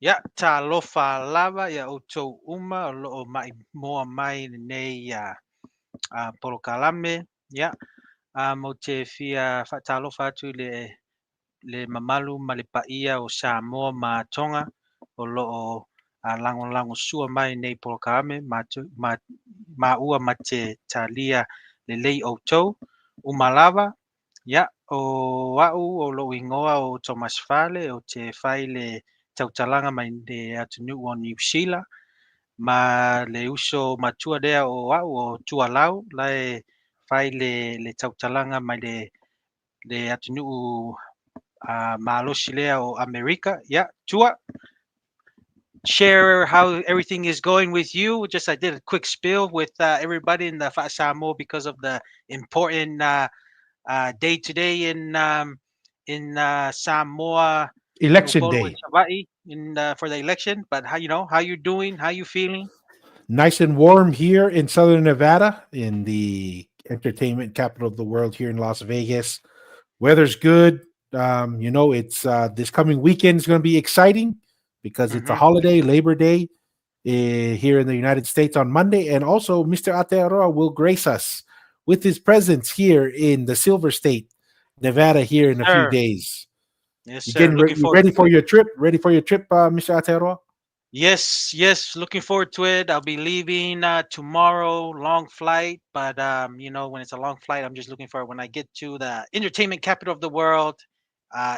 Ya talofa lava ya outou uma o lo'o mai moa mai nei polokalame ia mo te fia faatalofa atu i le mamalu ma le paia o Samoa ma Tonga o lo'o lagolago sua mai nei polokalame maua ma te talia lelei outou uma lava ia o a'u o lo'o igoa o Thomas Fale o te fai le tautalaga mai le atunuu o New Zealand ma le uso matua lea o a'u o tualau lae fai le tautalaga mai le atunuu malosi lea o Amerika ia tua share how everything is going with you. Just I did a quick spill with everybody in the Samoa because of the important day today in Samoa Election Upolu and day. Hawaii in for the election. But how you doing? How you feeling? Nice and warm here in Southern Nevada, in the entertainment capital of the world here in Las Vegas. Weather's good. It's this coming weekend is going to be exciting because it's a Hmm. holiday, Labor Day, here in the United States on Monday. And also, Mr. Aotearoa will grace us with his presence here in the Silver State, Nevada, here in a few Sir, days. yes, You sir. getting Looking you forward ready to for it. your trip? Ready for your trip, Mr. Aotearoa? Yes, yes. Looking forward to it. I'll be leaving tomorrow. Long flight, but when it's a long flight, I'm just looking for when I get to the entertainment capital of the world.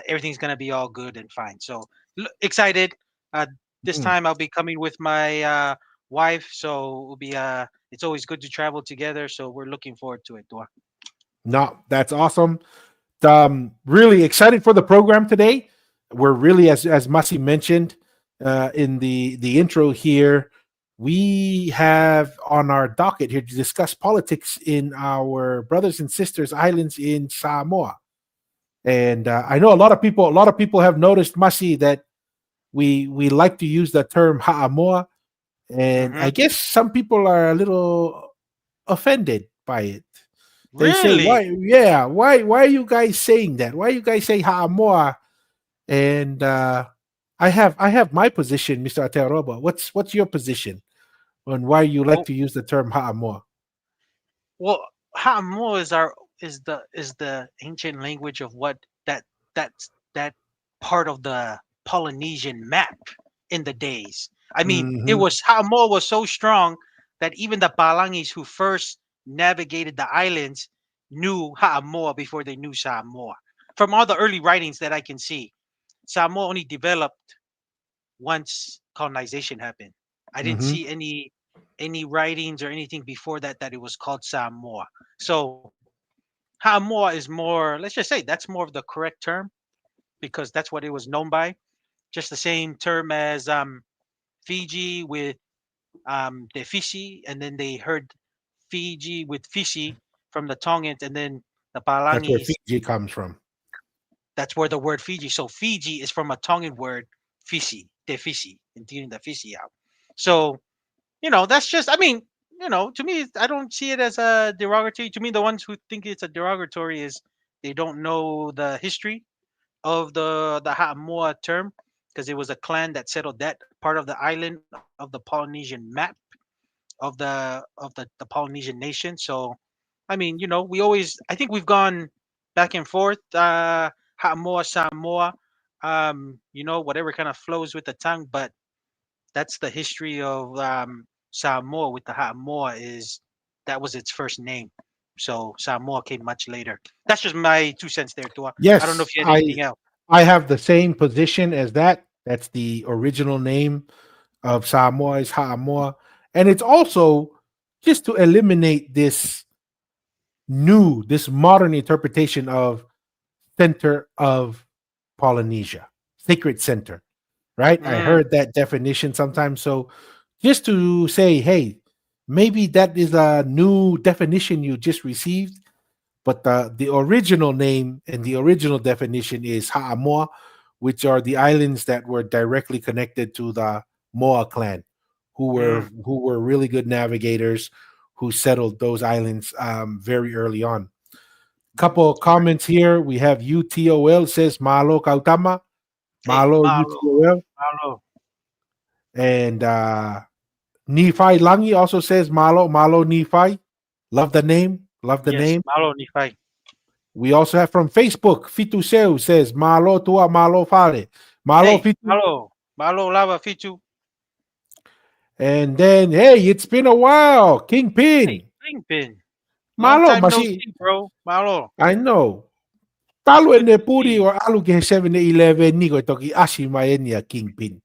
Everything's gonna be all good and fine. So excited. Uh, this Mm. time I'll be coming with my wife, so it'll be it's always good to travel together. So we're looking forward to it, Dua. No, that's awesome. Really excited for the program today. We're really, as Masi mentioned in the intro here, we have on our docket here to discuss politics in our brothers and sisters islands in Samoa. And I know a lot of people have noticed, Masi, that we like to use the term Ha'amoa, and Hmm. I guess some people are a little offended by it. They say, Really? "Why? Yeah, why are you guys saying that? Why you guys say Ha'amoa?" And I have my position, Mr. Atearoba. What's your position on why you like Well, to use the term Ha'amoa? well, Ha'amo is the ancient language of what that part of the Polynesian map in the days. I mean, it Hmm. was Ha'amo was so strong that even the Palangis who first navigated the islands knew Ha'amoa before they knew Samoa. From all the early writings that I can see, Samoa only developed once colonization happened. I didn't Hmm. see any writings or anything before that it was called Samoa. So Samoa is more, let's just say that's more of the correct term because that's what it was known by. Just the same term as Fiji with the Fiji, and then they heard Fiji with Fiji from the Tongans, and then the That's where Palangis. Fiji comes from. That's where the word Fiji. So Fiji is from a Tongan word, Fiji, te Fiji, including the Fiji out. So that's just, I mean, to me, I don't see it as a derogatory. To me, the ones who think it's a derogatory is they don't know the history of the Ha'amoa term because it was a clan that settled that part of the island of the Polynesian map of the Polynesian nation. So, I mean, we always, I think we've gone back and forth, Ha'amoa, Samoa, whatever kind of flows with the tongue, but that's the history of Samoa with the Ha'amoa is that was its first name. So Samoa came much later. That's just my 2 cents there, Tua. I don't know Yes, if you had I anything else. I have the same position as that. That's the original name of Samoa is Ha'amoa, and it's also just to eliminate this modern interpretation of center of Polynesia, sacred center, right? I Mm, heard that definition sometimes. So just to say, hey, maybe that is a new definition you just received, but the original name and the original definition is Ha'amoa, which are the islands that were directly connected to the Moa clan, who were mm. who were really good navigators, who settled those islands very early on. Couple of Right. comments here. We have UTOL says Malo Kautama. Hey, Malo malo, UTOL. malo. And Nephi Langi also says Malo, Malo Nephi. Love the name. Love the Yes, name. malo ni fai. We also have from Facebook, Fitu Seu says Malo Tua Malo Fale. Malo Hey, Fitu. malo lava fitu. And then, hey, it's been a while. Hey, Kingpin. Kingpin. Long Malo, time no masi. see, bro. Malo. I know. It's Talo good ene to puri see. or alu ke 7-Eleven ni ko toki ashi maenia Kingpin.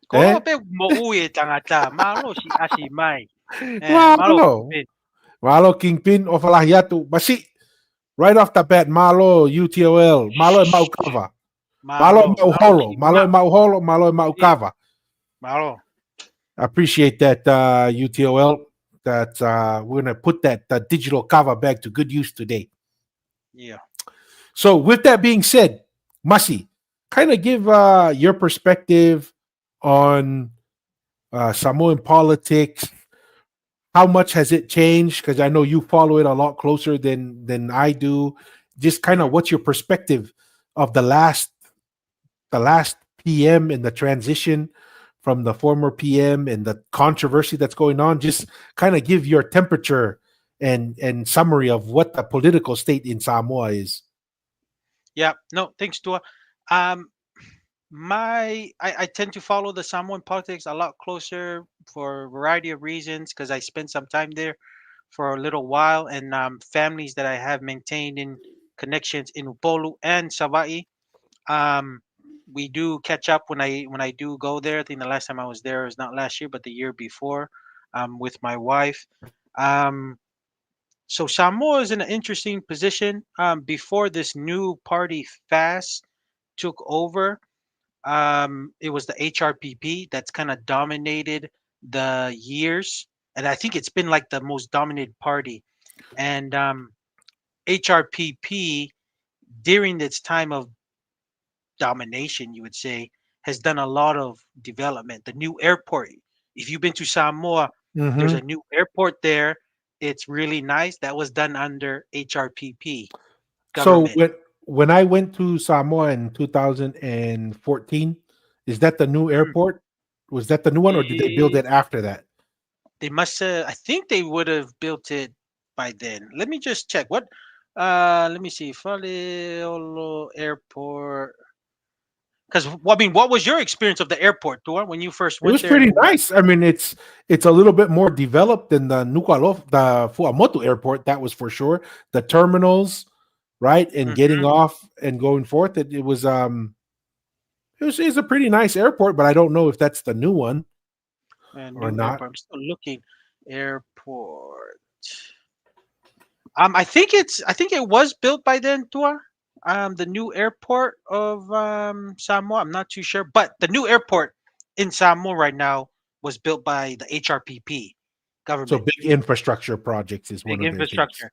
Ko Eh? pe mo ue tangata. Malo si asi mai. Malo Malo. Kingpin. Malo Kingpin o Falahiyatu. Masi, right off the bat, Malo UTOL. Malo e Maukava. Malo e Malo Mauholo. si Malo e Mauholo. Malo e si. Maukava. Malo. I appreciate that, UTOL. That we're going to put that digital kava bag to good use today. Yeah. So, with that being said, Masi, kind of give your perspective on Samoan politics. How much has it changed? Because I know you follow it a lot closer than I do. Just kind of Mhm. what's your perspective of the last PM and the transition from the former PM and the controversy that's going on. Just kind of give your temperature and summary of what the political state in Samoa is. Yeah. No, thanks, Tua. Um, I tend to follow the Samoan politics a lot closer for a variety of reasons because I spent some time there for a little while and families that I have maintained in connections in Upolu and Savai. Um, we do catch up when I do go there. I think the last time I was there was not last year, but the year before, with my wife. Um, so Samoa is in an interesting position. Before this new party fast took over, it was the HRPP that's kind of dominated the years, and I think it's been like the most dominant party. And HRPP during its time of domination, you would say, has done a lot of development. The new airport, if you've been to Samoa, there's Hmm. a new airport there. It's really nice. That was done under HRPP So government. when I went to Samoa in 2014, is that the new Mm. airport? Was that the new one, or did they build Eh, it after that? They must have. I think they would have built it by then. Let me just check. What? Let me see. Faleolo Airport. Because I mean, what was your experience of the airport, Dua, when you first It went was there? pretty And what? nice. I mean, it's a little bit more developed than the Fuamotu airport. That was for sure. The terminals, right, and getting Mhm. off and going forth. It was a pretty nice airport, but I don't know if that's the new one or New not. airport. I'm still looking. Airport. I think it was built by then, Tua. The new airport of Samoa. I'm not too sure, but the new airport in Samoa right now was built by the HRPP So government. big infrastructure projects is one Big of their things. infrastructure.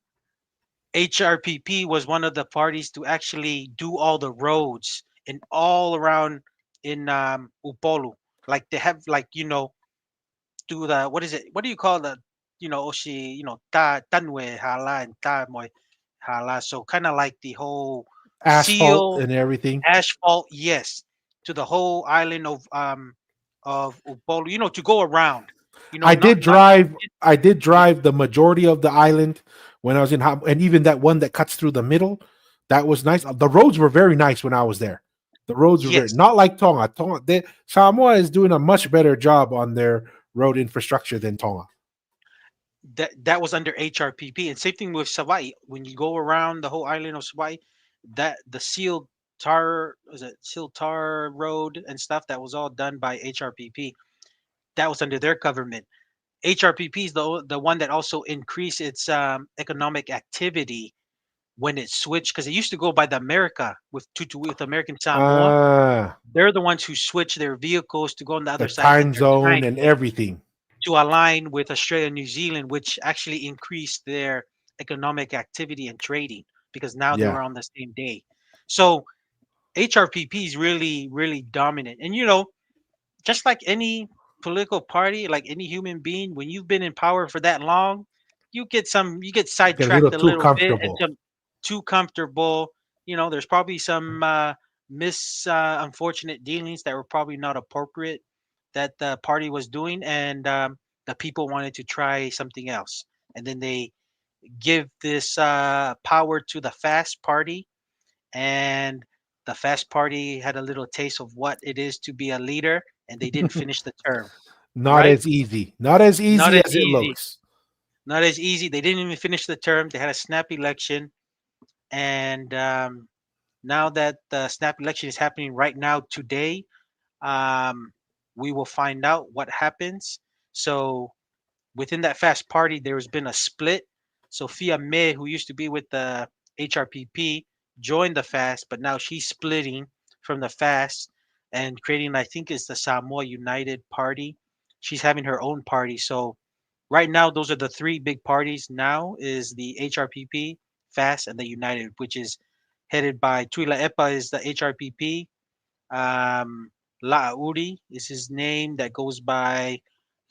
HRPP was one of the parties to actually do all the roads and all around in Upolu. Like they have like do the what is it? What do you call the oshi ta tanwe hala and ta moy hala. So kind of like the whole Asphalt seal and everything. asphalt, yes, to the whole island of Upolu. To go around. I Not did not drive. I did yeah, drive the majority of the island when I was in, and even that one that cuts through the middle. That was nice. The roads were very nice when I was there. The roads were very yes. not like Tonga. Samoa is doing a much better job on their road infrastructure than Tonga. That was under HRPP, and same thing with Savai. When you go around the whole island of Savai, that the sealed tar was it sealed tar road and stuff that was all done by HRPP. That was under their government. HRPP is the one that also increased its economic activity when it switched because it used to go by the America with American Samoa. Ah, They're the ones who switched their vehicles to go on the the other side in time their zone time and zone everything. to align with Australia and New Zealand, which actually increased their economic activity and trading because now they Yeah, were on the same day. So HRPP is really, really dominant. And just like any political party, like any human being, when you've been in power for that long, you get get a little sidetracked a too little bit and comfortable. some too comfortable. There's probably some unfortunate dealings that were probably not appropriate that the party was doing, and the people wanted to try something else, and then they give this power to the fast party, and the fast party had a little taste of what it is to be a leader, and they didn't finish the term, Not right? as easy. Not as Not easy as as it easy. looks. Not as easy. They didn't even finish the term. They had a snap election, and now that the snap election is happening right now today, um, we will find out what happens. So within that fast party, there has been a split. So Fiame, who used to be with the HRPP, joined the fast, but now she's splitting from the fast and creating, I think, is the Samoa United Party. She's having her own party. So right now, those are the three big parties. Now is the HRPP, fast, and the United, which is headed by Tuilaepa is the HRPP. um, La'auri is his name that goes by,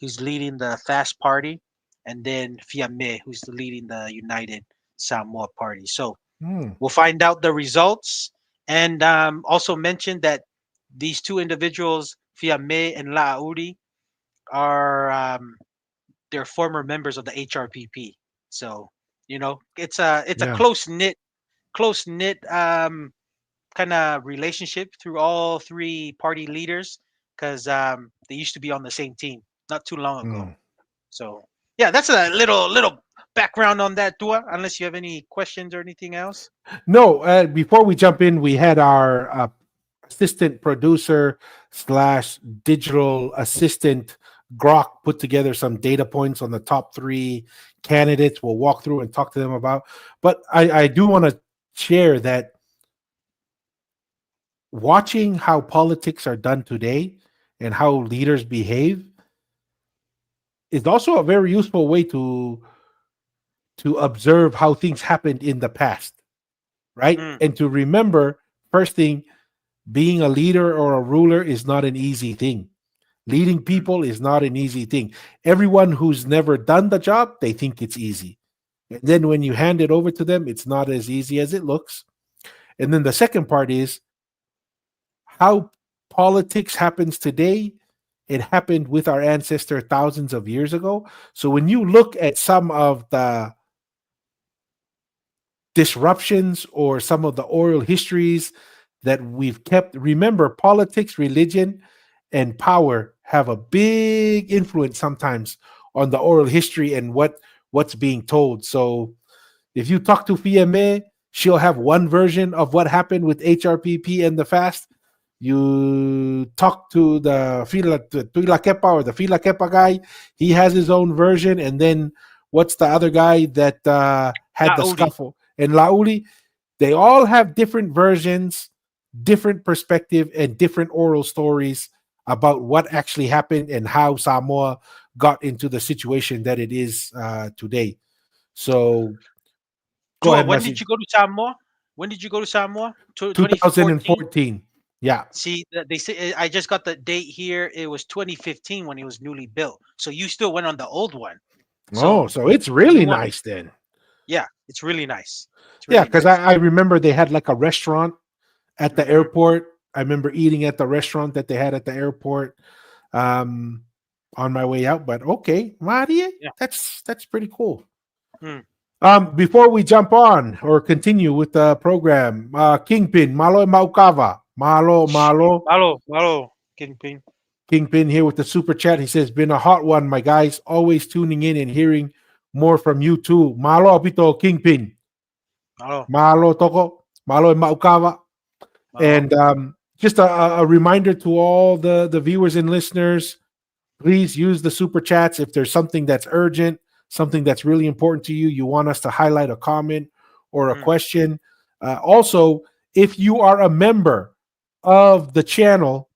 who's leading the Fast Party, and then Fiame, who's leading the United Samoa Party. So Hmm. we'll find out the results, and also mention that these two individuals, Fiame and La'auri, are they're former members of the HRPP. So it's a Yeah. close knit kind of relationship through all three party leaders, because they used to be on the same team not too long ago. Hmm. So yeah, that's a little background on that, Dua. Unless you have any questions or anything else. No, before we jump in, we had our assistant producer slash digital assistant Grok put together some data points on the top three candidates. We'll walk through and talk to them about. But I do want to share that watching how politics are done today and how leaders behave is also a very useful way to observe how things happened in the past, right? Mm, And to remember, first thing, being a leader or a ruler is not an easy thing. Leading mm, people is not an easy thing. Everyone who's never done the job, they think it's easy. And then when you hand it over to them, it's not as easy as it looks. And then the second part is how politics happens today. It happened with our ancestor thousands of years ago. So when you look at some of the disruptions or some of the oral histories that we've kept, remember, politics, religion, and power have a big influence sometimes on the oral history and what's being told. So if you talk to Fiame, she'll have one version of what happened with HRPP and the fast. You talk to the Tuilaepa or the Tuilaepa guy, he has his own version. And then what's the other guy that had the La'auri. scuffle? And Lauli, they all have different versions, different perspective, and different oral stories about what actually happened and how Samoa got into the situation that it is today. So go Dua, ahead, when did Masi. you go to Samoa? When did you go to Samoa? 2014. 2014. Yeah. See, they say I just got the date here. It was 2015 when it was newly built. So you still went on the old one. Oh, So so it's you really want, nice then. yeah, it's really nice. It's Yeah, really because nice. I remember they had like a restaurant at the Hmm. airport. I remember eating at the restaurant that they had at the airport um, on my way out. But okay, Maria, Yeah. that's pretty cool. Mm. Before we jump on or continue with the program, Kingpin, Malo Maukava, Malo, Malo, Kingpin. Kingpin here with the super chat. He says, been a hot one, my guys. Always tuning in and hearing more from you too. Malo Pito, Kingpin. Malo, Malo Toko, Malo Maukava. malo. And just a reminder to all the viewers and listeners, please use the super chats if there's something that's urgent, something that's really important to you. You want us to highlight a comment or a Mm. question. Also, if you are a member of the channel,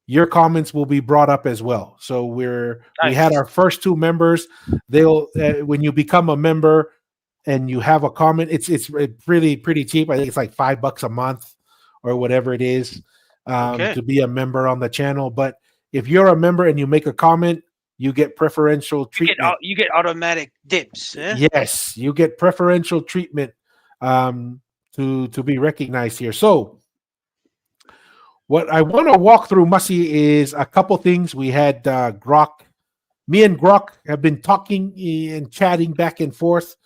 your comments will be brought up as well. So we had Nice. our first two members. They'll when you become a member and you have a comment, it's really pretty cheap. I think it's like $5 a month or whatever it is Okay. to be a member on the channel. But if you're a member and you make a comment, you get preferential treatment. You get automatic dibs. Eh? Yes, you get preferential treatment um, to be recognized here. So What I want to walk through, Masi, is a couple things. We had Grok. Me and Grok have been talking and chatting back and forth.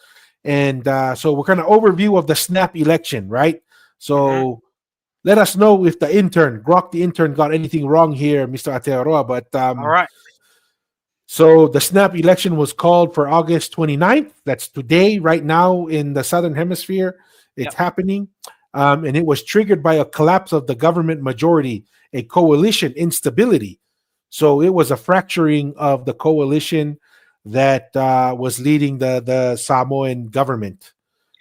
And so we're going to overview of the snap election, right? Hmm. So let us know if the intern, Grok the intern, got anything wrong here, Mr. Atearoa. But All right. so the snap election was called for August 29th. That's today, right now in the Southern Hemisphere. It's Yep. happening. And it was triggered by a collapse of the government majority, a coalition instability. So it was a fracturing of the coalition that was leading the Samoan government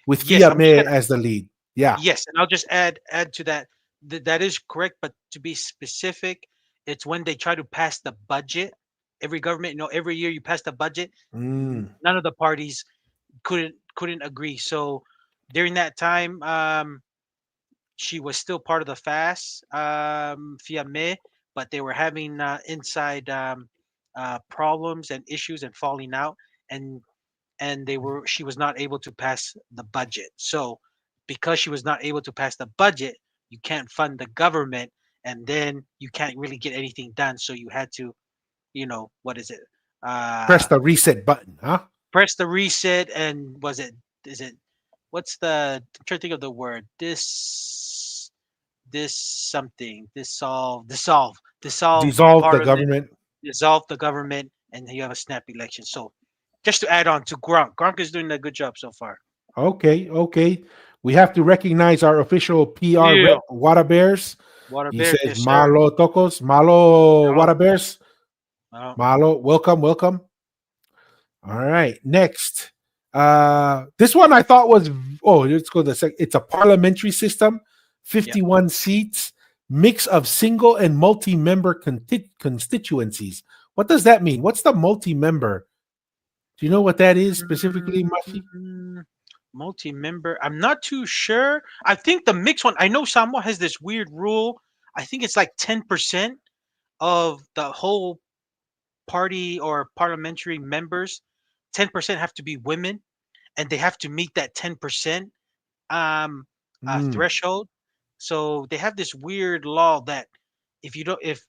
with Yes, I'm just Fiame gonna. as the lead. Yeah. Yes, and I'll just add to that. That is correct, but to be specific, it's when they try to pass the budget. Every government, every year you pass the budget. Mm. None of the parties couldn't agree. So during that time, she was still part of the fast, Fiame, but they were having inside problems and issues and falling out, and she was not able to pass the budget. So because she was not able to pass the budget, you can't fund the government, and then you can't really get anything done. So you had to, what is it? Press Uh, the reset button, huh? Press the reset, and was it? Is it? What's the? I'm trying to think of the word. This something. Dissolve Dissolve the parliament. government. Dissolve the government, and then you have a snap election. So just to add on to Gronk, Gronk is doing a good job so far. Okay, okay. We have to recognize our official PR Yeah. rep, Water Bears. Water He Bears, says, yes, sir. Malo Tocos, Malo Oh, Water Bears. oh, Malo, welcome, welcome. All right, next. This one I thought was, let's go to the second. It's a parliamentary system, yeah. 51 seats, mix of single and multi-member constituencies. What does that mean? What's the multi-member? Do you know what that is specifically, Mashi? Mm, multi-member. I'm not too sure. I think the mixed one. I know Samoa has this weird rule. I think it's like 10% of the whole party or parliamentary members. 10% have to be women, and they have to meet that 10% um Mm, threshold. So they have this weird law that if you don't if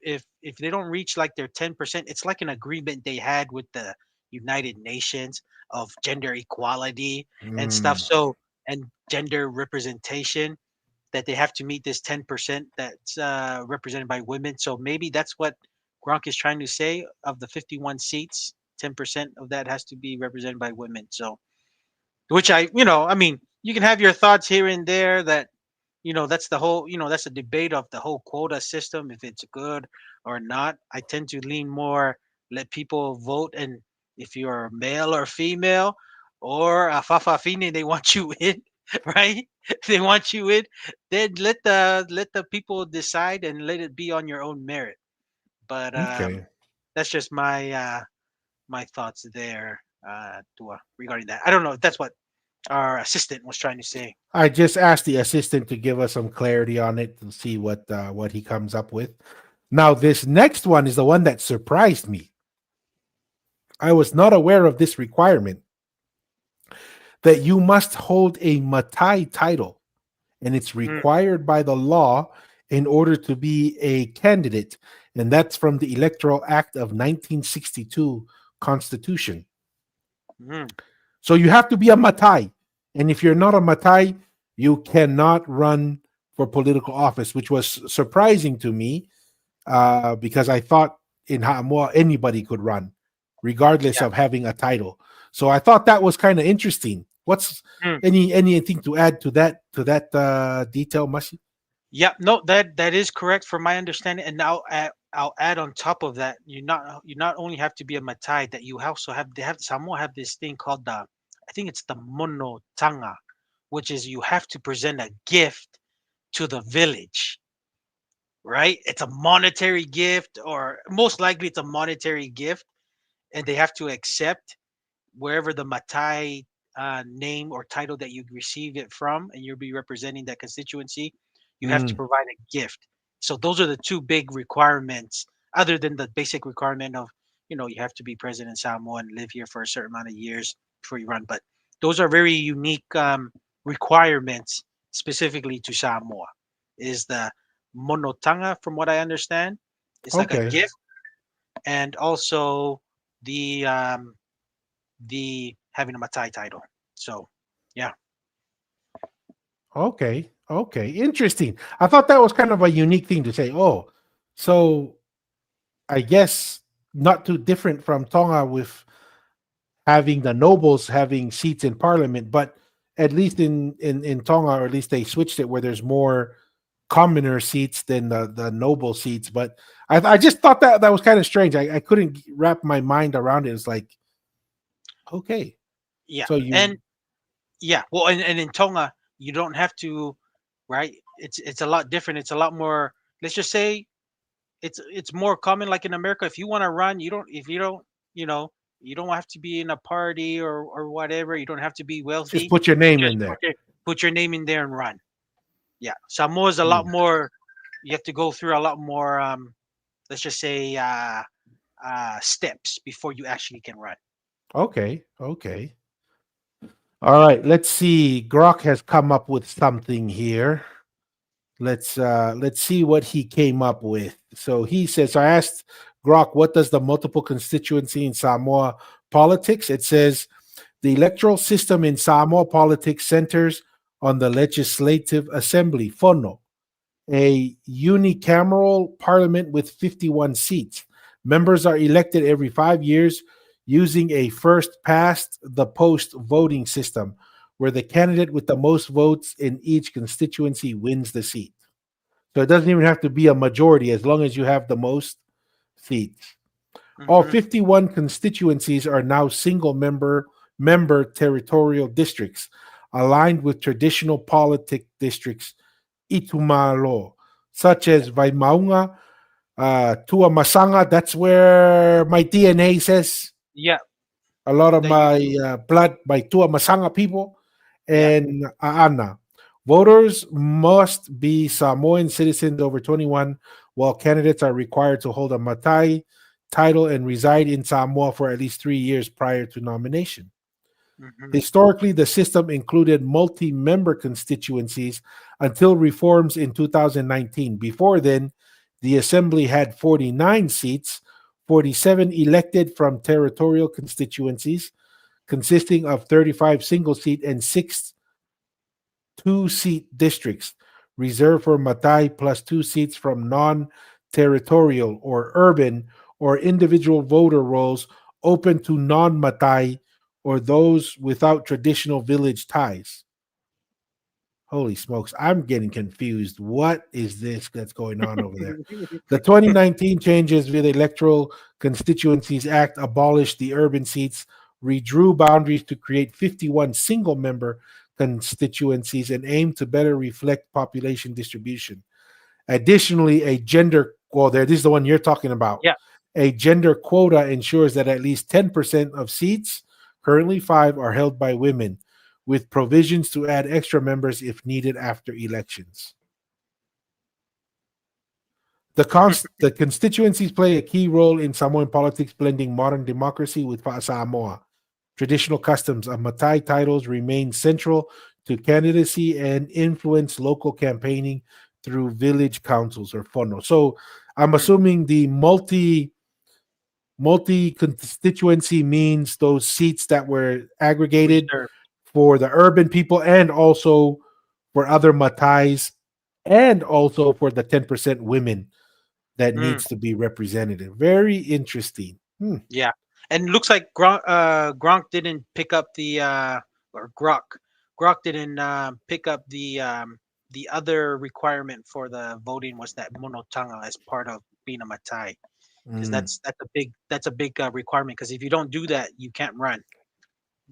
they don't reach like their 10%, it's like an agreement they had with the United Nations of gender equality and stuff. mm. So and gender representation, that they have to meet this 10% that's represented by women. So maybe that's what Gronk is trying to say. Of the 51 seats, 10% of that has to be represented by women. So which I mean, you can have your thoughts here and there that, that's the whole, that's a debate of the whole quota system, if it's good or not. I tend to lean more, let people vote. And if you're male or female or a fafafine, they want you in, right? They want you in, then let the people decide and let it be on your own merit. But Okay. that's just my thoughts there, regarding that. I don't know if that's what our assistant was trying to say. I just asked the assistant to give us some clarity on it to see what he comes up with. Now, this next one is the one that surprised me. I was not aware of this requirement that you must hold a Matai title, and it's Mm, required by the law in order to be a candidate, and that's from the Electoral Act of 1962 Constitution. mm, So you have to be a Matai. And if you're not a Matai, you cannot run for political office, which was surprising to me because I thought in Samoa anybody could run, regardless yeah. of having a title. So I thought that was kind of interesting. What's Mm. anything to add to that detail, Mashi? Yeah, no, that is correct from my understanding. And now I'll add on top of that, you not only have to be a Matai, that you also have they have Samoa have this thing called I think it's the mono tanga, which is you have to present a gift to the village, right? It's a monetary gift, or most likely it's a monetary gift, and they have to accept wherever the Matai name or title that you receive it from, and you'll be representing that constituency, you have to Mm, provide a gift. So those are the two big requirements, other than the basic requirement of, you have to be president Samoa and live here for a certain amount of years before you run. But those are very unique requirements specifically to Samoa. Is the monotanga, from what I understand. It's like a Okay. gift, and also the having a Matai title. So yeah, Okay. Okay. Interesting. I thought that was kind of a unique thing to say. Oh, so I guess not too different from Tonga with having the nobles having seats in parliament, but at least in Tonga, or at least they switched it where there's more commoner seats than the noble seats. But I just thought that that was kind of strange. I couldn't wrap my mind around it. It's like, okay, yeah, so you and yeah. Well, and in Tonga, you don't have to, right? It's a lot different. It's a lot more. Let's just say it's more common. Like in America, if you want to run, you don't. If you don't, you know, you don't have to be in a party or whatever. You don't have to be just wealthy. put your name Just in there. put your name in there and run. Yeah, Samoa is a lot Hmm. more. You have to go through a lot more. Let's just say steps before you actually can run. Okay, okay. All right, let's see. Grok has come up with something here. Let's see what he came up with. So he says, I asked Grok, what does the multiple constituency in Samoa politics? It says the electoral system in Samoa politics centers on the legislative assembly, Fono, a unicameral parliament with 51 seats. Members are elected every 5 years using a first past the post voting system, where the candidate with the most votes in each constituency wins the seat. So it doesn't even have to be a majority as long as you have the most seats. All Hmm. 51 constituencies are now single member territorial districts aligned with traditional politic districts Itumalo, such as Vaimaunga, Tuamasanga. That's where my DNA says Yeah, a lot of that you. my blood by Tuamasanga people, Yeah. and Aana. Voters must be Samoan citizens over 21, while candidates are required to hold a Matai title and reside in Samoa for at least 3 years prior to nomination. Hmm. Historically, the system included multi member constituencies until reforms in 2019. Before then, the assembly had 49 seats, 47 elected from territorial constituencies, consisting of 35 single seat and six two-seat districts, reserved for Matai, plus 2 seats from non-territorial or urban or individual voter rolls open to non-Matai or those without traditional village ties. Holy smokes, I'm getting confused. What is this that's going on over there? The 2019 changes via the Electoral Constituencies Act abolished the urban seats, redrew boundaries to create 51 single member constituencies, and aimed to better reflect population distribution. Additionally, a gender, well, there, this is the one you're talking about. Yeah. A gender quota ensures that at least 10% of seats, currently five, are held by women, with provisions to add extra members if needed after elections. The constituencies play a key role in Samoan politics, blending modern democracy with Samoa. Traditional customs of Matai titles remain central to candidacy and influence local campaigning through village councils or fono. So I'm Mm. assuming the multi constituency means those seats that were aggregated Reserve. for the urban people and also for other Matais and also for the 10% women that Mm. needs to be representative. Very interesting. Hmm. Yeah, and it looks like Gronk didn't pick up the or Grok didn't pick up the other requirement for the voting was that monotanga as part of being a Matai, because Mm. that's a big requirement, because if you don't do that you can't run.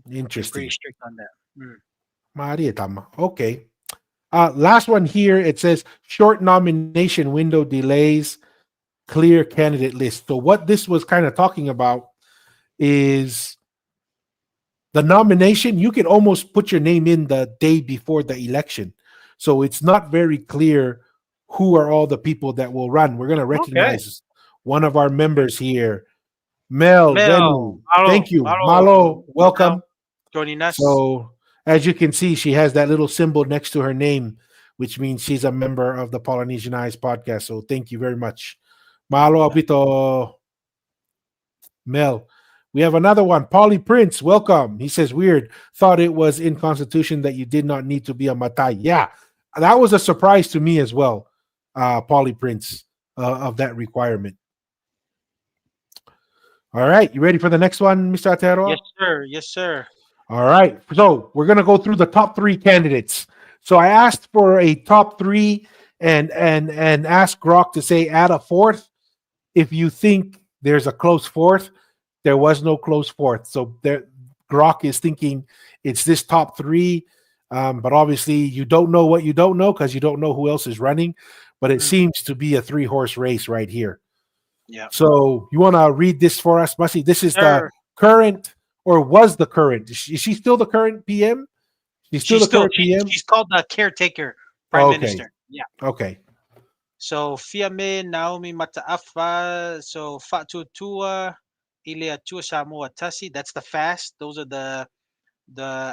They're pretty Interesting. strict on that. Mm. Maria tama. Okay. Last one here. It says short nomination window delays clear candidate list. So what this was kind of talking about is the nomination. You can almost put your name in the day before the election. So it's not very clear who are all the people that will run. We're going to Okay. recognize one of our members here, Mel Mel, Venu. Thank Malo, you. Malo, Malo, Mel welcome. joining us. So as you can see, she has that little symbol next to her name which means she's a member of the Polynesian Eyes podcast. So thank you very much. Mahalo apito, Mel. We have another one. Polly Prince, welcome. He says, weird. Thought it was in Constitution that you did not need to be a Matai. Yeah, that was a surprise to me as well, Polly Prince, of that requirement. All right. You ready for the next one, Mr. Yes, Ateroa? sir. Yes, sir. All right. So we're going to go through the top three candidates. So I asked for a top three and asked Grok to say add a fourth if you think there's a close fourth. There was no close fourth. So there, Grok is thinking it's this top three. But obviously, you don't know what you don't know because you don't know who else is running. But it seems to be a 3-horse race right here. Yeah. So you want to read this for us, Mussy? This is the Sir. current, or was the current. Is she still the current PM? She's still the current PM? She's called the caretaker prime Okay. minister. Yeah. Okay. So Fiame Naomi Mata'afa. So Fatu Tua Leuatea Samoa Tasi. That's the fast. Those are the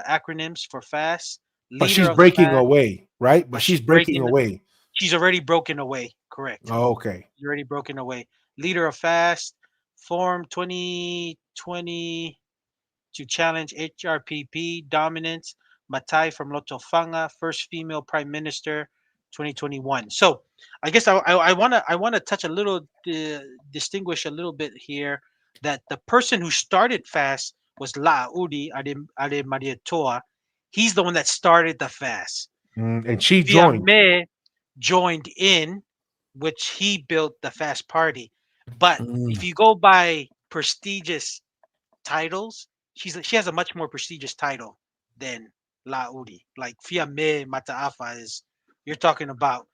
acronyms for fast. But Leader she's of the breaking fast. away, right? But But she's breaking away. she's already broken away. Correct. Okay. She's already broken away. Leader of fast. Form 2020 to challenge HRPP dominance. Matai from Lotofanga, first female prime minister, 2021. So I guess I wanna touch a little, distinguish a little bit here that the person who started fast was La'udi Ade Mariatoa. He's the one that started the fast. And she joined. Fiame joined in, which he built the fast party. But if Mm. you go by prestigious titles, she has a much more prestigious title than Laudi. Like Fiame Mata'afa is, you're talking about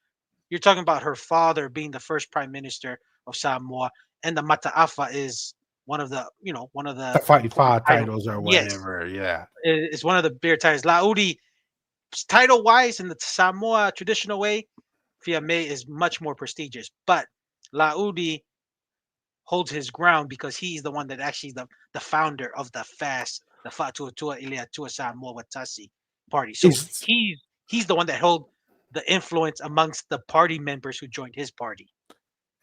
you're talking about her father being the first prime minister of Samoa, and the Mata'afa is one of The the fight important titles. titles or Yes, whatever. Yeah. it's one of the bigger titles. Laudi, title wise, in the Samoa traditional way, Fiame is much more prestigious, but Laudi holds his ground because he's the one that actually the founder of the fast, the Fatuatua Iliatua Samoa Watasi party. So Is he's the one that held the influence amongst the party members who joined his party.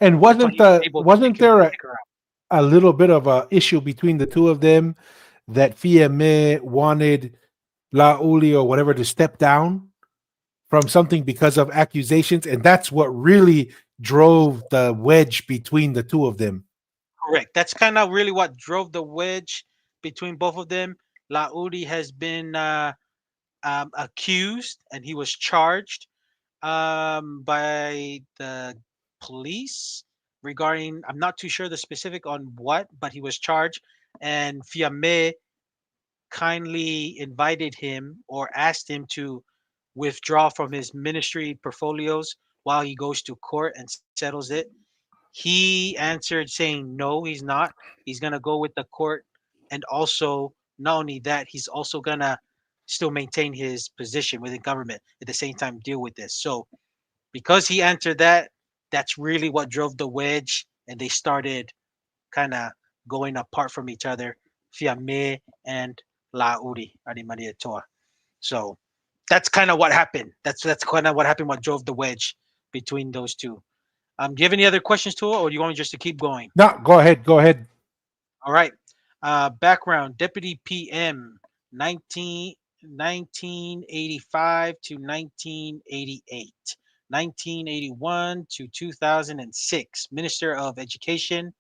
and That's why he was able to wasn't there stick around. a little bit of a issue between the two of them that Fiame wanted Lauli or whatever to step down from something because of accusations, and that's what really drove the wedge between the two of them. Correct. That's kind of really what drove the wedge between both of them. Laudi has been accused and he was charged by the police regarding, I'm not too sure the specific on what, but he was charged. And Fiame kindly invited him or asked him to withdraw from his ministry portfolios while he goes to court and settles it. He answered saying no, he's not. He's gonna go with the court, and also not only that, he's also gonna still maintain his position within government at the same time deal with this. So because he answered that, that's really what drove the wedge, and they started kind of going apart from each other, Fiame and Lauri Adi Maria Toa. So that's kind of what happened. That's kind of what happened. What drove the wedge between those two. Do you have any other questions to it, or do you want me just to keep going? No, go ahead. Go ahead. All right. Background: Deputy PM, 1985 to 1988, 1981 to 2006. Minister of Education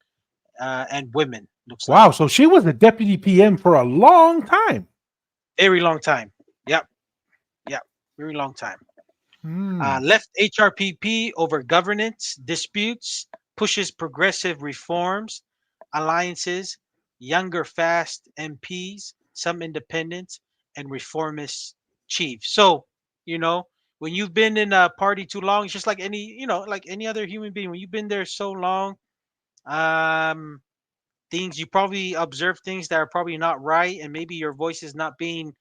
and Women. Looks like Wow. So she was the deputy PM for a long time. very long time. Yep, yep, very long time. Hmm. Left HRPP over governance disputes, pushes progressive reforms, alliances, younger fast MPs, some independents, and reformist chiefs. So, you know, when you've been in a party too long, it's just like like any other human being. When you've been there so long, um, things you probably observe things that are probably not right, and maybe your voice is not being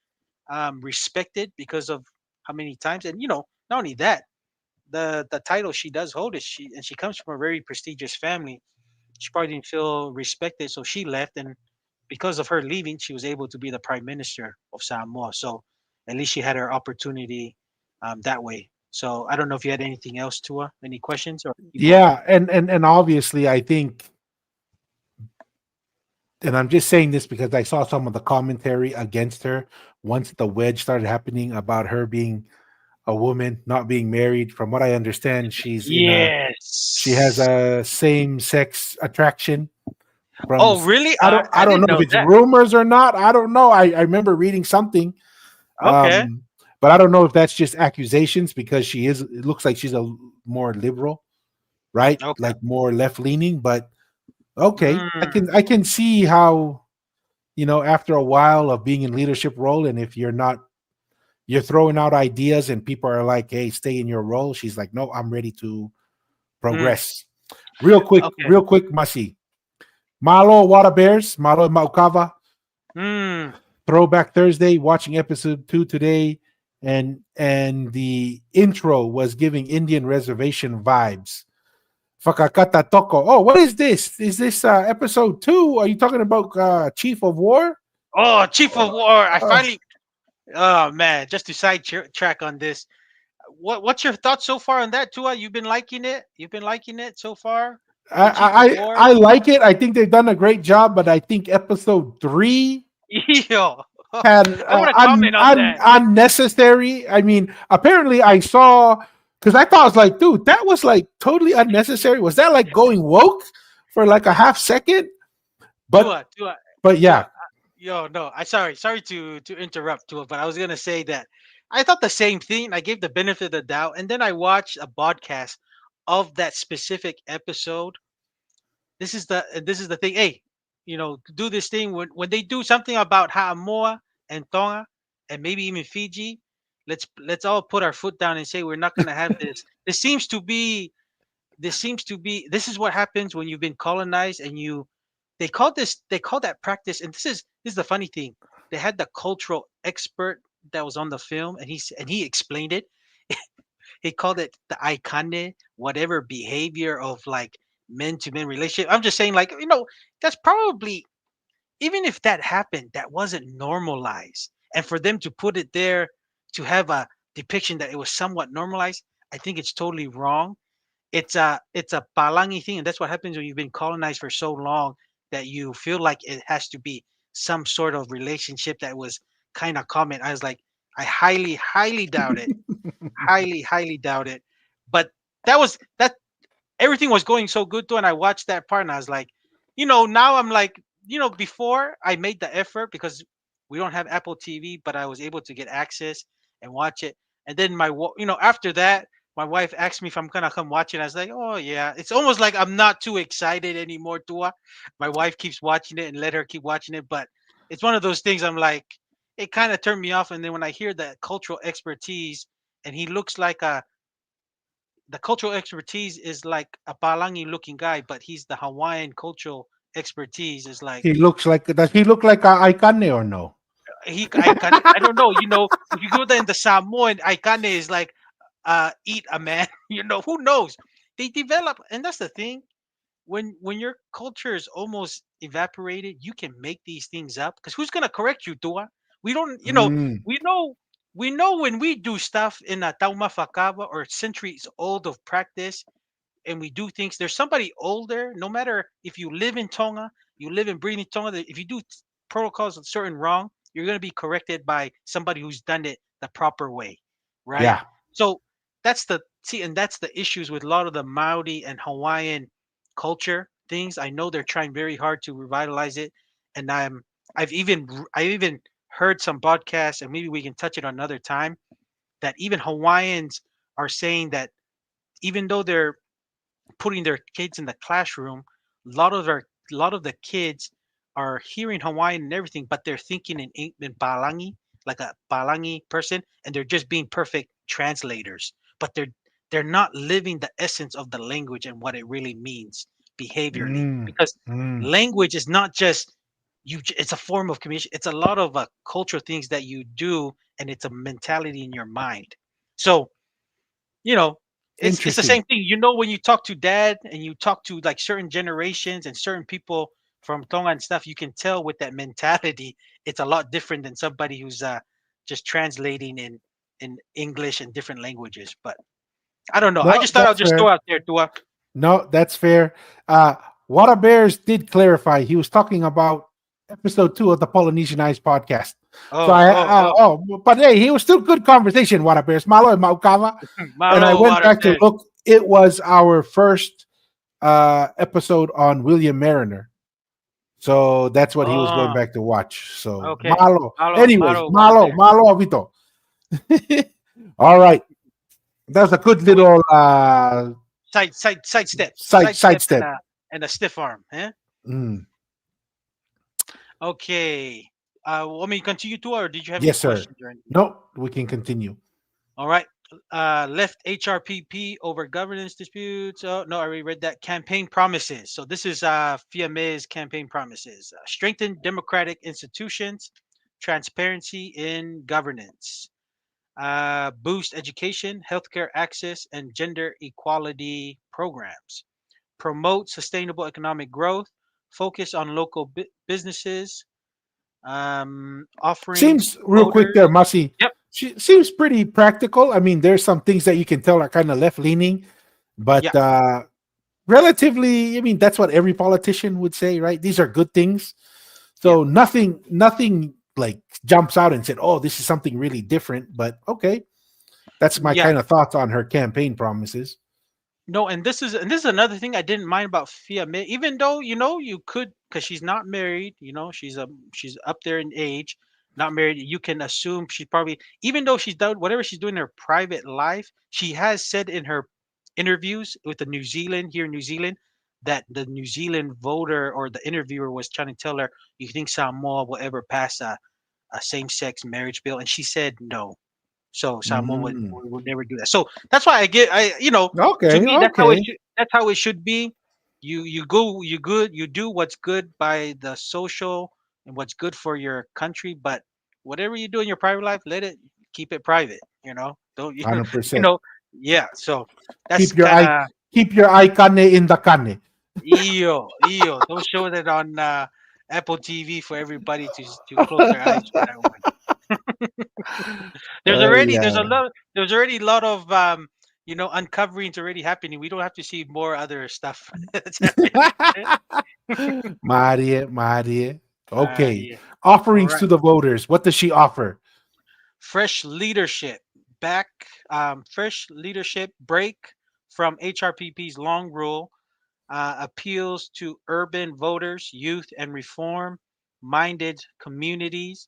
respected because of how many times. And not only that, the title she does hold is she comes from a very prestigious family. She probably didn't feel respected, so she left, and because of her leaving, she was able to be the prime minister of Samoa. So at least she had her opportunity that way. So I don't know if you had anything else, Tua, any questions or keep going. Yeah, and obviously I think, and I'm just saying this because I saw some of the commentary against her once the wedge started happening about her being a woman, not being married. From what I understand, she has Yes. a same sex attraction from Oh, really? I I don't didn't know if know it's that. rumors or not. I don't know. I remember reading something, Okay. um, but I don't know if that's just accusations because she is. It looks like she's a more liberal, right? Okay. Like more left leaning. But okay, Mm, I can see how, after a while of being in leadership role, and if you're throwing out ideas and people are like, hey, stay in your role. She's like, no, I'm ready to mm, progress. okay. Real quick, Masi. Malo Water Bears, Malo Maukava, Mm. Throwback Thursday, watching episode 2 today, and the intro was giving Indian reservation vibes. Fakakata Toko. Oh, what is this? Is this episode 2? Are you talking about Chief of War? Oh, Chief of War. I Uh, finally. Oh man, just to track on this. What's your thoughts so far on that, Tua? You've been liking it. You've been liking it so far. The Chief of War. I like it. I think they've done a great job, but I think episode 3 Yo, had I want to comment on that. unnecessary. I mean, apparently I saw, because I thought, I was like, dude, that was like totally unnecessary. Was that like going woke for like a half second? But Tua, Tua, but yeah, Tua. Yo, no, I sorry to interrupt, Tua, but I was gonna say that I thought the same thing. I gave the benefit of the doubt, and then I watched a podcast of that specific episode. This is the thing. Hey, do this thing when they do something about Samoa and Tonga and maybe even Fiji. Let's all put our foot down and say we're not gonna have this. This is what happens when you've been colonized and they call that practice, and this is the funny thing. They had the cultural expert that was on the film, and he explained it. He called it the aikane, whatever behavior of like men to men relationship. I'm just saying, like, that's probably, even if that happened, that wasn't normalized. And for them to put it there to have a depiction that it was somewhat normalized, I think it's totally wrong. It's a palangi thing, and that's what happens when you've been colonized for so long that you feel like it has to be some sort of relationship that was kind of common. I was like, I highly doubt it. Highly doubt it. But that everything was going so good too, and I watched that part and I was like, now I'm like, before I made the effort because we don't have Apple TV, but I was able to get access and watch it. And then after that, my wife asked me if I'm gonna come watch it. I was like, oh yeah. It's almost like I'm not too excited anymore, Tua. My wife keeps watching it and let her keep watching it, but it's one of those things I'm like, it kind of turned me off. And then when I hear that cultural expertise, and he looks like the cultural expertise is like a Palangi looking guy, but he's the Hawaiian cultural expertise is like he looks like, does he look like a Aikane or no? I don't know, if you go there in the Samoan, Aikane is like eat a man, who knows? They develop, and that's the thing. When your culture is almost evaporated, you can make these things up because who's gonna correct you, Tua? We don't, Mm. we know when we do stuff in a Tauma Fakava or centuries old of practice, and we do things. There's somebody older, no matter if you live in Tonga, you live and breathe in Tonga, that if you do protocols certain wrong, you're going to be corrected by somebody who's done it the proper way, right? Yeah. So and that's the issues with a lot of the Maori and Hawaiian culture things. I know they're trying very hard to revitalize it, and I've even heard some podcasts, and maybe we can touch it another time, that even Hawaiians are saying that even though they're putting their kids in the classroom, a lot of the kids are hearing Hawaiian and everything, but they're thinking in Palangi, like a Palangi person, and they're just being perfect translators. But they're not living the essence of the language and what it really means behaviorally. Mm. Because Mm. language is not just it's a form of communication. It's a lot of cultural things that you do, and it's a mentality in your mind. So you know it's the Interesting. same thing, when you talk to dad and you talk to like certain generations and certain people from Tonga and stuff, you can tell with that mentality it's a lot different than somebody who's just translating in English and different languages. But I don't know. I No, just thought I'll that's just throw fair. out there, Tua. No, that's fair. Wada Bears did clarify. He was talking about episode 2 of the Polynesian Eyes podcast. So Oh, oh, oh. but hey, he was still good conversation. Wada Bears, Malo and Maukava, and I Malo went water back to bears. look. It was our first episode on William Mariner. So that's what he was going Oh, back to watch. So okay. Malo. Anyways, Malo water bear. Malo Avito. All right. That's a good So we little side sidestep, step. and a stiff arm. Eh? Mm. Okay. Want me to continue to, or did you have any Yes, sir. questions or anything? No, we can continue. All right. Left HRPP over governance disputes. Oh no, I already read that. Campaign promises. So this is Fiame's campaign promises. Strengthen democratic institutions, transparency in governance. Boost education, healthcare access, and gender equality programs. Promote sustainable economic growth. Focus on local businesses. Offering Seems real quick there, voters. Masi. Yep. She seems pretty practical. I mean, there's some things that you can tell are kind of left leaning, but Yeah. relatively, I mean, that's what every politician would say, right? These are good things. Yeah. So nothing like jumps out and said, "Oh, this is something really different." But okay, that's my Yeah. kind of thoughts on her campaign promises. No, and this is another thing I didn't mind about Fiame, even though you could, because she's not married, she's up there in age, not married. You can assume she probably, even though she's done whatever she's doing in her private life, she has said in her interviews with the New Zealand here in New Zealand that the New Zealand voter or the interviewer was trying to tell her, you think Samoa will ever pass a same-sex marriage bill, and she said no. So Samoa would, Mm. would never do that. So that's why to Okay, me okay. that's how it should be. You do what's good by the social and what's good for your country, but whatever you do in your private life, let it keep it private. Don't 100%. yeah. So that's Keep your kind eye of keep your eye kane in the kane. eo. Don't show that on Apple TV for everybody to close their eyes for that one. Yeah. There's already a lot of uncoverings already happening. We don't have to see more other stuff that's happening. Marie, Marie. Okay. Yeah. All Offerings to right. the voters. What does she offer? Fresh leadership back. Fresh leadership break from HRPP's long rule. Appeals to urban voters, youth, and reform-minded communities.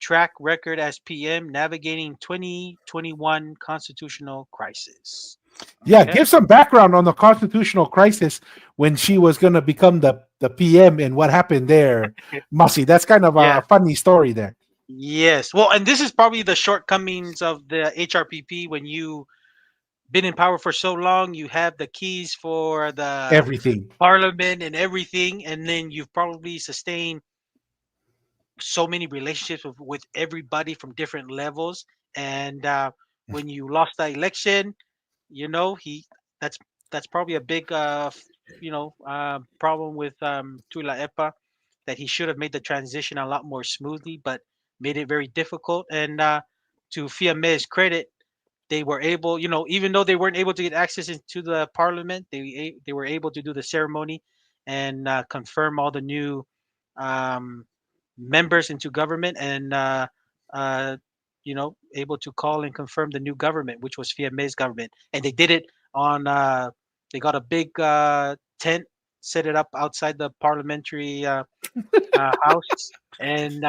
Track record as PM navigating 2021 constitutional crisis. Yeah, Okay. give some background on the constitutional crisis when she was going to become the PM and what happened there. Masi, that's kind of a Yeah. funny story there. Yes. Well, and this is probably the shortcomings of the HRPP. When you been in power for so long, you have the keys for the Everything. parliament and everything, and then you've probably sustained so many relationships with everybody from different levels. And when you lost the election, he that's that's probably a big problem with Tuilaepa, that he should have made the transition a lot more smoothly, but made it very difficult. And to Fiame's credit, they were able, even though they weren't able to get access into the parliament, they were able to do the ceremony and confirm all the new um, members into government, and uh, able to call and confirm the new government, which was Fiame's government. And they did it on. They got a big tent, set it up outside the parliamentary house, and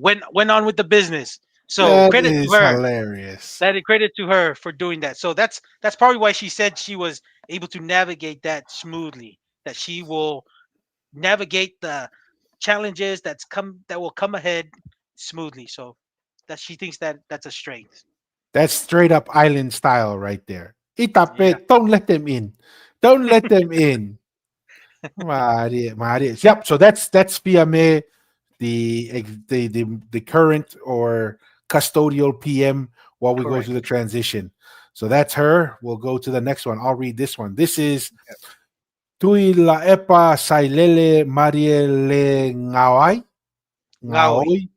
went on with the business. So That credit to is her. hilarious. That credit to her for doing that. So that's probably why she said she was able to navigate that smoothly. That she will navigate the challenges that will come ahead smoothly. So that she thinks that that's a strength. That's straight up island style right there. Yeah, Itapet, don't let them in. Don't let them in. Mari, Mari. Yep. So that's PMA, the current or custodial PM while we go correct. through the transition. So that's her. We'll go to the next one. I'll read this one. This is Tuilaepa Sailele Mariele Ngawai. Ngawi. Ngaoi.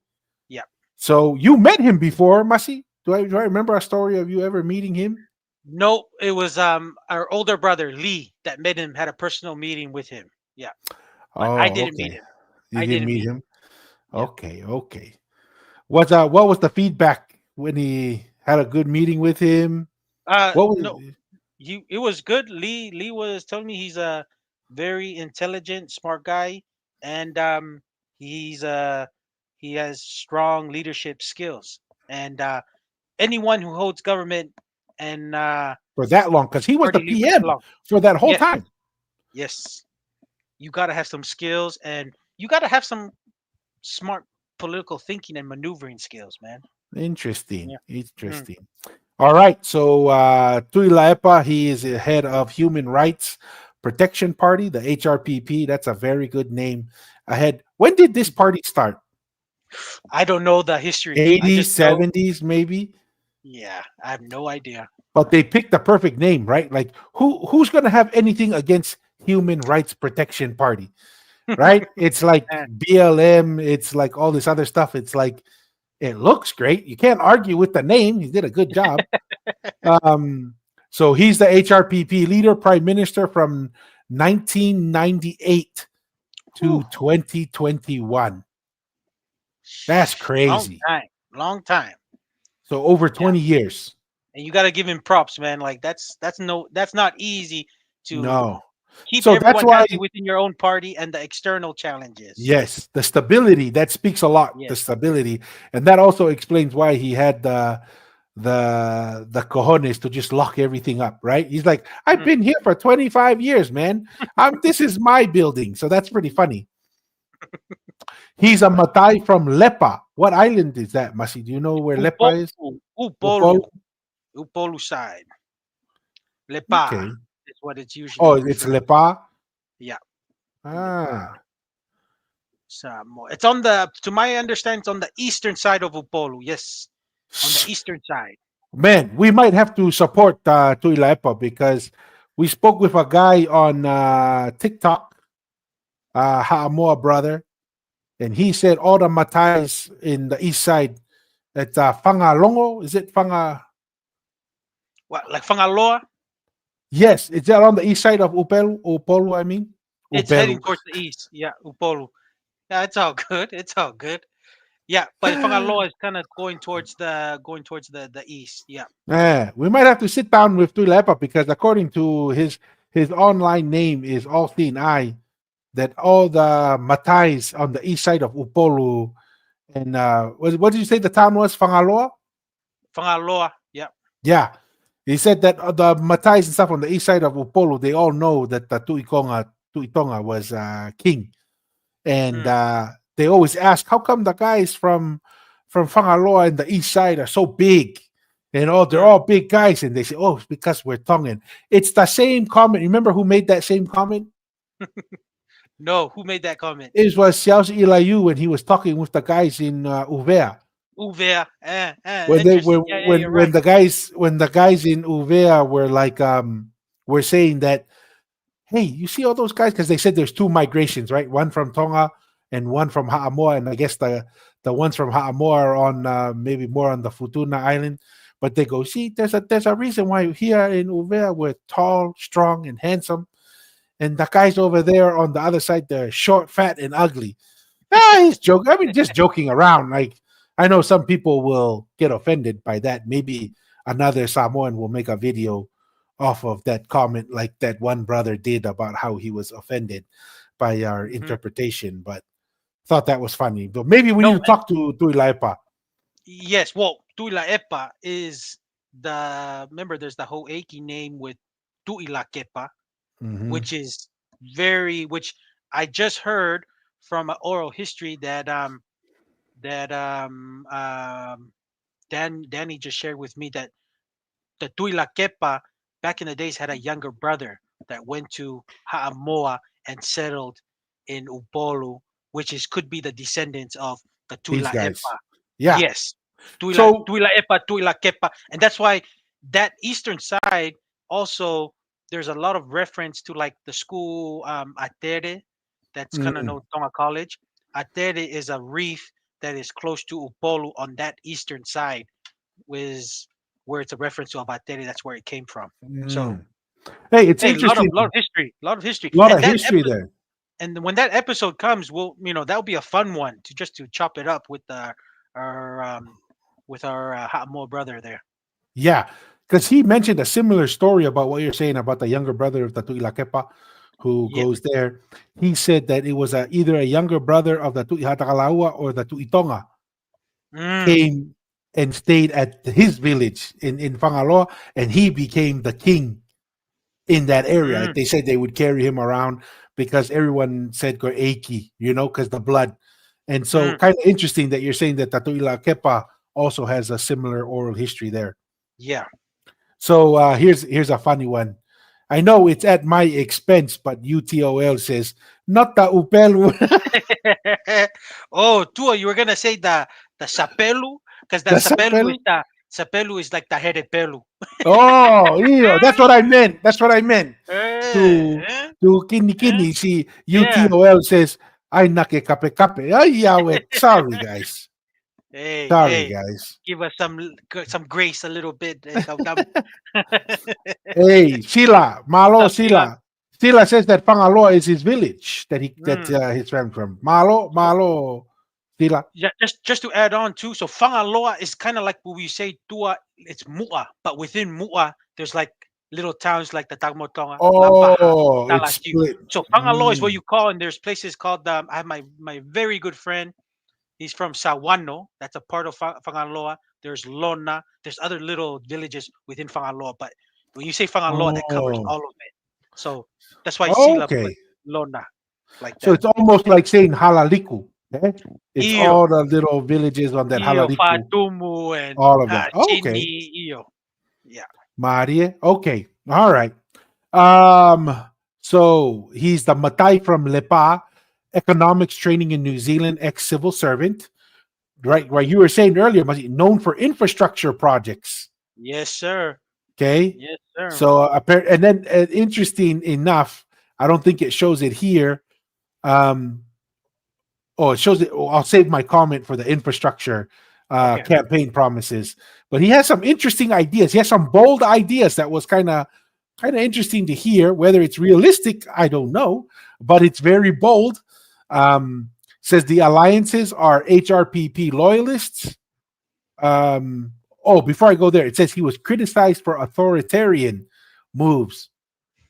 Yeah. So you met him before, Masi? Do I remember a story of you ever meeting him? No, it was our older brother Lee that made him had a personal meeting with him. Yeah, but I Oh, didn't meet okay. him. You I didn't didn't meet meet him. him. Yeah. Okay, okay. What was the feedback when he had a good meeting with him? What was No, he it was good. Lee was telling me he's a very intelligent, smart guy, and he's he has strong leadership skills. And anyone who holds government and for that long? Because he was the party lead for that PM long, for that whole yes, time. yes, you got to have some skills, and you got to have some smart political thinking and maneuvering skills, man. Interesting, Yeah. Mm. interesting. All right, so Tuilaepa, he is the head of Human Rights Protection Party, the HRPP. That's a very good name. Ahead. When did this party start? I don't know the history. I 80s, just know, 70s, maybe. yeah, I have no idea. But they picked the perfect name, right? Like who's going to have anything against Human Rights Protection Party, right? It's like Eh, BLM. It's like all this other stuff. It's like it looks great. You can't argue with the name. He did a good job. Um, so he's the HRPP leader, prime minister from 1998 whew, to 2021. That's long crazy. time, long time. So over Yeah, 20 years. and you got to give him props, man. Like that's not easy to No. keep So that's everyone why, happy within your own party and the external challenges. yes, the stability that speaks a lot. The Yes. stability, and that also explains why he had the cojones to just lock everything up. Right? He's like, I've Mhm. been here for 25 years, man. This is my building. So that's pretty funny. He's a Matai from Lepa. What island is that, Masi? Do you know where Lepa is? Upolu, Upolu, Upol? Upolu side. Lepa Okay. is what it's Oh, usually it's referred. Lepa. Yeah, Lepa. Ah, Samoa. It's on the, to my understanding, it's on the eastern side of Upolu. Yes, on the eastern side. man, we might have to support Tuilaepa because we spoke with a guy on TikTok, Haamoa brother, and he said all the Matais in the east side at Fangalongo. Is it Fanga? What, like Fangaloa? Yes, it's there on the east side of Upelu. Upolu, I mean. It's heading Upelu. towards the east. Yeah, Upolu. Yeah, it's all good. It's all good. Yeah, but Fangaloa is kind of going towards the east. Yeah. Yeah, we might have to sit down with Tuilaepa because according to his online name is All Seeing Eye, that all the Matais on the east side of Upolu and what did you say the town was? Fangaloa? Fangaloa. Yeah. Yeah. He said that the Matais and stuff on the east side of Upolu, they all know that the Tuitonga was king. And Mm, they always ask, how come the guys from Fangaloa and the east side are so big? And oh, they're mm. all big guys. And they say, oh, it's because we're Tongan. It's the same comment. Remember who made that same comment? No, who made that comment? It was Xiao Ilayu when he was talking with the guys in Uvea. Uvea. Interesting. Yeah, yeah, you're right. When the guys in Uvea were like were saying that, hey, you see all those guys, because they said there's two migrations, right? One from Tonga and one from Haamoa, and I guess the ones from Haamoa are on maybe more on the Futuna Island. But they go, see, there's a reason why here in Uvea we're tall, strong, and handsome, and the guys over there on the other side they're short, fat, and ugly. He's joking. I mean, just joking around. Like, I know some people will get offended by that. Maybe another Samoan will make a video off of that comment, like that one brother did about how he was offended by our Mhm. interpretation. But thought that was funny. But maybe we need No, to talk to Tuilaepa. yes. Well, Tuilaepa is remember there's the Ho'eki name with Tuilakepa, Hmm. which is which I just heard from an oral history that Danny just shared with me that the Tuilakepa back in the days had a younger brother that went to Haamoa and settled in Upolu, which is could be the descendants of the These guys. Tuilaepa. Yeah. Yes, So, Tuilaepa, Tuilakepa, and that's why that eastern side also there's a lot of reference to like the school Atere, that's kind of mm, known Tonga College. Atere is a reef that is close to Upolu on that eastern side, was where it's a reference to Abateri. That's where it came from. So Mm. Hey, it's hey, interesting. lot of history, lot of history, A lot and of history there. and when that episode comes, we'll that'll be a fun one to just to chop it up our with our Ha'amo brother there. Yeah, because he mentioned a similar story about what you're saying about the younger brother of the Tuilaepa who Yep. goes there. He said that it was either a younger brother of the Tuihatakalaua or the Tuitonga Mm, came and stayed at his village in Fangaloa, and he became the king in that area. Like mm, they said, they would carry him around because everyone said go Eiki, because the blood. And so, mm. kind of interesting that you're saying that Tatuila Kepa also has a similar oral history there. Yeah. So here's a funny one. I know it's at my expense, but UTOL says not the upelu, Oh, Tua, you were gonna say the sapelu because the that sapelu. sapelu is like the herepelu. Oh, that's what I meant. That's what I meant. To Eh, to kini eh, kini. See, yeah. UTOL says ay nake kape kape. Ay yawet. Sorry guys. Hey, Sorry hey, guys. give us some grace a little bit. Hey, Sila, Malo What's up, Sila? Sila. Sila says that Pangaloa is his village that Mm. his family from. Malo, So Malo, Sila. yeah, just to add on too. So Fangaloa is kind of like what we say Tua. It's Mua, but within Mua, there's like little towns like the Tagmotonga, Lampaha, Oh, it's Talasyu. split. So Fangaloa is what Mm. you call, and there's places called. I have my very good friend. He's from Sawano. That's a part of Fangaloa. There's Lona. There's other little villages within Fangaloa, but when you say Fangaloa, that covers Oh, all of it. So that's why Sila put okay. Lona like So that. it's almost like saying Halaliku. Eh? It's Iyo, all the little villages on that Iyo, Halaliku, Fatumu, and all of that. Okay. Chini, Iyo. Yeah. Marie. Okay. All right. Um, so he's the Matai from Lepa, economics training in New Zealand, ex-civil servant. Right. You were saying earlier, known for infrastructure projects. Yes, sir. Okay. Yes, sir. So and then interesting enough, I don't think it shows it here. Um, it shows it. I'll save my comment for the infrastructure Okay. campaign promises. But he has some interesting ideas. He has some bold ideas that was kind of interesting to hear. Whether it's realistic, I don't know, but it's very bold. Um, Says the alliances are HRPP loyalists. Um, Before I go there, it says he was criticized for authoritarian moves.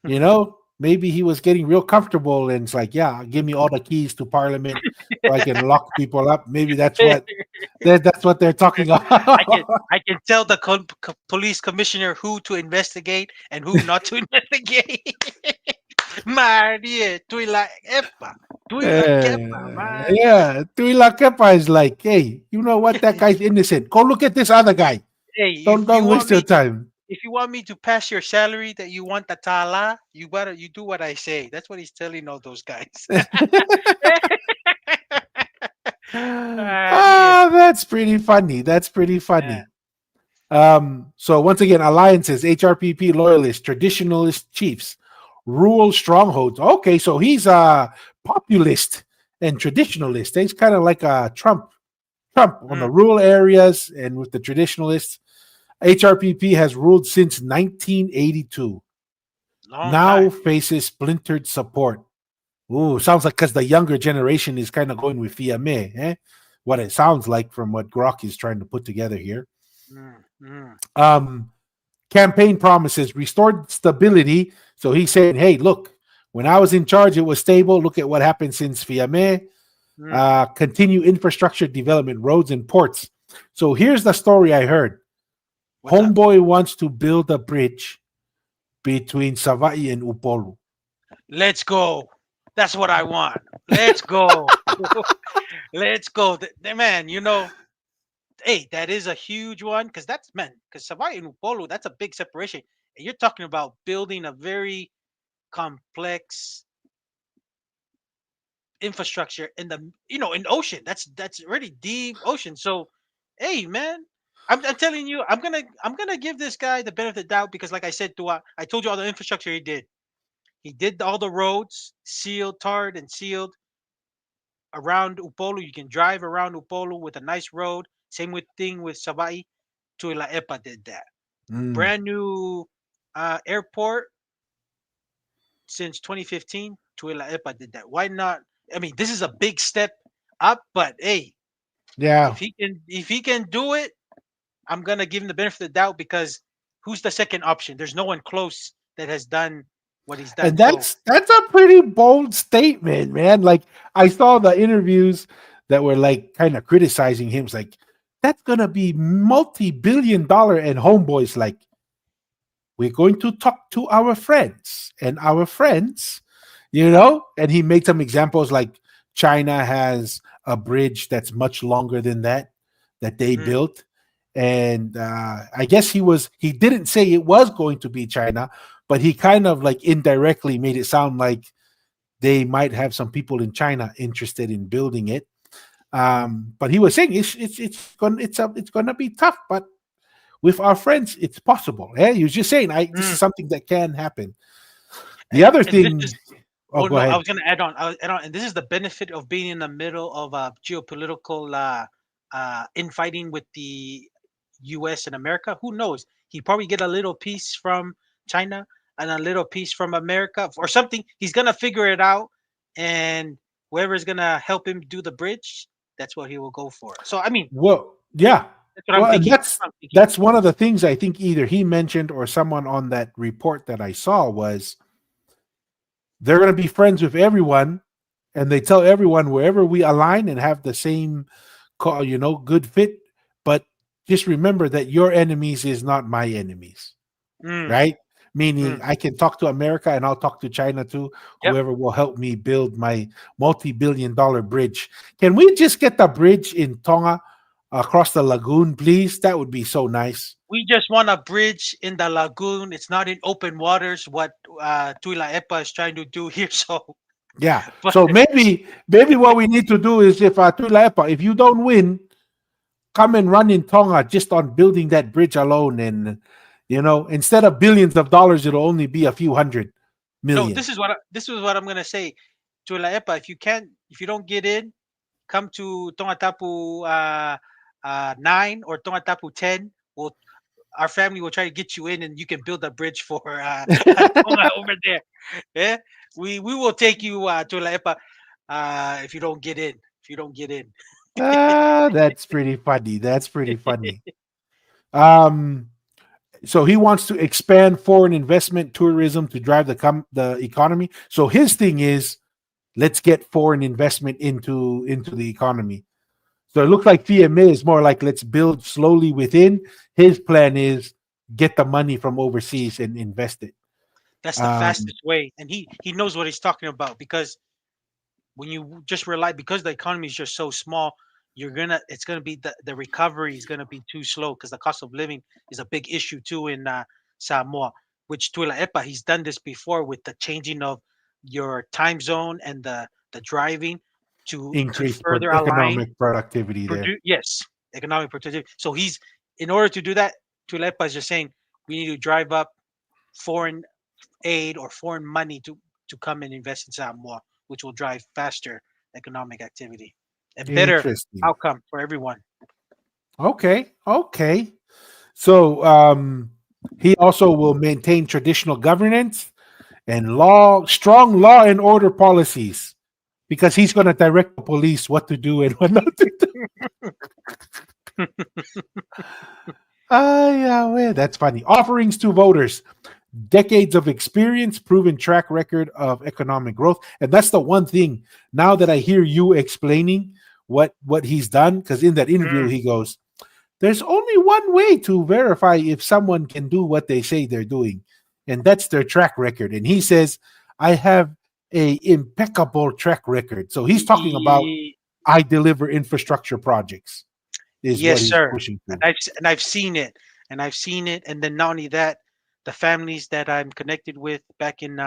Maybe he was getting real comfortable and it's like, yeah, give me all the keys to parliament so I can lock people up. Maybe that's what they're talking I can about. I can tell the police commissioner who to investigate and who not to investigate. Maria, tuila kepa, Maria. Yeah, Tuila Kepa is like, hey, you know what? That guy's innocent. Go look at this other guy. Hey, Don't waste your time. if you want me to pass your salary that you want the tala, you do what I say. That's what he's telling all those guys. Maria. That's pretty funny. That's pretty Yeah. funny. So once again, alliances, HRPP loyalists, traditionalist chiefs, rural strongholds. Okay, so he's a populist and traditionalist. He's kind of like a Trump on the Mm, rural areas and with the traditionalists. HRPP has ruled since 1982. long Now time. faces splintered support. Ooh, sounds like because the younger generation is kind of going with Fiame, eh? What it sounds like from what Grok is trying to put together here. Mm, mm, Um, Campaign promises restored stability. So he's saying, hey, look, when I was in charge, it was stable. Look at what happened since Fiame. mm. Continue infrastructure development, roads and ports. So here's the story I heard. What's up? Homeboy wants to build a bridge between Savai and Upolu. Let's go. That's what I want. Let's go. Let's go. Man, hey, that is a huge one because because Savai and Upolu, that's a big separation. And you're talking about building a very complex infrastructure in in ocean. That's already deep ocean. So, hey, man, I'm telling you, I'm gonna give this guy the benefit of the doubt because, like I said, I told you all the infrastructure he did. He did all the roads, sealed, tarred, and sealed around Upolu. You can drive around Upolu with a nice road. Same with Savai. Tuilaepa did that. Mm. brand new airport since 2015. Tuilaepa did that. Why not? I mean, this is a big step up, but hey, Yeah. if he can do it, I'm gonna give him the benefit of the doubt because who's the second option? There's no one close that has done what he's done. And So, that's a pretty bold statement, man. Like I saw the interviews that were like kind of criticizing him. It's like that's gonna be multi-billion-dollar, and homeboys like we're going to talk to our friends and our friends, and he made some examples like China has a bridge that's much longer than that they mm, built. And I guess he didn't say it was going to be China, but he kind of like indirectly made it sound like they might have some people in China interested in building it. But he was saying it's gonna be tough, but with our friends, it's possible. Yeah, he was just saying, this is mm. something that can happen. The other And this thing, is oh, go no, I ahead. was gonna add on. And this is the benefit of being in the middle of a geopolitical infighting with the U.S. and America. Who knows? He probably get a little piece from China and a little piece from America or something. He's gonna figure it out, and whoever's gonna help him do the bridge, that's what he will go for. So I mean, Well, yeah. that's what I'm Well, and thinking. that's That's what I'm thinking. that's one of the things I think either he mentioned or someone on that report that I saw was they're going to be friends with everyone, and they tell everyone wherever we align and have the same call, good fit. But just remember that your enemies is not my enemies, Mm, right? Meaning mm. I can talk to America and I'll talk to China too, Yep. whoever will help me build my multi-billion-dollar bridge. Can we just get the bridge in Tonga across the lagoon, please? That would be so nice. We just want a bridge in the lagoon. It's not in open waters. What Tuilaepa is trying to do here. So, Yeah. but So maybe what we need to do is if Tuilaepa, if you don't win, come and run in Tonga just on building that bridge alone, and instead of billions of dollars, it'll only be a few hundred no, million. this is what I'm gonna say to Laepa. If you don't get in, come to Tongatapu 9 or Tongatapu 10. Our family will try to get you in, and you can build a bridge for Tonga over there. Yeah, we will take you to Laepa if you don't get in. If you don't get in. That's pretty funny. That's pretty funny. Um, so he wants to expand foreign investment, tourism to drive the economy. So his thing is, let's get foreign investment into the economy. So it looks like Fiame is more like let's build slowly within. His plan is get the money from overseas and invest it. That's the Um, fastest way, and he knows what he's talking about because when you just rely because the economy is just so small, it's gonna be the recovery is gonna be too slow because the cost of living is a big issue too in Samoa. Which Tuilaepa he's done this before with the changing of your time zone and the driving to increase further align economic productivity there. produce yes economic productivity. So he's in order to do that, Tuilaepa is just saying we need to drive up foreign aid or foreign money to come and invest in Samoa, which will drive faster economic activity and better Interesting. outcome for everyone. Okay. Okay. So he also will maintain traditional governance and strong law and order policies because he's going to direct the police what to do and what not to do. Yeah, well, that's funny. Offerings to voters: decades of experience, proven track record of economic growth, and that's the one thing. Now that I hear you explaining what he's done, because in that interview Mm, he goes, "There's only one way to verify if someone can do what they say they're doing, and that's their track record." And he says, "I have a impeccable track record." So he's talking about ye- I deliver infrastructure projects is what yes, he's sir. pushing And to. I've seen it, and I've seen it, and then not only that, the families that I'm connected with back in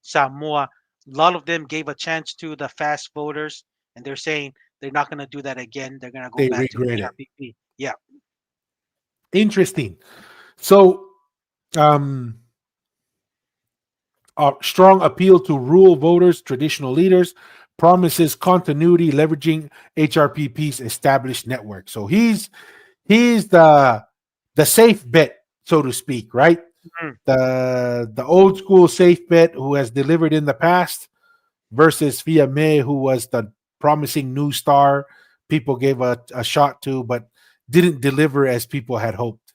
Samoa, a lot of them gave a chance to the fast voters, and they're saying they're not going to do that again. They're going to go They back to regret it. HRPP. Yeah, Interesting. So, um, a strong appeal to rural voters, traditional leaders, promises continuity, leveraging HRPP's established network. So he's the safe bet. so to speak, right? Mm. The old school safe bet who has delivered in the past versus Fiame, who was the promising new star people gave a shot to, but didn't deliver as people had hoped.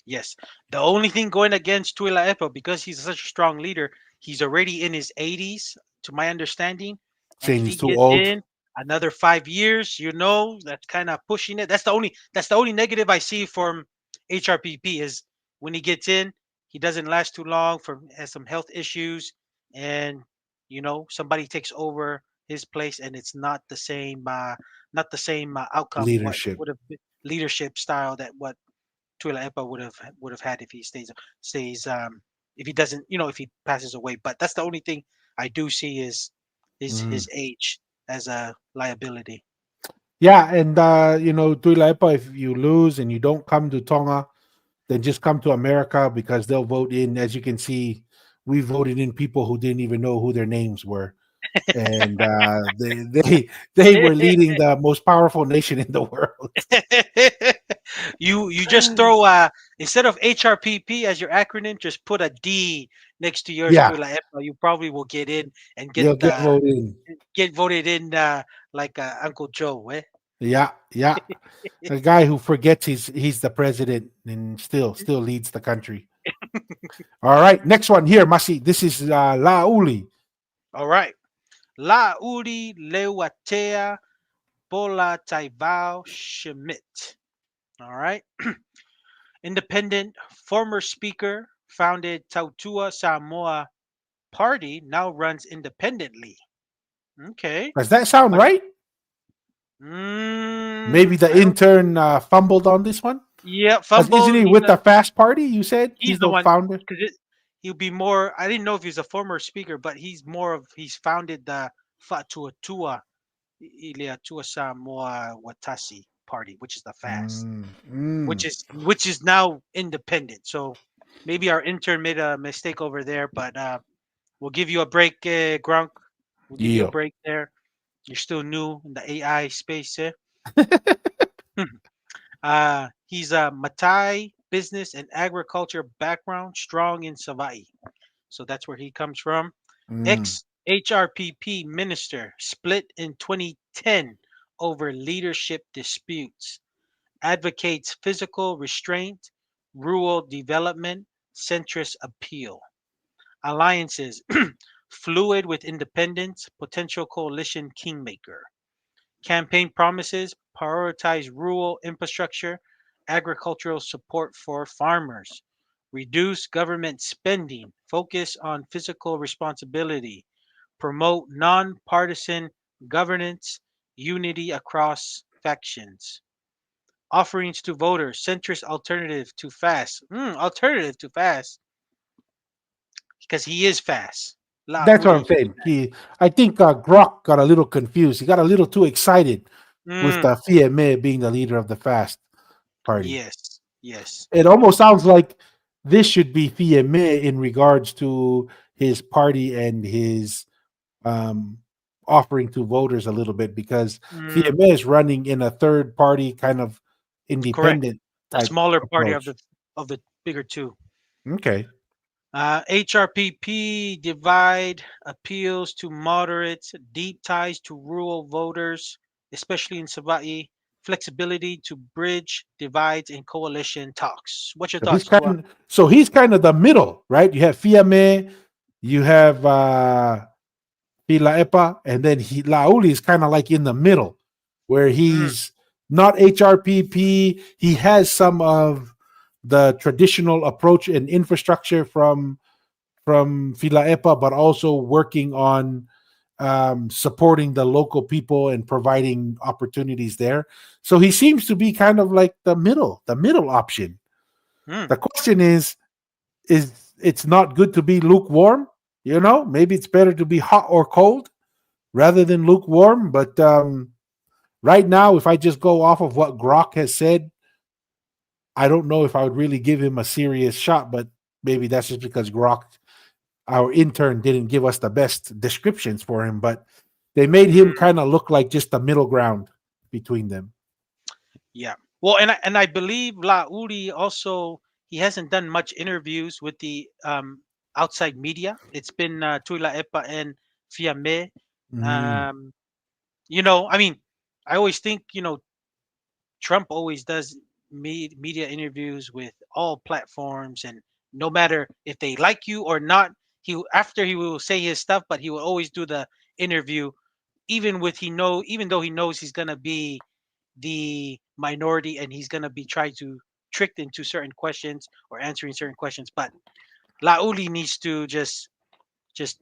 Yes. The only thing going against Tuilaepa, because he's such a strong leader, he's already in his 80s, to my understanding. And Saying if he's he too gets old. in another 5 years, that's kind of pushing it. That's the only negative I see from HRPP is when he gets in, he doesn't last too long for has some health issues, and somebody takes over his place, and it's not the same outcome. What Leadership. would have been leadership style that what Tuilaepa would have had if he stays if he doesn't if he passes away. But that's the only thing I do see is his Mm. age as a liability. Yeah, and Tuilaepa, if you lose and you don't come to Tonga, then just come to America because they'll vote in. As you can see, we voted in people who didn't even know who their names were, and they were leading the most powerful nation in the world. You just throw instead of HRPP as your acronym, just put a D next to yours, Yeah, Tuilaepa. You probably will get in and get you'll get voted in. get voted in like Uncle Joe. Eh? Yeah, yeah. A guy who forgets he's the president and still leads the country. All right, next one here, Masi. This is Lauli. All right. La Uri Leuatea Bola Taivao Schmidt. All right. Independent former speaker, founded Tautua Samoa Party, now runs independently. Okay. Does that sound But right? Maybe the I don't. intern fumbled on this one. Yeah, Because isn't fumble. he with the Fast Party? You said He's he's the the one founder. because he'll be more. I didn't know if he's a former speaker, but he's founded the Fatuatua Iliatua Samoa Watasi Party, which is the fast, Mm, mm. which is now independent. So maybe our intern made a mistake over there, but we'll give you a break, Grunk. We'll give you a Yeah. break there. You're still new in the AI space, eh? He's a Matai business and agriculture background, strong in Savai. So that's where he comes from. Mm. Ex HRPP minister, split in 2010 over leadership disputes. Advocates physical restraint, rural development, centrist appeal. Alliances, fluid with independence, potential coalition kingmaker. Campaign promises, prioritize rural infrastructure, agricultural support for farmers. Reduce government spending, focus on fiscal responsibility. Promote nonpartisan governance, unity across factions. Offerings to voters, centrist alternative to fast, because he is fast. La That's what I'm Uri. saying. I think Grok got a little confused. He got a little too excited with Mm, Fiame being the leader of the Fast Party. yes, yes. It almost sounds like this should be Fiame in regards to his party and his um, offering to voters a little bit because Mm, Fiame is running in a third party kind of correct. independent The type smaller party of approach. the bigger two. Okay. HRPP divide appeals to moderates, deep ties to rural voters, especially in Savai'i, flexibility to bridge divides in coalition talks. What's your thoughts, Tua? So he's kind of the middle, right? You have Fiame, you have Tuilaepa, and then Lauli is kind of like in the middle, where Mm, he's not HRPP. He has some of the traditional approach and infrastructure from Filaepa, but also working on supporting the local people and providing opportunities there. So he seems to be kind of like the middle option. mm. The question is it's not good to be lukewarm? Maybe it's better to be hot or cold rather than lukewarm. But right now, if I just go off of what Grok has said, I don't know if I would really give him a serious shot. But maybe that's just because Grok, our intern, didn't give us the best descriptions for him. But they made him kind of look like just the middle ground between them. Yeah. Well, and I believe La Uri also he hasn't done much interviews with the outside media. It's been Tuilaepa and Fiame. Mm. Um, I mean, I always think, Trump always does media interviews with all platforms, and no matter if they like you or not, after he will say his stuff, but he will always do the interview, even though he knows he's gonna be the minority and he's gonna be trying to tricked into certain questions or answering certain questions. But Lauli needs to just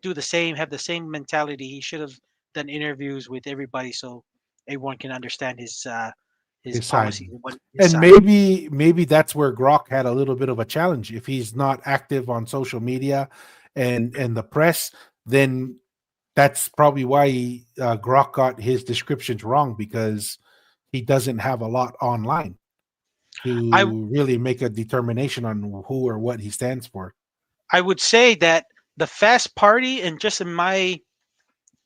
do the same, have the same mentality. He should have done interviews with everybody so everyone can understand his His side. policies and what his And side. maybe that's where Grok had a little bit of a challenge. If he's not active on social media and the press, then that's probably why Grok got his descriptions wrong, because he doesn't have a lot online I to really make a determination on who or what he stands for. I would say that the fast party, and just in my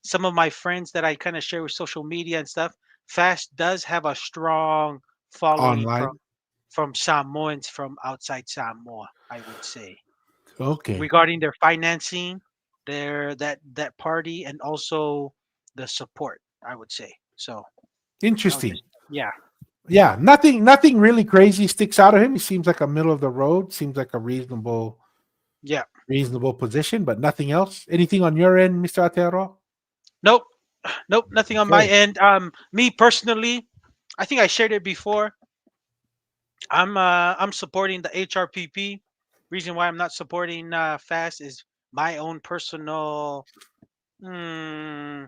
some of my friends that I kind of share with social media and stuff, fast does have a strong following Online. from Samoans from outside Samoa, I would say, Okay. regarding their financing, their that party, and also the support, I would say. So I would Interesting. just, yeah, Yeah, nothing really crazy sticks out of him. He seems like a middle of the road, seems like a yeah. reasonable position, but nothing else. Anything on your end, Mr. Atero? Nope, nope, nothing on my Okay. end. Me personally, I think I shared it before. I'm supporting the HRPP. Reason why I'm not supporting Fast is my own personal mm,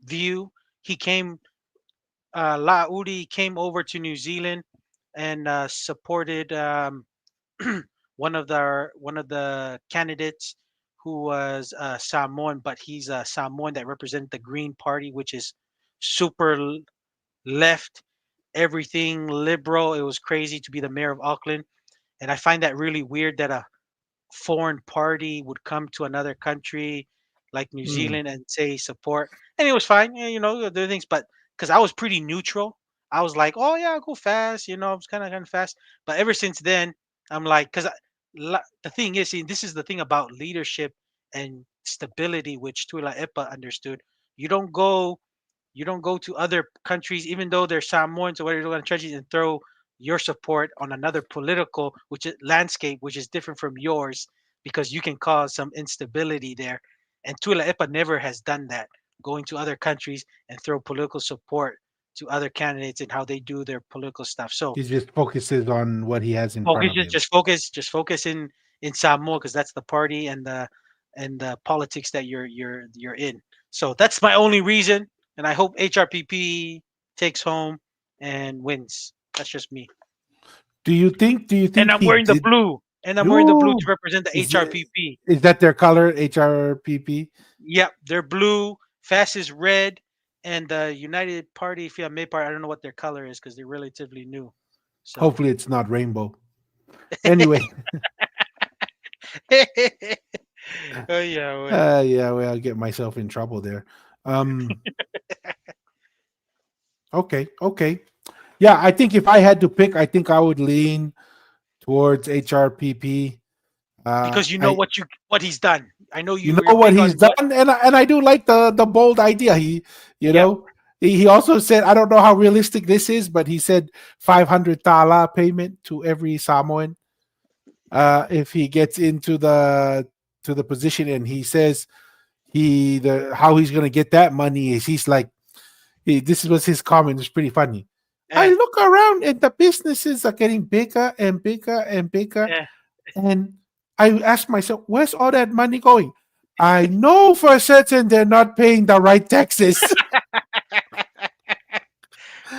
view. He came Laudi came over to New Zealand and supported one of the candidates who was Samoan, but he's a Samoan that represents the Green Party, which is super left, everything liberal. It was crazy to be the mayor of Auckland, and I find that really weird that a foreign party would come to another country like New Hmm. Zealand and say support, and it was fine. The things, but because I was pretty neutral, I was like, oh yeah, go fast. I was kind of fast. But ever since then, I'm like, because the thing is, see, this is the thing about leadership and stability, which Tuilaepa understood. You don't go you don't go to other countries, even though they're Samoans or whatever, countries, and throw your support on another political which is landscape which is different from yours, because you can cause some instability there. And Tula Epa never has done that, going to other countries and throw political support to other candidates and how they do their political stuff. So He just focuses on what he has in front focus, of him. just focus in Samoa, because that's the party and the politics that you're in. So that's my only reason, and I hope HRPP takes home and wins. That's just me. Do you And think I'm he wearing the did? blue, and I'm wearing the blue to Ooh, represent the is HRPP. is that their color? HRPP. Yep, they're blue. Fast is red, and the United Party, Fiame Party, I don't know what their color is because they're relatively new. So, Hopefully, it's not rainbow. Anyway, oh yeah, well, yeah, well, I'll get myself in trouble there. Um, okay, okay. Yeah, I think if I had to pick, I think I would lean towards HRPP. because you know I what he's done. I know You you're know what big he's on what. done, and I do like the bold idea. You Yep. know, he also said, I don't know how realistic this is, but he said $500 payment to every Samoan if he gets into the position. And he says the how he's going to get that money is, he's like, this was his comment. It's pretty funny. I Eh, look around and the businesses are getting bigger and bigger and bigger, eh. and I ask myself, where's all that money going? I know for certain they're not paying the right taxes.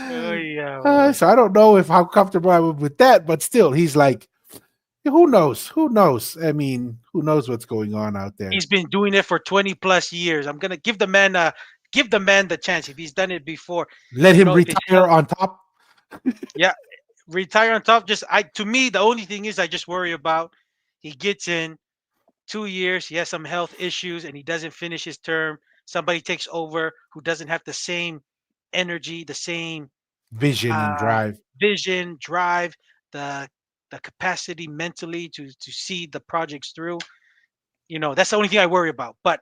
Oh yeah, boy. So I don't know if how comfortable I would with that, but still, he's like, who knows? Who knows? I mean, who knows what's going on out there? He's been doing it for 20 plus years. I'm gonna give the man the chance. If he's done it before, Let him if his retire health, on top. yeah, retire on top. Just I to me, the only thing is I just worry about he gets in 2 years, he has some health issues, and he doesn't finish his term. Somebody takes over who doesn't have the same energy, the same Vision and uh, drive. vision, drive, the the capacity mentally to see the projects through. That's the only thing I worry about. But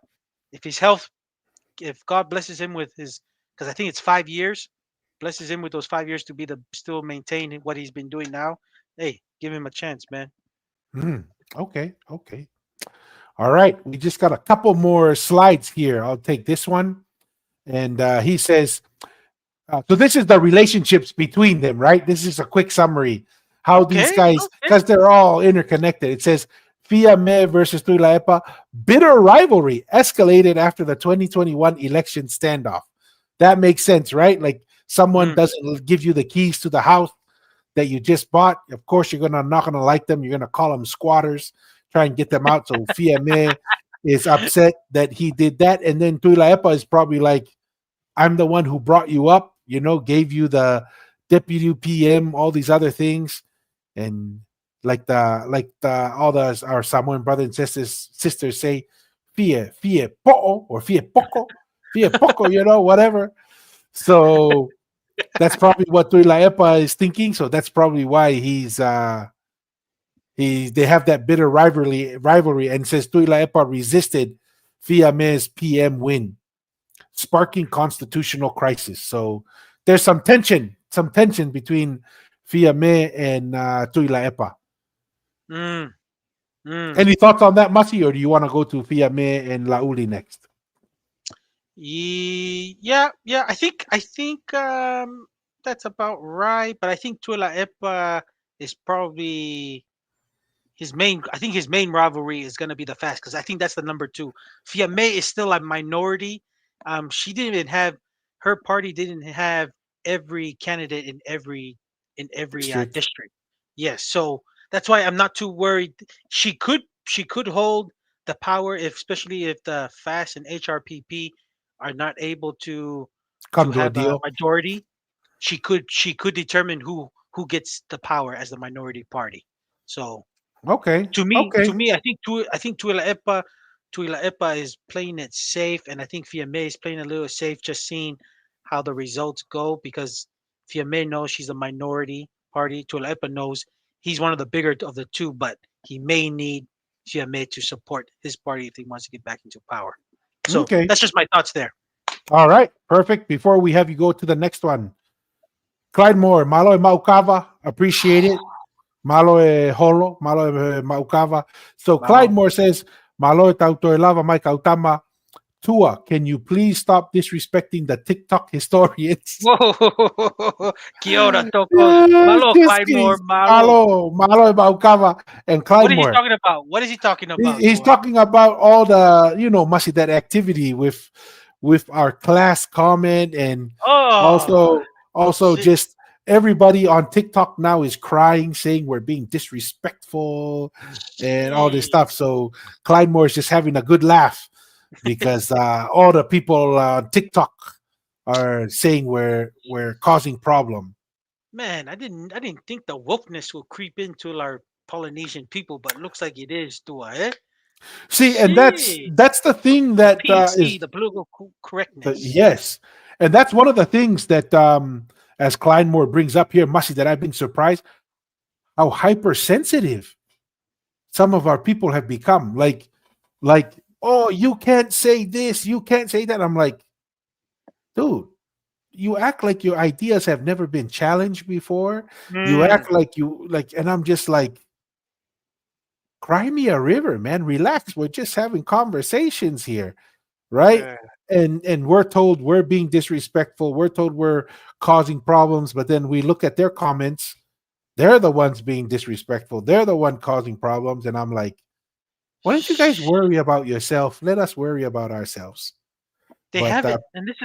if his health, if God blesses him with his, because I think it's 5 years, blesses him with those 5 years to be the still maintain what he's been doing now. Hey, give him a chance, man. Mm, okay, okay. All right. We just got a couple more slides here. I'll take this one. And he says, so this is the relationships between them, right? This is a quick summary. How these Okay, guys, okay. because they're all interconnected. It says Fiame versus Tuilaepa, bitter rivalry escalated after the 2021 election standoff. That makes sense, right? Like someone Mm. doesn't give you the keys to the house that you just bought. Of course, you're not gonna like them. You're gonna call them squatters, try and get them out. So Fiame is upset that he did that, and then Tuilaepa is probably like, I'm the one who brought you up, gave you the deputy PM, all these other things, and like the all the our Samoan brothers and sisters say, fie po'o or fie poco, whatever. So that's probably what Tuilaepa is thinking. So that's probably why they have that bitter rivalry, and says Tuilaepa resisted Fiame's PM win, sparking constitutional crisis. So there's some tension between Fiame and Tuilaepa. Mm. Mm. Any thoughts on that, Masi, or do you want to go to Fiame and Lauli next? Yeah, yeah. I think that's about right. But I think Tuilaepa is probably his main. I think his main rivalry is going to be the fast, because I think that's the number two. Fiame is still a minority. She didn't even have, her party didn't have every candidate in every District. district. Yes, so that's why I'm not too worried. She could hold the power, if especially if the fast and HRPP are not able to Come to a have a deal. majority. She could determine who gets the power as the minority party. So Okay. to Okay. me, I think Tuilaepa is playing it safe, and I think Fiame is playing a little safe, just seeing how the results go, because Fiame knows she's a minority party. Tuilaepa knows he's one of the bigger of the two, but he may need Fiame to support his party if he wants to get back into power. So Okay. that's just my thoughts there. All right. Perfect. Before we have you go to the next one, Clyde Moore, malo e maukava, appreciate it. Malo e holo, malo e maukava. So Clyde Malo. Moore says, malo e tauto e lava mai kautama. Tua, can you please stop disrespecting the TikTok historians? Whoa. Kia ora, Toko. Malo, Just Clyde kidding. Moore. Malo. Malo e maukava and What Clyde is he Moore. talking about? What is he talking about, He's Tua? talking about all the, Masi, that activity with our class comment, and Oh, also shit. just everybody on TikTok now is crying, saying we're being disrespectful and all this Shit. stuff. So Clyde Moore is just having a good laugh because all the people on TikTok are saying we're causing problem. Man, I didn't think the wokeness will creep into our Polynesian people, but it looks like it is, Tua, eh? See, and that's Shit. that's the thing The that PC, is the political correctness. yes, and that's one of the things that as Clyde Moore brings up here, Masi, that I've been surprised how hypersensitive some of our people have become. Like, oh, you can't say this, you can't say that. I'm like, dude, you act like your ideas have never been challenged before. You Mm. act like and I'm just like, cry me a river, man. Relax. We're just having conversations here, right? Uh, And we're told we're being disrespectful. We're told we're causing problems, but then we look at their comments. They're the ones being disrespectful. They're the one causing problems, and I'm like, why don't you guys worry about yourself? Let us worry about ourselves. they But haven't, and this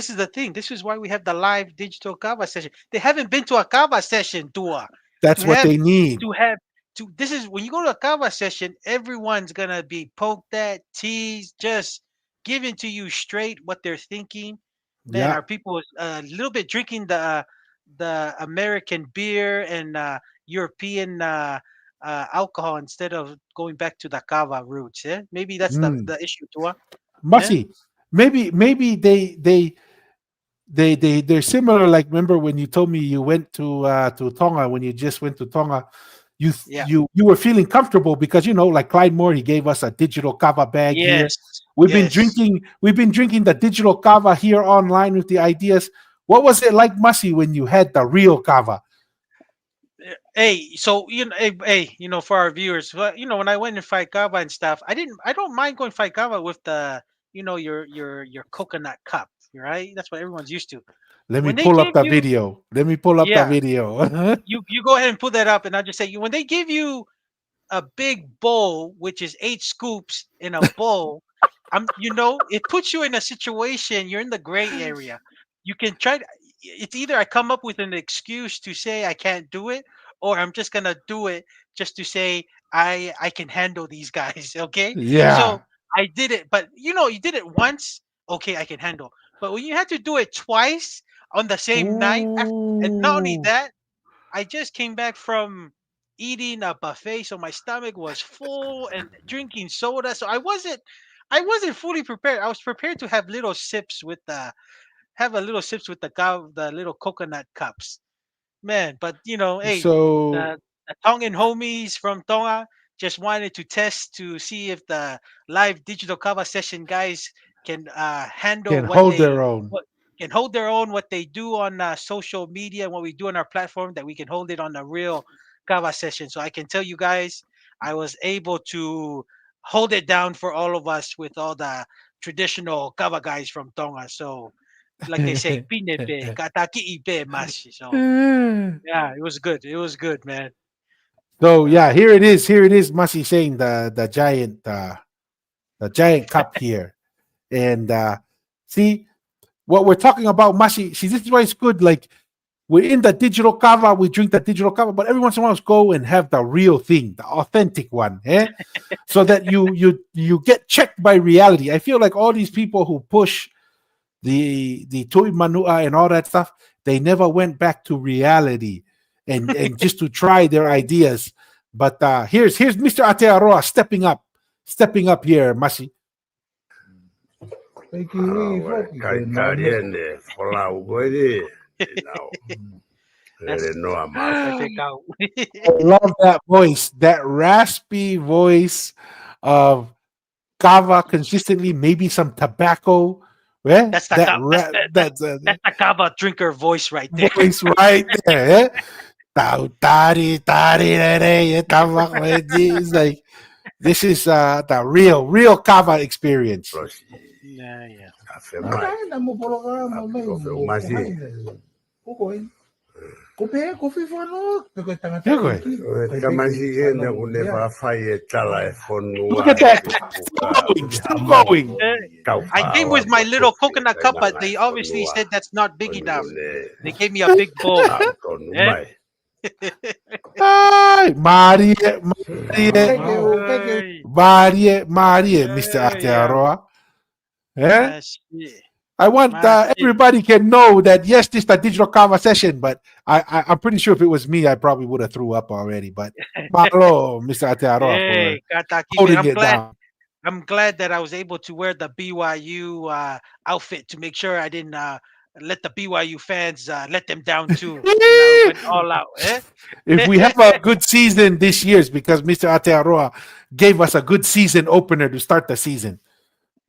is the thing. This is why we have the live digital kava session. They haven't been to a kava session, Tua. To that's what have they need. to have to this is when you go to a kava session, everyone's gonna be poked at, teased, just giving to you straight what they're thinking. Man, Yeah. our people is a little bit drinking the American beer and European alcohol instead of going back to the kava roots. Yeah, maybe that's the Mm. the issue, Tua. Yeah. Masi, maybe they're similar. Like, remember when you told me you went to Tonga, when you just went to Tonga, Yeah. you were feeling comfortable because like Clyde Moore, he gave us a digital kava bag here. Yes. We've been Yes. drinking the digital kava here online with the ideas. What was it like, Masi, when you had the real kava? Hey, so for our viewers, when I went in Fight Kava and stuff, I don't mind going Fight Kava with the, your coconut cup, right? That's what everyone's used to. Let me When they pull up give the you, video. Let me pull up the yeah, video. you go ahead and put that up, and I'll just say, when they give you a big bowl, which is 8 scoops in a bowl, it puts you in a situation. You're in the gray area. You can try to. It's either I come up with an excuse to say I can't do it, or I'm just gonna do it just to say I can handle these guys. Okay, Yeah. so I did it, but you did it once. Okay, I can handle. But when you had to do it twice on the same night, and not only Ooh. that, I just came back from eating a buffet, so my stomach was full and drinking soda. So I wasn't fully prepared. I was prepared to have little sips with the have a little sips with the little coconut cups. Man, but hey, So the Tongan homies from Tonga just wanted to test to see if the live digital cover session guys can handle can hold their own. what can hold their own, what they do on social media and what we do on our platform, that we can hold it on a real cover session. So I can tell you guys, I was able to hold it down for all of us with all the traditional cover guys from Tonga. So like they say, pinepe, kataki ipe mashi. So yeah, it was good. It was good, man. So Uh, yeah, here it is. Here it is. Masi saying the giant cup here, and see what we're talking about, Masi. See, this is why it's good. Like we're in the digital cover, we drink the digital cover, but every once in a while, go and have the real thing, the authentic one, eh? So that you get checked by reality. I feel like all these people who push the Tui Manua and all that stuff, they never went back to reality and just to try their ideas. But here's Mr. Aotearoa stepping up here, Masi. Caliente, hola, güey. No, that's no that's más. my pick out. I love that voice, that raspy voice of kava consistently, maybe some tobacco. Yeah, That's the that's that's the kava drinker voice right there. voice right there. Eh? Tau, tari, tari, re, re, tabak, it's like this is the real kava experience. Yeah, yeah. Afirmar. Afirmar. Kamasiende uneva faye tala Look fonua at that, buka still hamo going. I came kaupa with my little motofi coconut cup, but nana they obviously fonua said that's not big enough. onune They gave me a big bowl. Eh? autonumai. Ay, Marie, Marie, Ay, Marie, Mr. yeah. Aotearoa. Eh? Mashi. I want Mashi. everybody can know that yes, this is a digital conversation, but I'm pretty sure if it was me, I probably would have threw up already. But mahalo, Mr. Aotearoa, for Hey, Katakibe. holding it down. I'm glad that I was able to wear the BYU outfit to make sure I didn't let the BYU fans let them down too when I went all out. Eh? If we have a good season this year, it's because Mr. Aotearoa gave us a good season opener to start the season.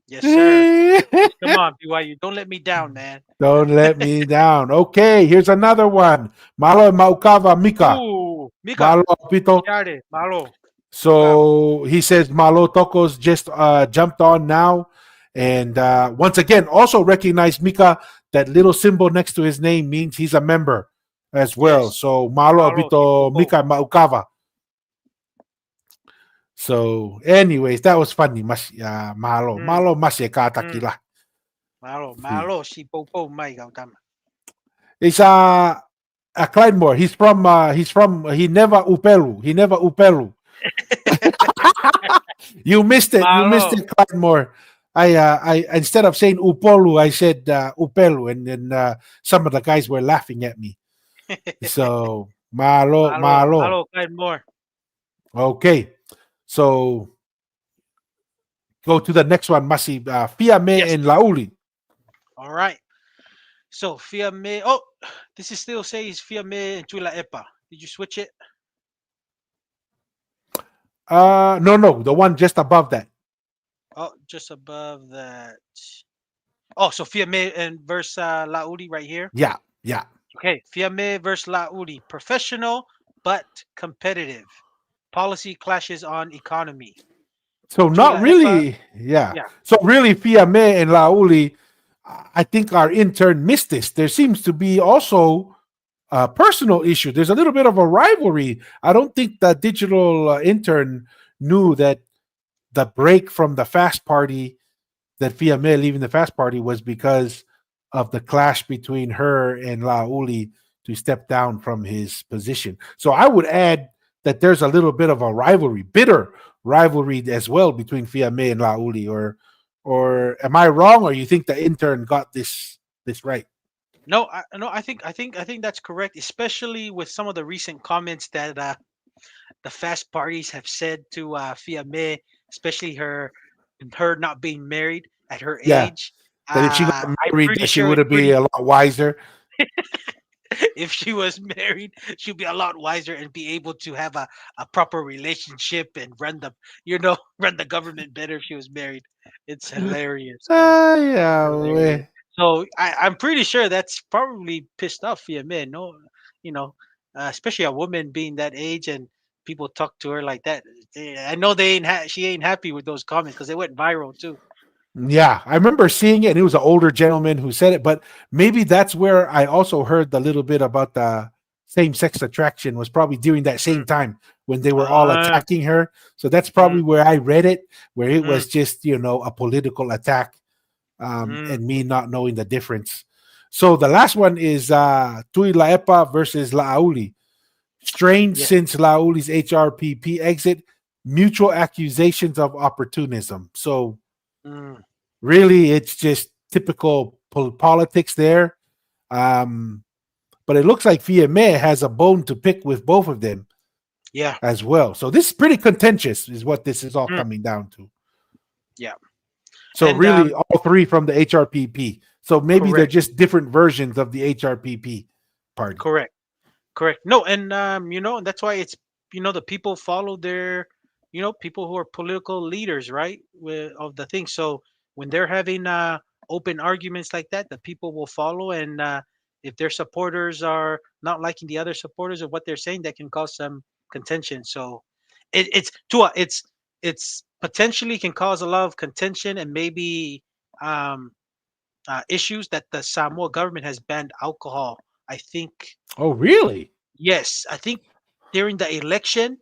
Yes, sir. Just come on, BYU. Don't let me down, man. Don't let me down. Okay, here's another one. Malo Maukava Mika. Ooh, Mika. Malo Pito. Yare, malo. Ukava. So he says Malo Tokos just jumped on now. And once again, also recognize Mika. That little symbol next to his name means he's a member as well. Yes. So Malo Malo, Pito Sipopo. Mika Maukava. So, anyways, that was funny. Malo. Mm, Malo masya mm. katakila. Malo, malo, Sipopo, may gautama. It's Clyde Moore. He never upelu. He never upelu. You missed it. You missed Malo. it, Clyde Moore. I instead of saying upolu, I said upelu, and then some of the guys were laughing at me. So malo, Malo, malo. malo, Clyde Moore. Okay, so go to the next one. Masi Fiame Yes. and Lauli. All right. So Fiame. Oh, this is still says Fiame and Tuilaepa. Did you switch it? No, the one just above that. Oh, just above that. Oh, so Fiame and versus Lauli right here. Yeah, yeah. Okay, Fiame versus Lauli. Professional but competitive. Policy clashes on economy. So not Tuilaepa, really, yeah. yeah. So really, Fiame and Lauli, I think our intern missed this. There seems to be also a personal issue. There's a little bit of a rivalry. I don't think the digital intern knew that the break from the fast party, that Fiame leaving the fast party, was because of the clash between her and Lauli to step down from his position. So I would add that there's a little bit of a rivalry, bitter rivalry as well between Fiame and Lauli. Or am I wrong? Or you think the intern got this right? No, I think that's correct, especially with some of the recent comments that the fast parties have said to Fiame, especially her not being married at her Yeah, age. that if she got I'm married, pretty that she sure would it's have been pretty. a lot wiser. If she was married, she'd be a lot wiser and be able to have a proper relationship and run the government better if she was married. It's hilarious, man. It's Yeah, hilarious. So I'm pretty sure that's probably pissed off Fiame. No, you know, especially a woman being that age and people talk to her like that. I know she ain't happy with those comments because they went viral too. yeah, I remember seeing it, and it was an older gentleman who said it. But maybe that's where I also heard the little bit about the same-sex attraction was probably during that same Mm. time when they were all Ah, attacking her. So that's mm, probably where I read it, where it mm, was just a political attack, mm. and me not knowing the difference. So the last one is Tuilaepa versus Lauli. Strained Yeah. since Lauli's HRPP exit, mutual accusations of opportunism. So Mm, really, it's just typical politics there. Um, but it looks like Fiame has a bone to pick with both of them yeah. as well. So this is pretty contentious, is what this is all Mm, coming down to. yeah. So And really, all three from the HRPP. So maybe they're correct. just different versions of the HRPP party. Correct. Correct. No, and and that's why the people follow their, people who are political leaders, right? Of the thing. So when they're having open arguments like that, the people will follow, and if their supporters are not liking the other supporters of what they're saying, that can cause some contention. So it's potentially can cause a lot of contention and maybe um, issues that the Samoa government has banned alcohol. I think. Oh, really? Yes, I think during the election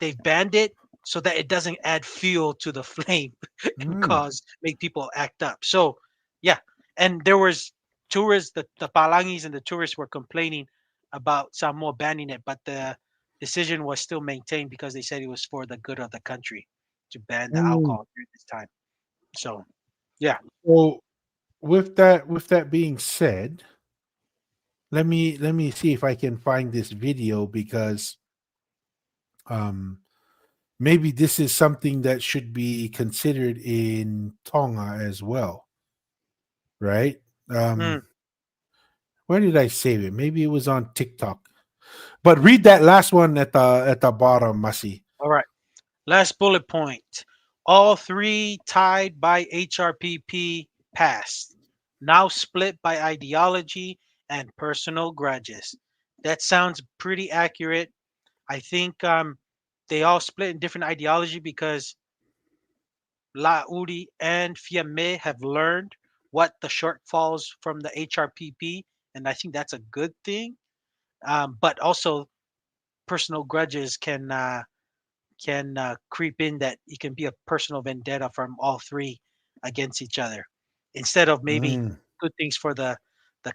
they've banned it so that it doesn't add fuel to the flame and Mm. make people act up. So yeah, and there was tourists, the Palangis and the tourists were complaining about Samoa banning it, but the decision was still maintained because they said it was for the good of the country to ban the Mm. alcohol during this time. So yeah. So with that being said, let me see if I can find this video because um maybe this is something that should be considered in Tonga as well, right? Mm, Where did I save it? Maybe it was on TikTok. But read that last one at the bottom, Masi. all right. Last bullet point. All three tied by HRPP passed. Now split by ideology and personal grudges. That sounds pretty accurate. I think they all split in different ideology because Lauri and Fiame have learned what the shortfalls from the HRPP, and I think that's a good thing. But also, personal grudges can creep in that it can be a personal vendetta from all three against each other instead of maybe Mm. good things for the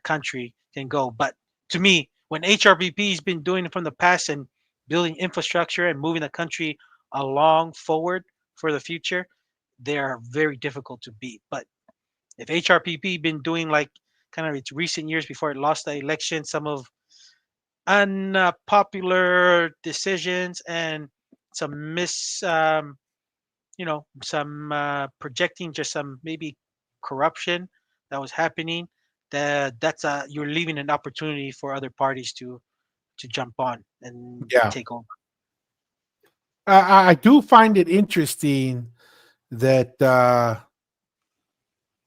country can go. But to me, when HRBP has been doing it from the past and building infrastructure and moving the country along forward for the future, they are very difficult to beat. But if HRPP been doing like kind of its recent years before it lost the election, some of unpopular decisions and some some projecting just some maybe corruption that was happening. That's you're leaving an opportunity for other parties to jump on and Yeah. take over. I do find it interesting that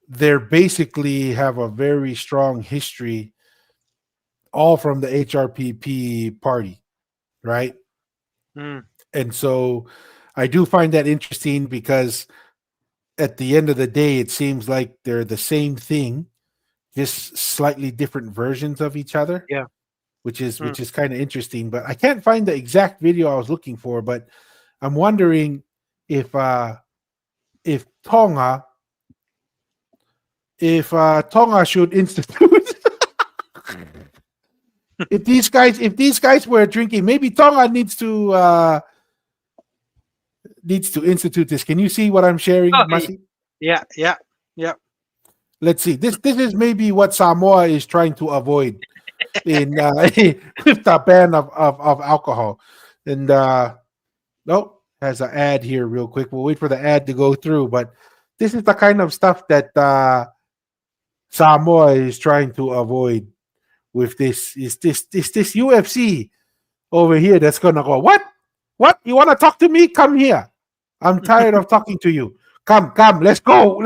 they basically have a very strong history, all from the HRPP party, right? Mm, And so I do find that interesting because at the end of the day, it seems like they're the same thing, just slightly different versions of each other, yeah. Mm. which is kind of interesting. But I can't find the exact video I was looking for. But I'm wondering if Tonga should institute if these guys were drinking, maybe Tonga needs to institute this. Can you see what I'm sharing, Oh, Masi? yeah, yeah, yeah. Let's see. This is maybe what Samoa is trying to avoid in with the ban of alcohol. And nope, has an ad here real quick. We'll wait for the ad to go through. But this is the kind of stuff that Samoa is trying to avoid with this UFC over here that's gonna go, what you want to talk to me, come here, I'm tired of talking to you, come, let's go.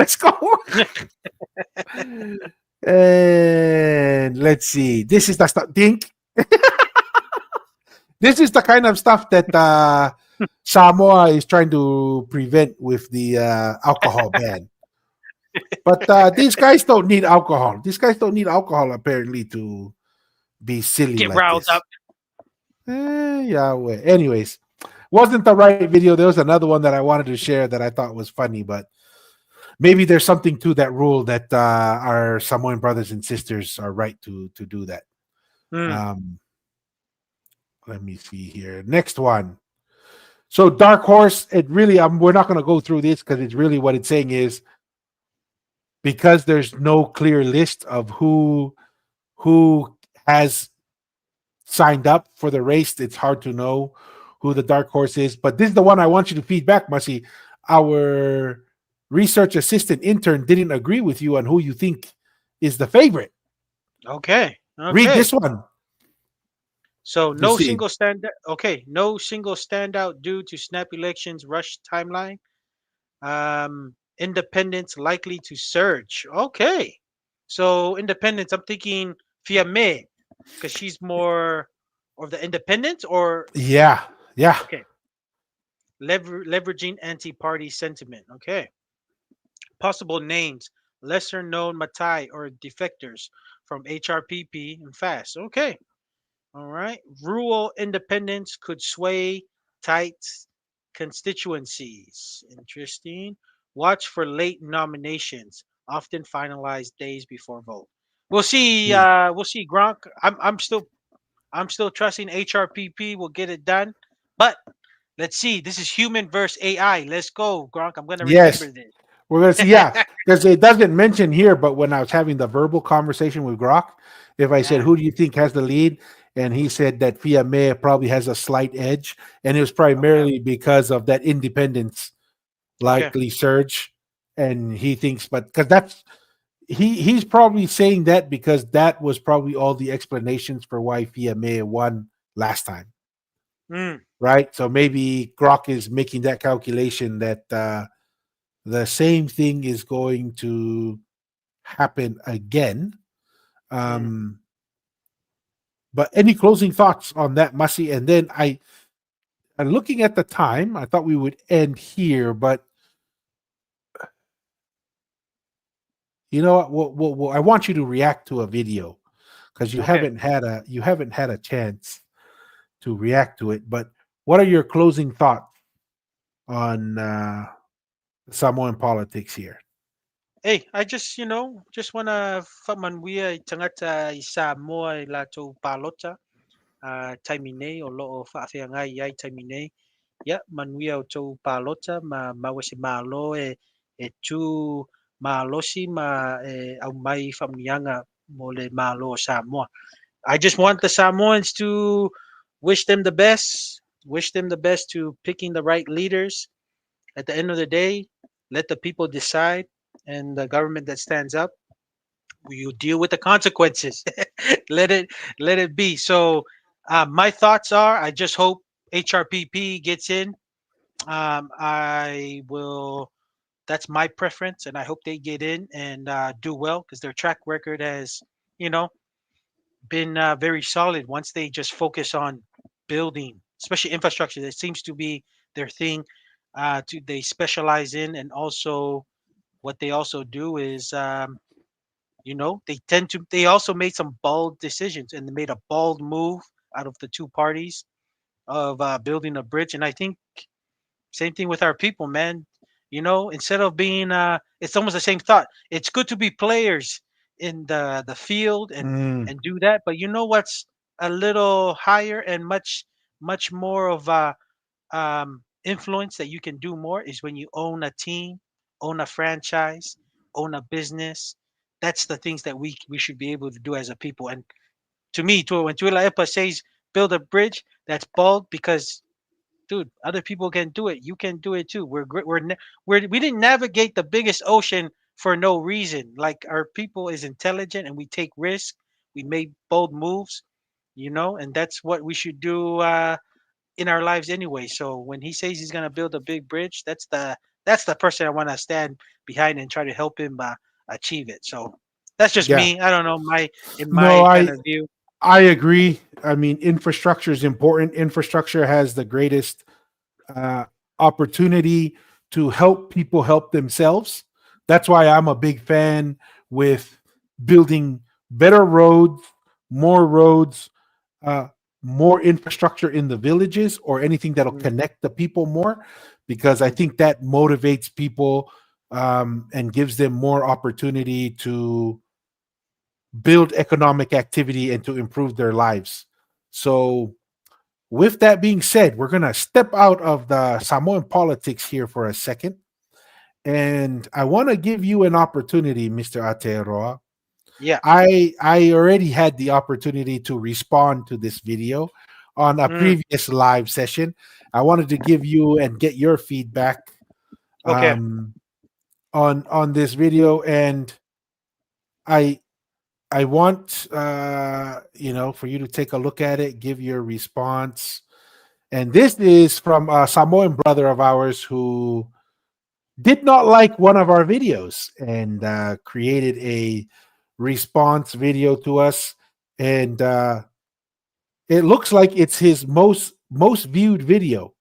And let's see, this is the stuff, think. This is the kind of stuff that Samoa is trying to prevent with the alcohol ban. But these guys don't need alcohol. These guys don't need alcohol apparently to be silly Get like riled this. up. Yahweh. Anyways, wasn't the right video. There was another one that I wanted to share that I thought was funny, but maybe there's something to that rule that our Samoan brothers and sisters are right to do that. Mm, Um, let me see here. Next one. So Dark Horse, it really, we're not going to go through this because it's really what it's saying is because there's no clear list of who has signed up for the race. It's hard to know who the dark horse is, but this is the one I want you to feed back, Masi. Our research assistant intern didn't agree with you on who you think is the favorite. okay. Read Okay. this one. So You no see, single standout. Okay, no single standout due to snap elections rush timeline. Independence likely to surge. Okay. So independence. I'm thinking Fiame because she's more of the independent or yeah, yeah, okay. Leveraging anti-party sentiment. Okay. Possible names: lesser known Matai or defectors from HRPP and FAST. Okay. All right. Rural independence could sway tight constituencies. Interesting. Watch for late nominations, often finalized days before vote. We'll see. yeah. We'll see. Gronk. I'm still trusting HRPP will get it done, but let's see. This is human versus AI. Let's go, Gronk. I'm gonna Yes, remember this. we're gonna see. Yeah, because it doesn't mention here, but when I was having the verbal conversation with Grok, if I said, Yeah. "Who do you think has the lead?" and he said that Fiamea probably has a slight edge, and it was Okay. primarily because of that independence Okay. likely surge, and he thinks, but because that's he's probably saying that because that was probably all the explanations for why Fiamea won last time, Mm, right? So maybe Grok is making that calculation that the same thing is going to happen again. mm. Um, but any closing thoughts on that, Masi? And then and looking at the time, I thought we would end here, but you know what? I want you to react to a video because Okay. you haven't had a chance to react to it. But what are your closing thoughts on Samoan politics here? Hey, I just wanna famanuia I tangata I Samoa I latou palota taimi nei o loo faafeagai ai taimi nei. Ia, manuia o tou palota maua se malo e tu malosi ma au mai faamaniaga mo le malo o Samoa. I just want the Samoans to wish them the best, wish them the best to picking the right leaders. At the end of the day, let the people decide, and the government that stands up, you deal with the consequences. let it let it be. So, my thoughts are: I just hope HRPP gets in. I will. That's my preference, and I hope they get in and do well because their track record has, you know, been very solid. Once they just focus on building, especially infrastructure, that seems to be their thing. They specialize in, and also what they also do is, they tend to. They also made some bold decisions and they made a bold move out of the two parties of building a bridge. And I think same thing with our people, man. Instead of being, it's almost the same thought. It's good to be players in the field and Mm, and do that, but you know what's a little higher and much more of influence that you can do more is when you own a team, own a franchise, own a business. That's the things that we should be able to do as a people. And to me, when Tuilaepa says build a bridge, that's bold because dude, other people can do it. You can do it too. We didn't navigate the biggest ocean for no reason. Like our people is intelligent and we take risks. We make bold moves, and that's what we should do in our lives anyway. So when he says he's gonna build a big bridge, that's the person I want to stand behind and try to help him achieve it. So that's just yeah. me. I don't know in No, my kind of view. I agree. I mean, infrastructure is important. Infrastructure has the greatest uh, opportunity to help people help themselves. That's why I'm a big fan with building better roads, uh, more infrastructure in the villages, or anything that'll Mm, connect the people more, because I mm, think that motivates people and gives them more opportunity to build economic activity and to improve their lives. So, with that being said, we're going to step out of the Samoan politics here for a second. And I want to give you an opportunity, Mr. Aotearoa. yeah. I already had the opportunity to respond to this video on a Mm, previous live session. I wanted to give you and get your feedback okay. um, on this video, and I I want for you to take a look at it, give your response. And this is from a Samoan brother of ours who did not like one of our videos and created a response video to us. And it looks like it's his most viewed video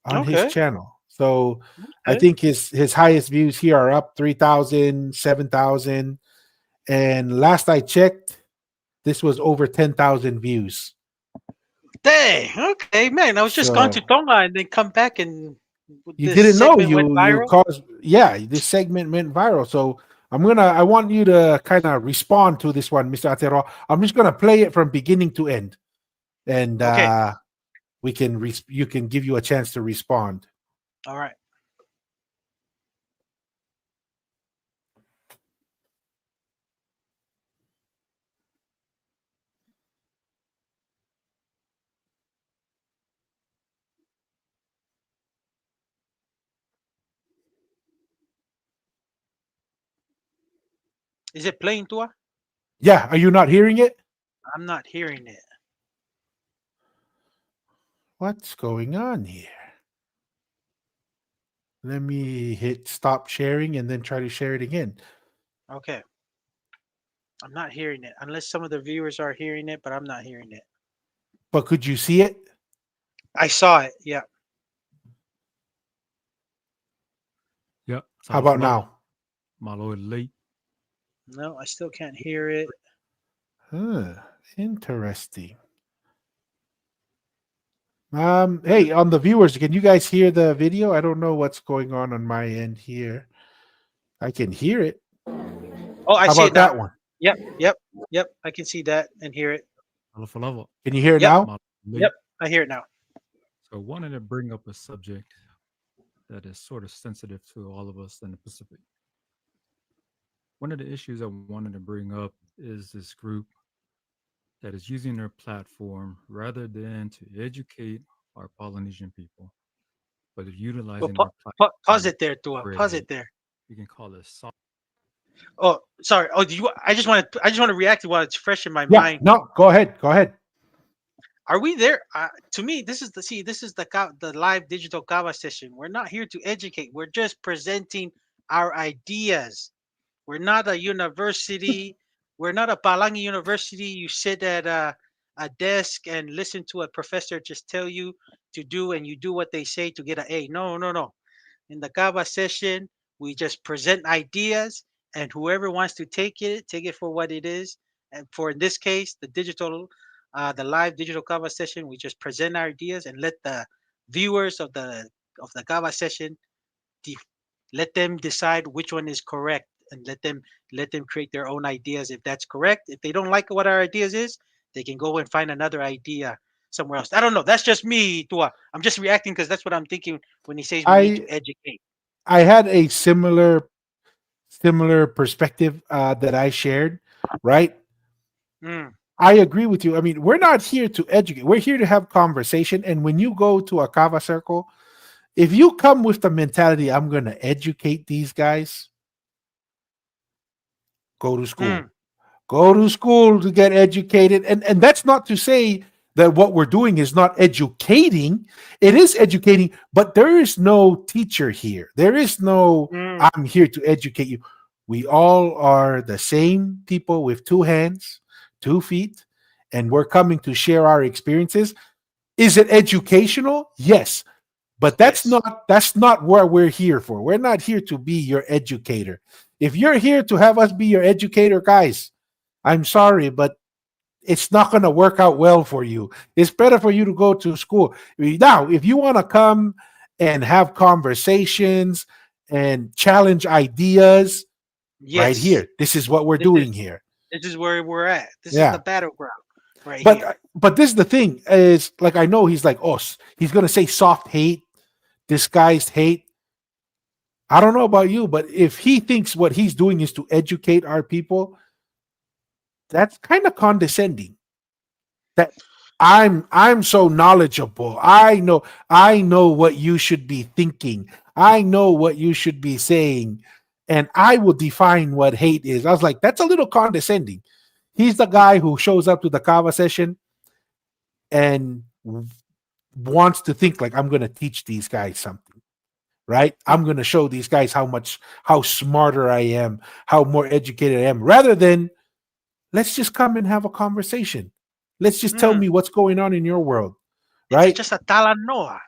on his Okay. channel. So I Okay. think his highest views here are up 3,000, 7,000, and last I checked, this was over 10,000 views. Dang. Okay, man. I was just gone to So Tonga and then come back and you this didn't know segment went you viral. caused, yeah, this segment went viral. So I want you to kind of respond to this one, Mr. Atero. I'm just gonna play it from beginning to end, and Okay. you can give you a chance to respond. All right. Is it playing, Tua? Yeah, are you not hearing it? I'm not hearing it. What's going on here? Let me hit stop sharing and then try to share it again. Okay. I'm not hearing it unless some of the viewers are hearing it, but I'm not hearing it. But could you see it? I saw it. Yeah. Yep, How about Salafalava, now? Malo late. No, I still can't hear it. Huh, interesting. Mm. Hey, on the viewers, can you guys hear the video? I don't know what's going on my end here. I can hear it. Oh, I How see it about now. that one? Yep. Yep. Yep. I can see that and hear it. Salafalava, Can you hear it Yep. now? Malo Yep. late. I hear it now. So, wanted to bring up a subject that is sort of sensitive to all of us in the Pacific. One of the issues I wanted to bring up is this group that is using their platform rather than to educate our Polynesian people, but is Well, utilizing their pause platform it there, Tua. for Pause a, it there. we can call it soft. Oh, sorry. Oh, I just want to react to while it's fresh in my Yeah, mind. no, go ahead. Go ahead. Are we there? To me, this is the live digital kava session. We're not here to educate. We're just presenting our ideas. We're not a university. We're not a Palangi University. You sit at a desk and listen to a professor just tell you to do, and you do what they say to get an A. No, no, no. In the Kava session, we just present ideas, and whoever wants to take it for what it is. And for in this case, the live digital Kava session, we just present our ideas and let the viewers of the Kava session de- let them decide which one is correct, and let them create their own ideas if that's correct. If they don't like what our ideas is, they can go and find another idea somewhere else. I don't know. That's just me, Tua. I'm just reacting because that's what I'm thinking when he says we need to I educate. I had a similar perspective that I shared, right? Mm, I agree with you. I mean, we're not here to educate. We're here to have conversation. And when you go to a kava circle, if you come with the mentality, I'm going to educate these guys, go to school. mm, Go to school to get educated. And that's not to say that what we're doing is not educating. It is educating, but there is no teacher here. There is no, mm. I'm here to educate you. We all are the same people with two hands, 2 feet, and we're coming to share our experiences. Is it educational? Yes. But Yes. that's not what we're here for. We're not here to be your educator. If you're here to have us be your educator, guys, I'm sorry, but it's not going to work out well for you. It's better for you to go to school. Now, if you want to come and have conversations and challenge ideas, right Yes. here, this is what we're This is doing here. this is where we're at. This is the Yeah. battleground right But here. this is the thing is like I know he's like, oh, he's going to say soft hate, disguised hate. I don't know about you, but if he thinks what he's doing is to educate our people, that's kind of condescending. That I'm so knowledgeable. I know what you should be thinking. I know what you should be saying, and I will define what hate is. I was like, that's a little condescending. He's the guy who shows up to the kava session and wants to think like I'm going to teach these guys something, right? I'm going to show these guys how smarter I am, how more educated I am, rather than let's just come and have a conversation. Let's just tell Mm. me what's going on in your world, It's right? just a talanoa.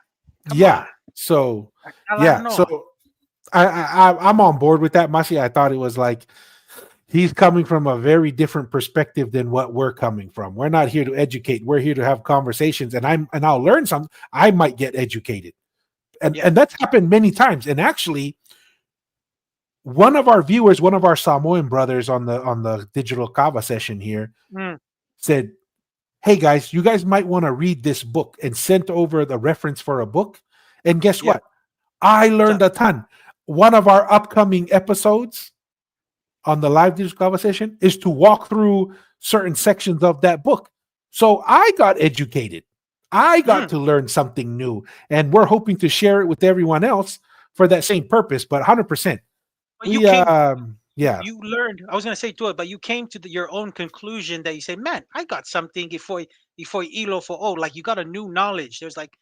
Come on, Yeah. So a yeah. talanoa. So I'm on board with that, Masi. I thought it was like he's coming from a very different perspective than what we're coming from. We're not here to educate. We're here to have conversations, and I'll learn something. I might get educated, Yeah. and that's happened many times. And actually, one of our viewers, one of our Samoan brothers on the digital kava session here, Mm. said, hey guys, you guys might want to read this book, and sent over the reference for a book. And guess Yeah. what? I What's learned up? a ton. One of our upcoming episodes on the live digital conversation is to walk through certain sections of that book. So I got educated. I got Mm. to learn something new. And we're hoping to share it with everyone else for that same purpose. But 100%. But you We came. yeah. You learned. I was gonna say to it, but you came to your own conclusion that you say, "Man, I got something before ilo for oh, like you got a new knowledge." There's like,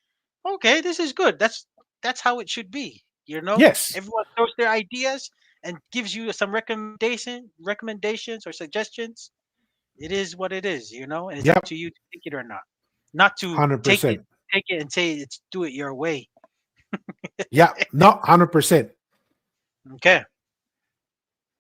okay, this is good. That's how it should be. You know, Yes. everyone throws their ideas and gives you some recommendations or suggestions. It is what it is, you know, and it's up Yep. to you to take it or not. Not to 100%. take it and say it's do it your way. Yeah. No, 100%. Okay.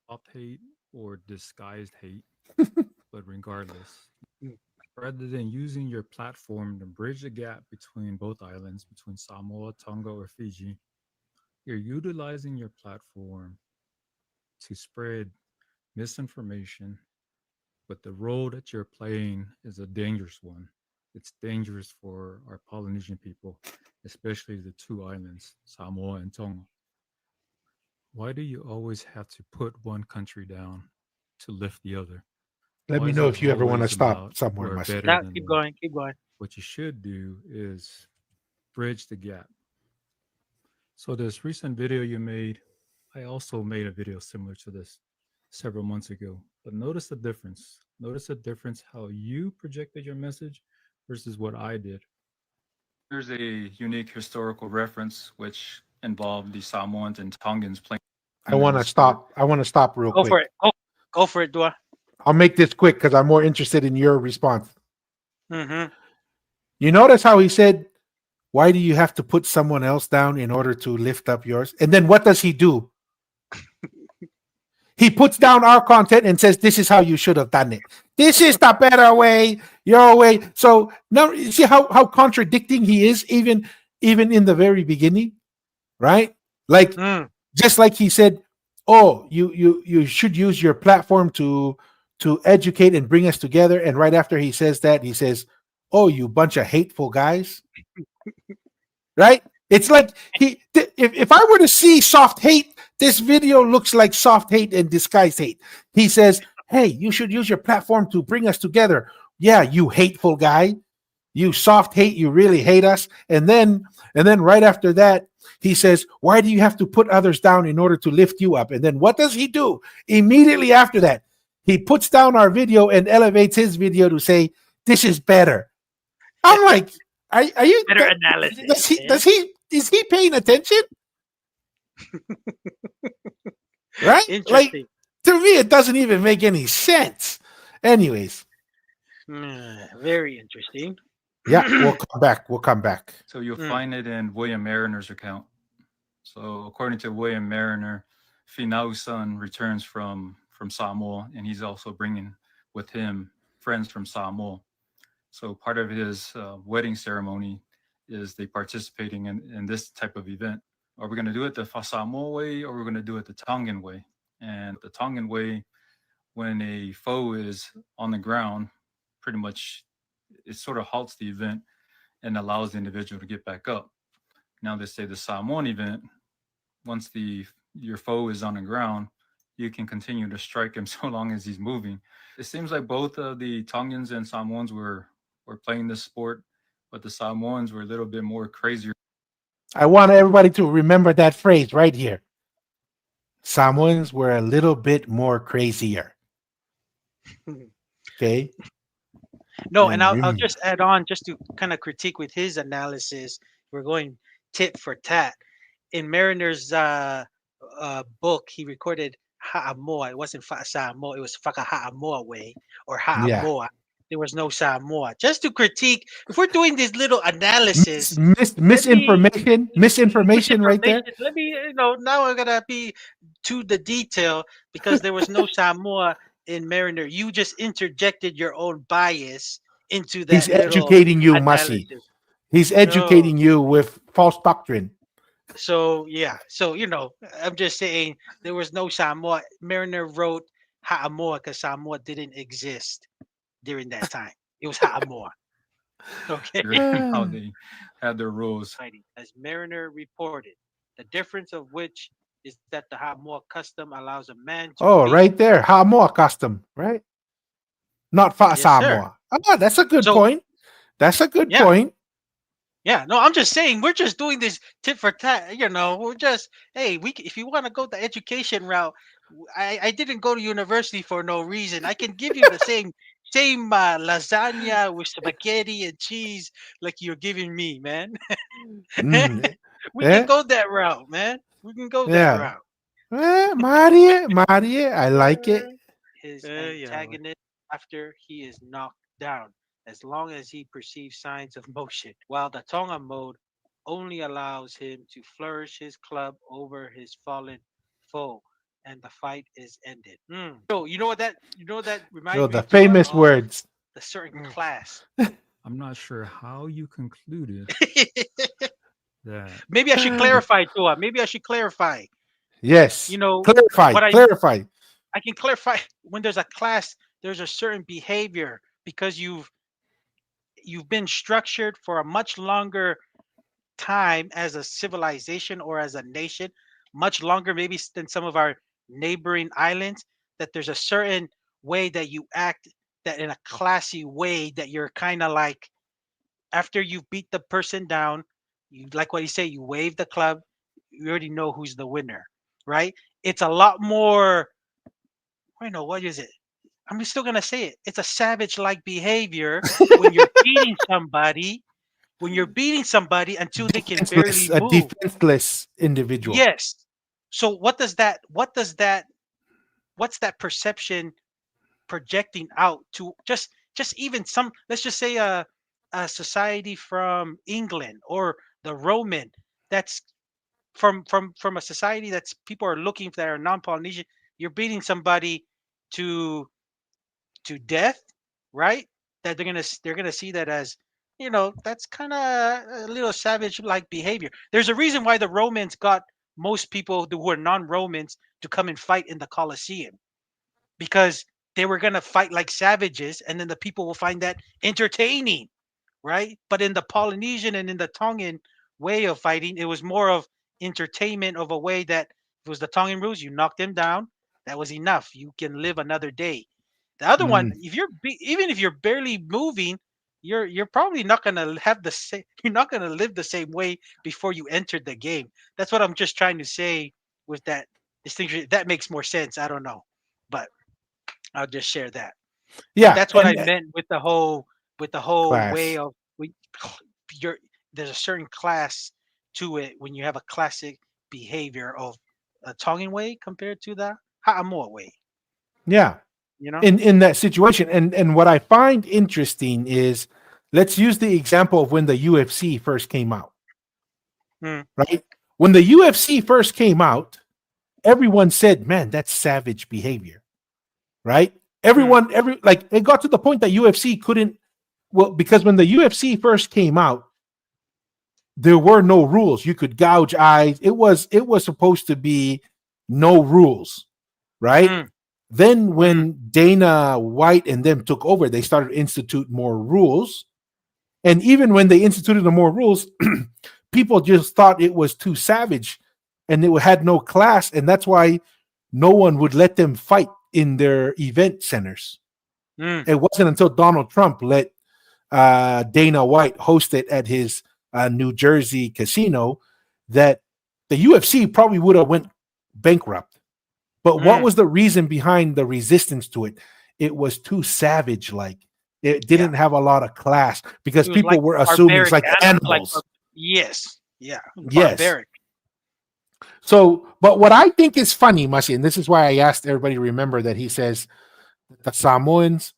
Soft hate or disguised hate, but regardless, Mm. rather than using your platform to bridge the gap between both islands, between Samoa, Tonga, or Fiji, you're utilizing your platform to spread misinformation, but the role that you're playing is a dangerous one. It's dangerous for our Polynesian people, especially the two islands, Samoa and Tonga. Why do you always have to put one country down to lift the other? Let Why me is know it if you ever want to always stop about somewhere, we're Masi. better Now than keep them? going. Keep going. What you should do is bridge the gap. So, this recent video you made, I also made a video similar to this several months ago. But notice the difference. Notice the difference how you projected your message versus what I did. Here's a unique historical reference which involved the Samoans and Tongans playing. I want to stop. I want to stop real Go quick. for it. Go for it, Dua. I'll make this quick because I'm more interested in your response. Mm-hmm. You notice how he said, "Why do you have to put someone else down in order to lift up yours?" And then what does he do? He puts down our content and says, "This is how you should have done it. This is the better way, your way." So now you see how contradicting he is, even in the very beginning, right? Like just like he said, "Oh, you should use your platform to educate and bring us together." And right after he says that, he says, "Oh, you bunch of hateful guys." Right? It's like if I were to see soft hate, this video looks like soft hate and disguised hate. He says, "Hey, you should use your platform to bring us together." Yeah, you hateful guy. You soft hate, you really hate us. And then right after that, he says, "Why do you have to put others down in order to lift you up?" And then what does he do? Immediately after that, he puts down our video and elevates his video to say, "This is better." I'm like, are you Better analysis. Is he paying attention? Right? Like, Interesting. to me, it doesn't even make any sense. Anyways, Very interesting. yeah, we'll come back. So you'll find it in William Mariner's account. So according to William Mariner, Finau's son returns from Samoa, and he's also bringing with him friends from Samoa. So part of his wedding ceremony is they participating in this type of event. Are we going to do it the Samoa way, or we're going to do it the Tongan way? And the Tongan way, when a foe is on the ground, pretty much it sort of halts the event and allows the individual to get back up. Now they say the Samoan event, once your foe is on the ground, you can continue to strike him so long as he's moving. It seems like both of the Tongans and Samoans were playing this sport, but the Samoans were a little bit more crazier. I want everybody to remember that phrase right here. Samoans were a little bit more crazier. Okay. No, and I'll just add on just to kind of critique with his analysis. We're going tit for tat. In Mariner's book, he recorded Ha'amoa. It wasn't Samoa. It was Ha'amoa way or Ha'amoa. Yeah. There was no Samoa. Just to critique, if we're doing this little analysis, misinformation right there. Let me, now I'm gonna be to the detail because there was no Samoa in Mariner. You just interjected your own bias into that. He's educating you, analysis. Masi. He's educating you with false doctrine. So yeah, so I'm just saying there was no Samoa. Mariner wrote Ha'amoa because Samoa didn't exist during that time. It was Ha'amoa. Okay. How they had their rules. As Mariner reported, the difference of which is that the Ha'amoa custom allows a man to right there. Ha'amoa custom, right? Not Samoa. That's a good point. That's a good point. Yeah, no, I'm just saying we're just doing this tit for tat. We're just if you want to go the education route, I didn't go to university for no reason. I can give you the same lasagna with spaghetti and cheese like you're giving me, man. We can go that route, man. We can go that route. Marie, I like it. His antagonist after he is knocked down, as long as he perceives signs of motion, while the Tonga mode only allows him to flourish his club over his fallen foe, and the fight is ended. So you know what that reminds me of? The famous words. The certain class. I'm not sure how you concluded that. Maybe I should clarify, Tua. Maybe I should clarify. Yes. Clarify. I can clarify when there's a class, there's a certain behavior because you've been structured for a much longer time as a civilization or as a nation, much longer maybe than some of our neighboring islands, that there's a certain way that you act, that in a classy way, that you're kind of like, after you beat the person down, you, like what you say, you wave the club, you already know who's the winner, right? It's a lot more, what is it? I'm still gonna say it. It's a savage-like behavior when you're beating somebody. When you're beating somebody until they can barely A move. defenseless individual. Yes. So what does that? What's that perception projecting out to? Just even some. Let's just say a society from England or the Roman. That's from a society that's people are looking that are non-Polynesian. You're beating somebody to death, right? That they're gonna see that as, that's kind of a little savage like behavior. There's a reason why the Romans got most people who are non-Romans to come and fight in the Colosseum, because they were gonna fight like savages, and then the people will find that entertaining, right? But in the Polynesian and in the Tongan way of fighting, it was more of entertainment of a way that if it was the Tongan rules, you knocked them down, that was enough. You can live another day. The other one, Mm. if even if you're barely moving, you're probably not gonna have the same. You're not gonna live the same way before you entered the game. That's what I'm just trying to say with that distinction. That makes more sense. I don't know, but I'll just share that. And Yeah, that's what I and meant with the whole way class. of you're there's a certain class to it when you have a classic behavior of a Tongan way compared to the Ha'amoa way. Yeah, You know? in that situation, and what I find interesting is, let's use the example of when the UFC first came out. Hmm. Right, when the UFC first came out, everyone said, "Man, that's savage behavior." Right? Every like it got to the point that UFC couldn't. Well, because when the UFC first came out, there were no rules. You could gouge eyes. It was supposed to be no rules, right? Hmm. Then Hmm. when Dana White and them took over, they started to institute more rules. And even when they instituted the more rules, people just thought it was too savage and it had no class. And that's why no one would let them fight in their event centers. Hmm. It wasn't until Donald Trump let Dana White host it at his New Jersey casino that the UFC probably would have went bankrupt. But what Hmm. was the reason behind the resistance to it? It was too savage like. It Yeah. didn't have a lot of class because It was people like were assuming it's barbaric like like animals. yes. Yeah. Yes. Barbaric. So, but what I think is funny, Masi, and this is why I asked everybody to remember that he says the Samoans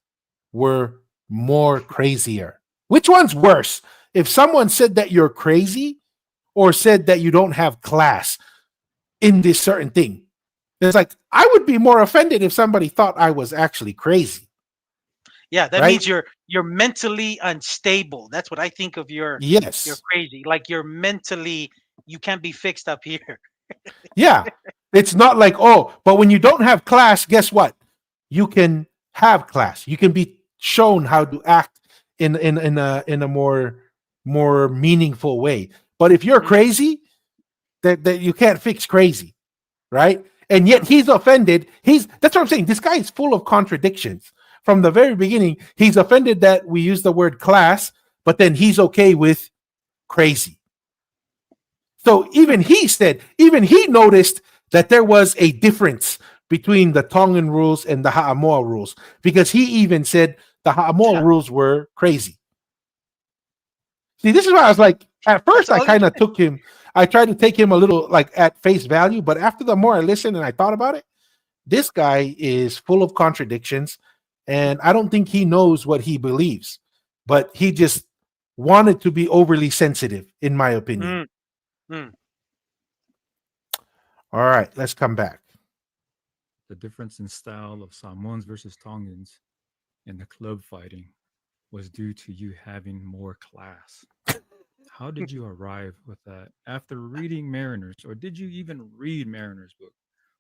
were more crazier. Which one's worse? If someone said that you're crazy or said that you don't have class in this certain thing, it's like I would be more offended if somebody thought I was actually crazy. Yeah, that Right? means you're mentally unstable. That's what I think of you're Yes. crazy. Like you're mentally you can't be fixed up here. Yeah. It's not like, oh, but when you don't have class, guess what? You can have class. You can be shown how to act in a more meaningful way. But if you're Mm, crazy, that you can't fix crazy, right? And yet mm. he's offended. That's what I'm saying. This guy is full of contradictions. From the very beginning, he's offended that we use the word class, but then he's okay with crazy. So even he noticed that there was a difference between the Tongan rules and the Ha'amoa rules, because he even said the Ha'amoa rules were crazy. See, this is why I was like, at That's first I all he kind of took him, I tried to take him a little like at face value, but after the more I listened and I thought about it, this guy is full of contradictions, and I don't think he knows what he believes, but he just wanted to be overly sensitive, in my opinion. Mm, mm. All right, let's come back. The difference in style of Samoans versus Tongans in the club fighting was due to you having more class. How did you arrive with that after reading Mariners, or did you even read Mariners book,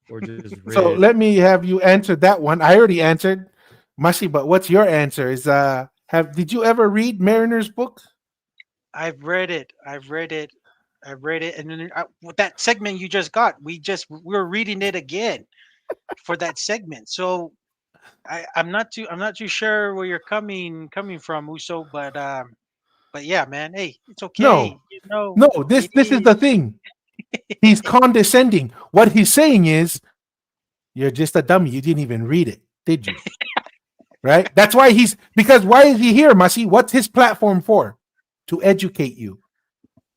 or just So read? let me have you answer that one. I already answered, Masi, but what's your answer? Did you ever read Mariner's book? I've read it. And then with that segment you just got, we're reading it again for that segment. So I'm not too sure where you're coming from, Uso, but yeah, man. Hey, it's okay. No, no. This It this is the is. thing. He's condescending. What he's saying is, you're just a dummy. You didn't even read it, did you? right? That's why because why is he here, Masi? What's his platform for? To educate you.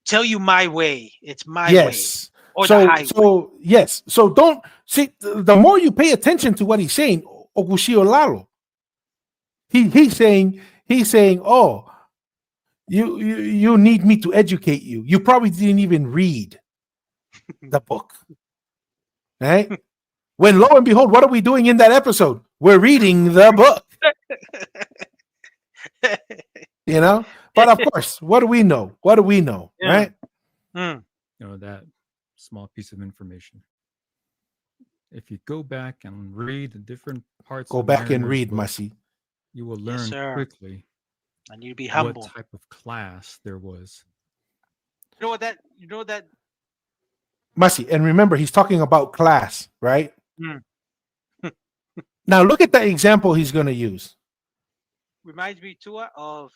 Tell you my way. It's my way. Yes. Or the highway. So yes. So don't see the more you pay attention to what he's saying, Okushio Lalo. He's saying, oh, you need me to educate you. You probably didn't even read the book. Right? When lo and behold, what are we doing in that episode? We're reading the book. You know? But of course, what do we know? What do we know? Yeah. Right? Mm. You know, that small piece of information. If you go back and read the different parts Go of back and Mariner's read, book, Masi. you will Yes, learn sir. quickly I need to be what humble. type of class there was. You know that Masi, and remember, he's talking about class, right? Mm. Now look at the example he's going to use. reminds me too of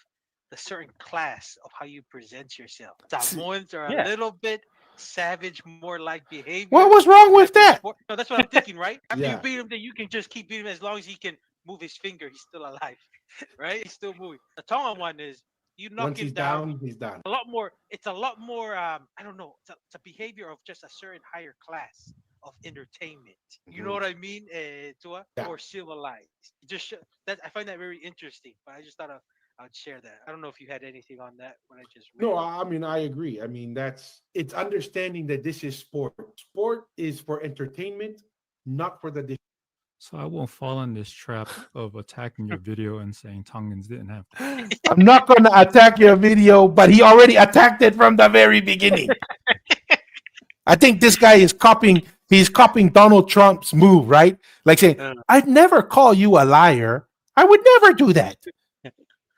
the certain class of how you present yourself. S- Samoans are Yeah. a little bit savage, more like behavior. What was wrong with that? No, that's what I'm thinking, right? After Yeah. you beat him, then you can just keep beating him as long as he can move his finger. He's still alive, right? He's still moving. The Tongan one is you knock Once him he's down. down, he's done. A lot more. It's a lot more. I don't know. It's a behavior of just a certain higher class of entertainment. You know what I mean, Tua? Yeah. Or civilized. Just that I find that very interesting. But I just thought I'd share that. I don't know if you had anything on that when I just read. No, it. I mean, I agree. I mean, it's understanding that this is sport. Sport is for entertainment, not for the. So I won't fall in this trap of attacking your video and saying Tongans didn't have. I'm not going to attack your video, but he already attacked it from the very beginning. I think this guy is copying. He's copying Donald Trump's move, right? Like saying, "I'd never call you a liar. I would never do that."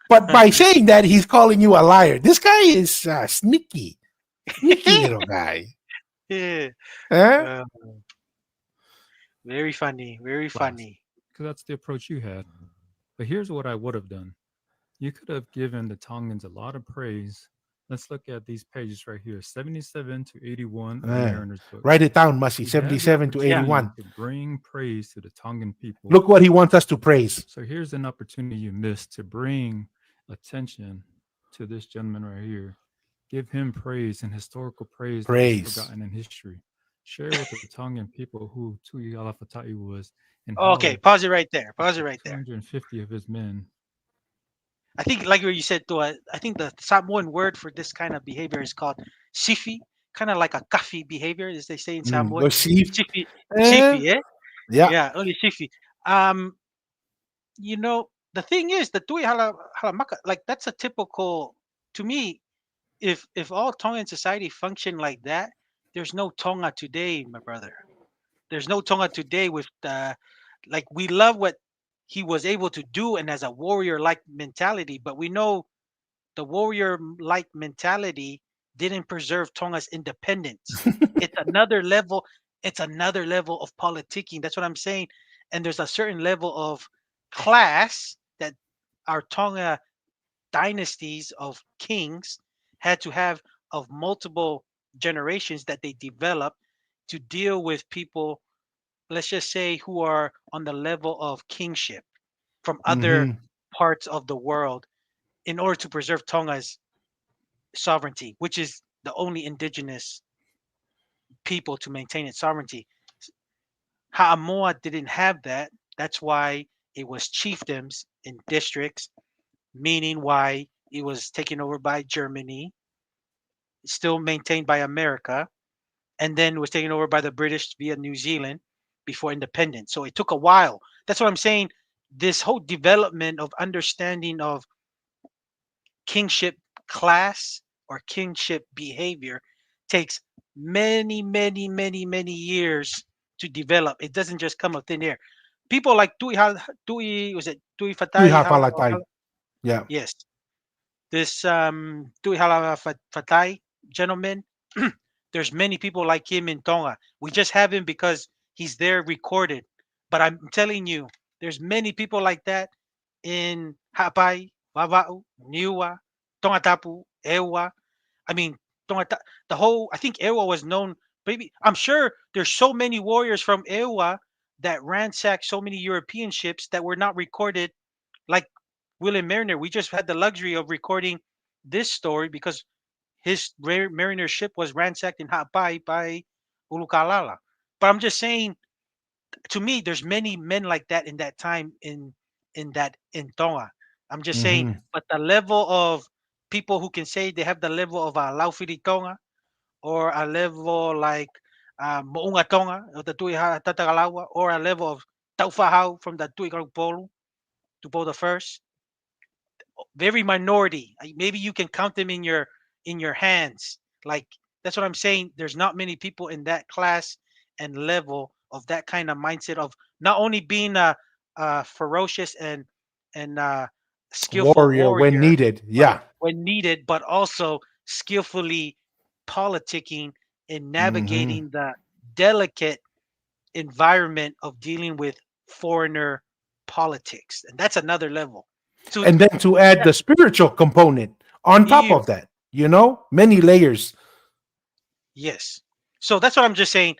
But by saying that, he's calling you a liar. This guy is sneaky little guy. Yeah. Huh? Very funny. Very funny. Because that's the approach you had. But here's what I would have done. You could have given the Tongans a lot of praise. Let's look at these pages right here, 77 to 81 of Mariner's book. Write it down, Mussy. You had the 77 to 81. opportunity to bring praise to the Tongan people. Look what he wants us to praise. So here's an opportunity you missed to bring attention to this gentleman right here. Give him praise and historical praise that was forgotten in history. Share with the Tongan people who Tuilaepa was. And Okay, pause it right there. Pause it right there. 250 of his men. I think, like what you said, too, I think the Samoan word for this kind of behavior is called sifi, kind of like a kafi behavior, as they say in Samoan. Sifi, sifi, eh? Yeah, only sifi. You know, the thing is, the tui halamaka, like that's a typical, to me, if all Tongan society function like that, there's no Tonga today, my brother. There's no Tonga today with like we love what he was able to do and as a warrior-like mentality, but we know the warrior-like mentality didn't preserve Tonga's independence. It's another level. It's another level of politicking. That's what I'm saying. And there's a certain level of class that our Tonga dynasties of kings had to have of multiple generations that they developed to deal with people, let's just say, who are on the level of kingship from other parts of the world in order to preserve Tonga's sovereignty, which is the only indigenous people to maintain its sovereignty. Ha'amoa didn't have that. That's why it was chiefdoms in districts, meaning why it was taken over by Germany, still maintained by America, and then was taken over by the British via New Zealand before independence. So it took a while. That's what I'm saying. This whole development of understanding of kingship class or kingship behavior takes many, many, many, many years to develop. It doesn't just come out thin air. People like Tui Fatai. Yeah. Yes. This Tui Fatai gentleman, there's many people like him in Tonga. We just have him because he's there recorded. But I'm telling you, there's many people like that in Hapai, Vava'u, Niua, Tongatapu, Ewa. I mean, the whole, I think Ewa was known, maybe, I'm sure there's so many warriors from Ewa that ransacked so many European ships that were not recorded William Mariner, we just had the luxury of recording this story because his mariner ship was ransacked in Hapai by Ulukalala. But I'm just saying, to me, there's many men like that in that time in Tonga. I'm just saying, Mhm. but the level of people who can say they have the level of a Laufiri Tonga or a level like Mo'unga Tonga of the Tui Tatagalawa or a level of Taufahau from the Tui Polu to Po the First, very minority. Maybe you can count them in your hands. Like that's what I'm saying. There's not many people in that class and level of that kind of mindset of not only being a ferocious and skillful Warrior when warrior, needed. but Yeah. when needed, but also skillfully politicking and Mhm. navigating the delicate environment of dealing with foreigner politics, and that's another level. So And then to add that the spiritual component on top you of that, many layers. yes. So that's what I'm just saying.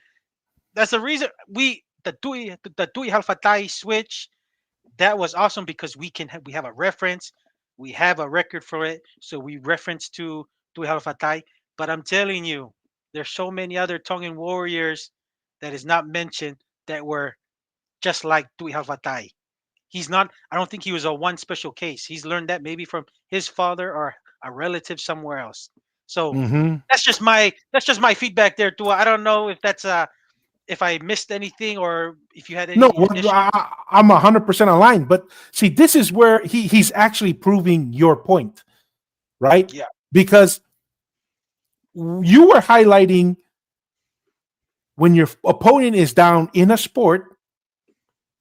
That's the reason the Tui Halfatai switch, that was awesome because we have a reference, we have a record for it, so we reference to Tui Halfatai. But I'm telling you, there's so many other Tongan warriors that is not mentioned that were just like Tui Halfatai. He's not. I don't think he was a one special case. He's learned that maybe from his father or a relative somewhere else. So Mhm. that's just my feedback there, Tua. I don't know if that's if I missed anything or if you had No, any additional. I'm 100% aligned. But see, this is where he's actually proving your point, right? Yeah. Because you were highlighting when your opponent is down in a sport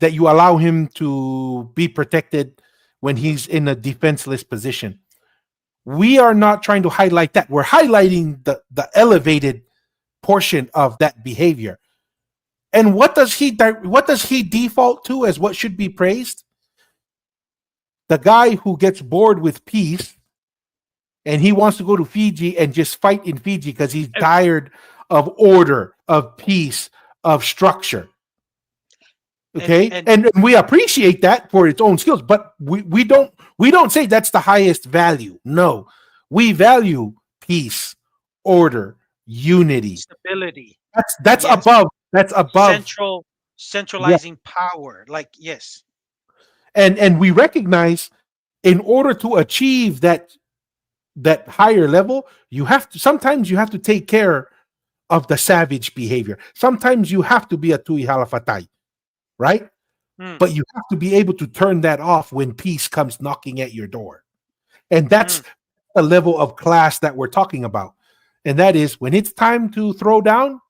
that you allow him to be protected when he's in a defenseless position. We are not trying to highlight that. We're highlighting the elevated portion of that behavior. And what does he default to as what should be praised? The guy who gets bored with peace and he wants to go to Fiji and just fight in Fiji because he's And tired of order, of peace, of structure. and Okay, and and we appreciate that for its own skills, but we don't say that's the highest value. No, we value peace, order, unity. stability. That's Yes. above. That's above. Yeah, Centralizing power. Like yes. and we recognize in order to achieve that higher level, you have to take care of the savage behavior. Sometimes you have to be a tui halafatai, right? Mm, But you have to be able to turn that off when peace comes knocking at your door. And mm, that's the level of class that we're talking about. And that is when it's time to throw down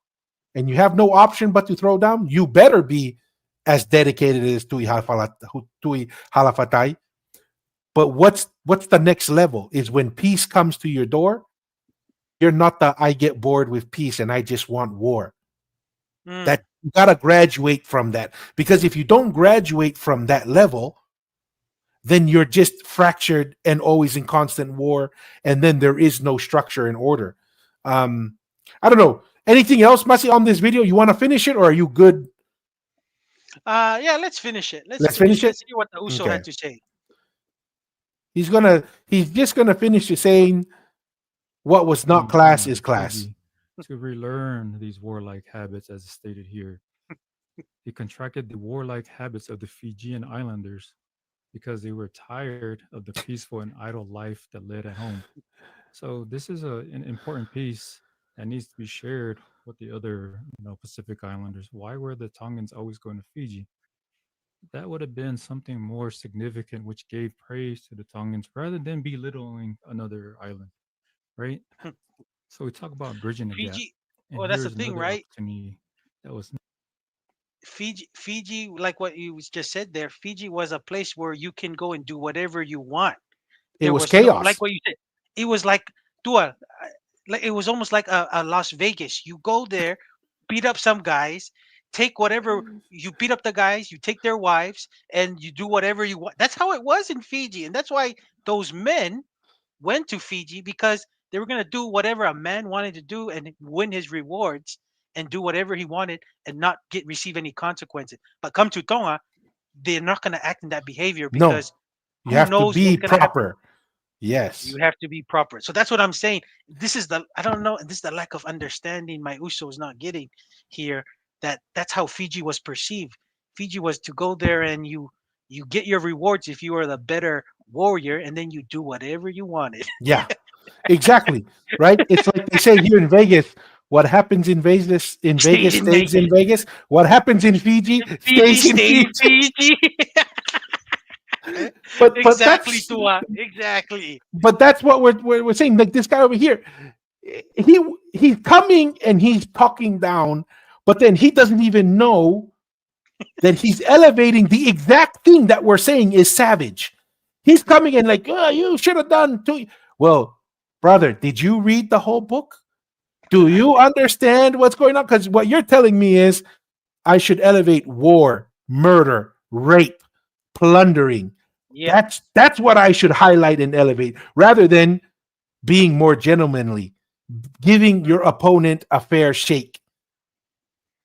and you have no option but to throw down, you better be as dedicated as Tui Halafatai. But what's the next level is when peace comes to your door, you're not the I get bored with peace and I just want war. mm, That you gotta graduate from that. Because if you don't graduate from that level, then you're just fractured and always in constant war, and then there is no structure and order. I don't know. Anything else, Masi, on this video? You want to finish it, or are you good? yeah, let's finish it. Let's Let's finish finish it. it. Let's hear what the Uso Okay. had to say. He's just gonna finish it saying what was not Came class Tonga is to class. Fiji to relearn these warlike habits, as stated here. He contracted the warlike habits of the Fijian islanders because they were tired of the peaceful and idle life that led at home. So this is an important piece that needs to be shared with the other, Pacific Islanders. Why were the Tongans always going to Fiji? That would have been something more significant, which gave praise to the Tongans rather than belittling another island, right? Hmm. So we talk about bridging the gap, Fiji. and Well, that's the here's thing, another right? opportunity that was Fiji, like what you just said there. Fiji was a place where you can go and do whatever you want. It There was was no, like chaos. what you said. It was like Tua, like it was almost like a Las Vegas. You go there, beat up some guys, take whatever you beat up the guys, you take their wives, and you do whatever you want. That's how it was in Fiji, and that's why those men went to Fiji because they were gonna do whatever a man wanted to do and win his rewards and do whatever he wanted and not receive any consequences. But come to Tonga, they're not gonna act in that behavior because No. You have to knows be what's gonna happen? proper. Yes. You have to be proper. So that's what I'm saying. This is the I don't know. This is the lack of understanding my Uso is not getting here. That's how Fiji was perceived. Fiji was to go there and you get your rewards if you are the better warrior, and then you do whatever you wanted. Yeah. Exactly. Right? It's like they say here in Vegas, what happens in Vegas Stays in stays in Vegas. Vegas. What happens in Fiji Fiji stays in stays Fiji. Fiji. But Exactly, that's Tua. Exactly. what we're saying. Like this guy over here, he's coming and he's talking down, but then he doesn't even know that he's elevating the exact thing that we're saying is savage. He's coming in like, oh, you should have done too. Well, brother, did you read the whole book? Do you understand what's going on? Because what you're telling me is I should elevate war, murder, rape, plundering. Yeah. That's what I should highlight and elevate rather than being more gentlemanly, giving your opponent a fair shake.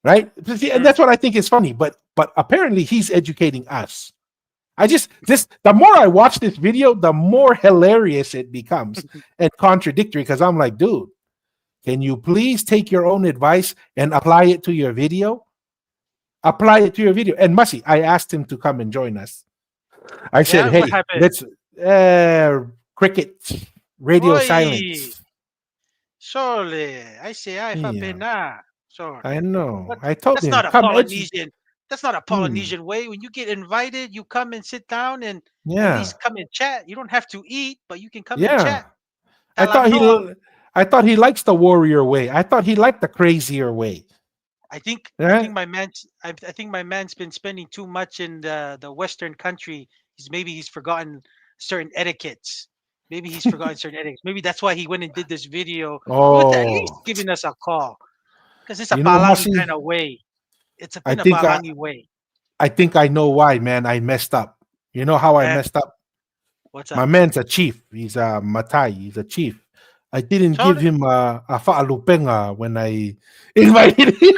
Right? See, and that's what I think is funny. But apparently he's educating us. The more I watch this video, the more hilarious it becomes and contradictory because I'm like, dude, can you please take your own advice and apply it to your video? Apply it to your video. And Masi, I asked him to come and join us. I said, What hey, happened? let's cricket, radio Oi. silence. Surely. I say I Yeah. pena. Sorry. I know. But I told that's him, not a come Polynesian. That's not a Polynesian way. When you get invited, you come and sit down and at Yeah. least come and chat. You don't have to eat, but you can come and Yeah. chat. I thought he likes the warrior way. I thought he liked the crazier way. I think Yeah. my man's been spending too much in the Western country. Maybe he's forgotten certain etiquettes. Maybe he's forgotten certain etiquettes. Maybe that's why he went and did this video. He was at least Oh, giving us a call. Because it's a you know, Palangi Masi, kind of way. It's I been a think Palangi way. I think I know why, man. I messed up. You know how I Eh, messed up? What's My up? man's a chief. He's a Matai. He's a chief. I didn't give Sorry? him a fa'alupenga when I invited him.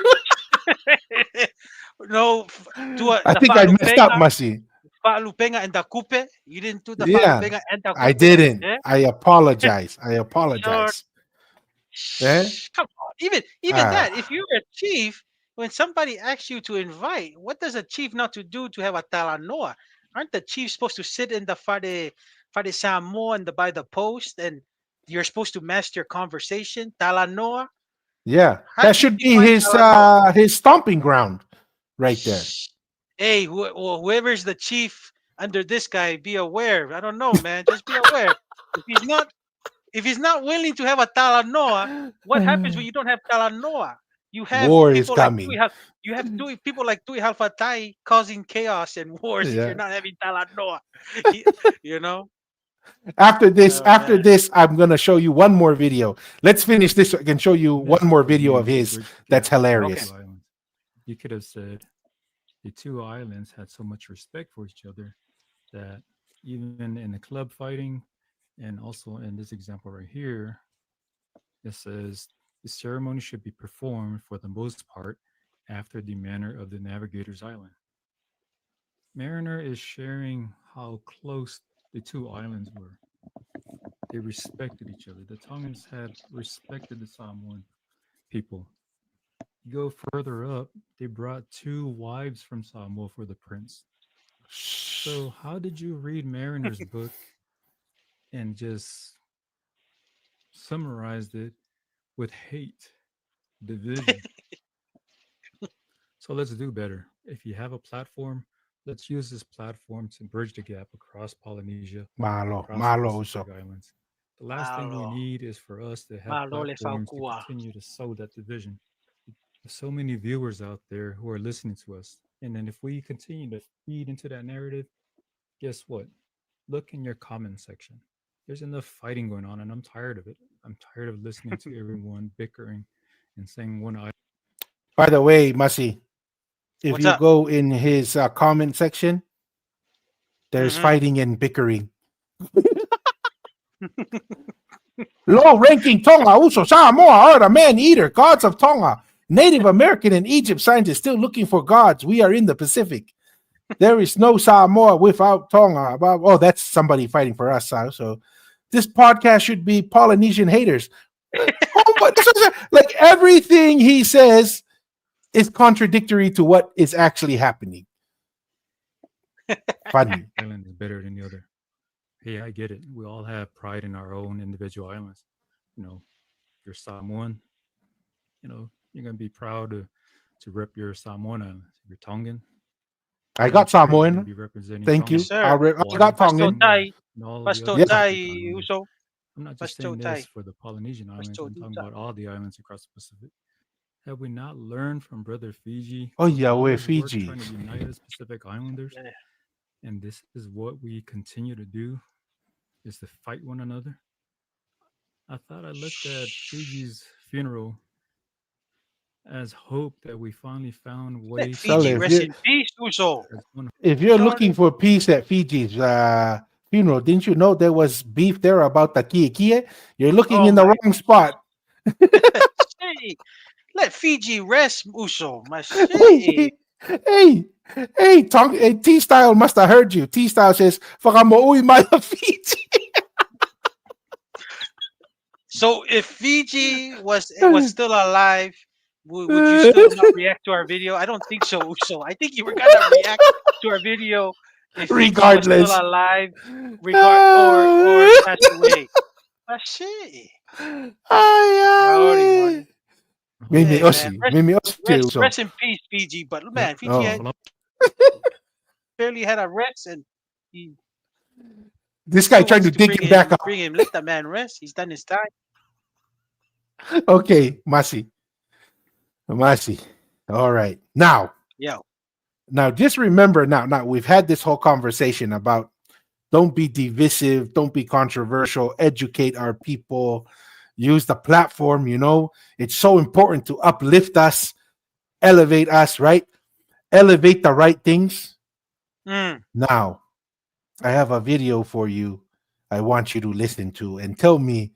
No, I the think I messed up, Fa'alupenga, Masi. Fa'alupenga and the Kupe. You didn't do the Yeah, Fa'alupenga and the I Kupe. didn't. Eh? I apologize. I Sure. apologize. Eh? Come on. Even that, if Ah, you're a chief, when somebody asks you to invite, what does a chief not to do to have a talanoa? Aren't the chiefs supposed to sit in the Fade Samoa and by the post and you're supposed to master your conversation? Talanoa? yeah. How That do you should be define talanoa? his stomping ground right there. Hey, whoever's the chief under this guy, be aware. I don't know, man. Just be aware. If he's not willing to have a talanoa, what happens when you don't have talanoa? You have War is people like coming. people like Tui Halfatai causing chaos and wars if Yeah. you're not having talanoa. You know? After this, Oh man. I'm gonna show you one more video. Let's finish this so I can show you This one more would video mean of to his bridge the that's gap between the hilarious. two islands. You could have said the two islands had so much respect for each other that even in the club fighting, and also in this example right here, it says the ceremony should be performed for the most part after the manner of the navigator's island. Mariner is sharing how close the two islands were. They respected each other. The Tongans had respected the Samoan people. You go further up, they brought two wives from Samoa for the prince. So, how did you read Mariner's book and just summarized it with hate, division? So, let's do better. If you have a platform, let's use this platform to bridge the gap across Polynesia, Malo, across the malo Pacific uso. Islands. The last thing we Malo. need is for us to have Malo le platforms to falkua. continue to sow that division. There's so many viewers out there who are listening to us. And then if we continue to feed into that narrative, guess what? Look in your comment section. There's enough fighting going on, and I'm tired of it. I'm tired of listening to everyone bickering and saying one item. By the way, Masi, if What's you up? go in his comment section, there's Mhm. fighting and bickering. Low-ranking Tonga, Uso, Samoa are the man-eater, gods of Tonga. Native American and Egypt scientists still looking for gods. We are in the Pacific. There is no Samoa without Tonga. Oh, that's somebody fighting for us. So this podcast should be Polynesian haters. Like everything he says is contradictory to what is actually happening. Funny. Island is better than the other. Hey, I get it. We all have pride in our own individual islands. You know, if you're Samoan, you know, you're gonna be proud to rep your Samoan islands. If you're Tongan, I got you're gonna Samoan. be representing Thank you. Tongan. I got Tongan. Tai, And all of the Pasto other Tai, Pacific islands. Uso. I'm not just Pasto saying Tai. this for the Polynesian islands. Pasto I'm talking Tai. about all the islands across the Pacific. Have we not learned from Brother Fiji? Oh yeah, all we're his work Fiji. trying to unite us Pacific Islanders, Yeah. and this is what we continue to do: is to fight one another. I thought I looked at Fiji's funeral as hope that we finally found Let ways. Fiji if rest you- in peace, Uso. If you're Sorry. looking for peace at Fiji's funeral, didn't you know there was beef there about the kia? You're looking Oh in the my wrong spot. Hey, let Fiji rest, Uso. My shit. hey, T-Style must have heard you. T-Style says, "Whakamau'i mai a Fiji." So if Fiji was still alive, would you still not react to our video? I don't think so, Uso. I think you were gonna react to our video if Fiji was Regardless. still alive, or passed away. Ah, shit. Sorry, Mimi Hey, Osi, man, Mimi Osi. Uso. rest in peace, Fiji. But man, Fiji Oh. barely had a rest, and he This guy still trying to wants dig him back up. bring him. Let the man rest. He's done his time. Okay, Masi. All right. Now, Yo, just remember now we've had this whole conversation about don't be divisive, don't be controversial, educate our people, use the platform, it's so important to uplift us, elevate us, right? Elevate the right things. Now, I have a video for you I want you to listen to and tell me,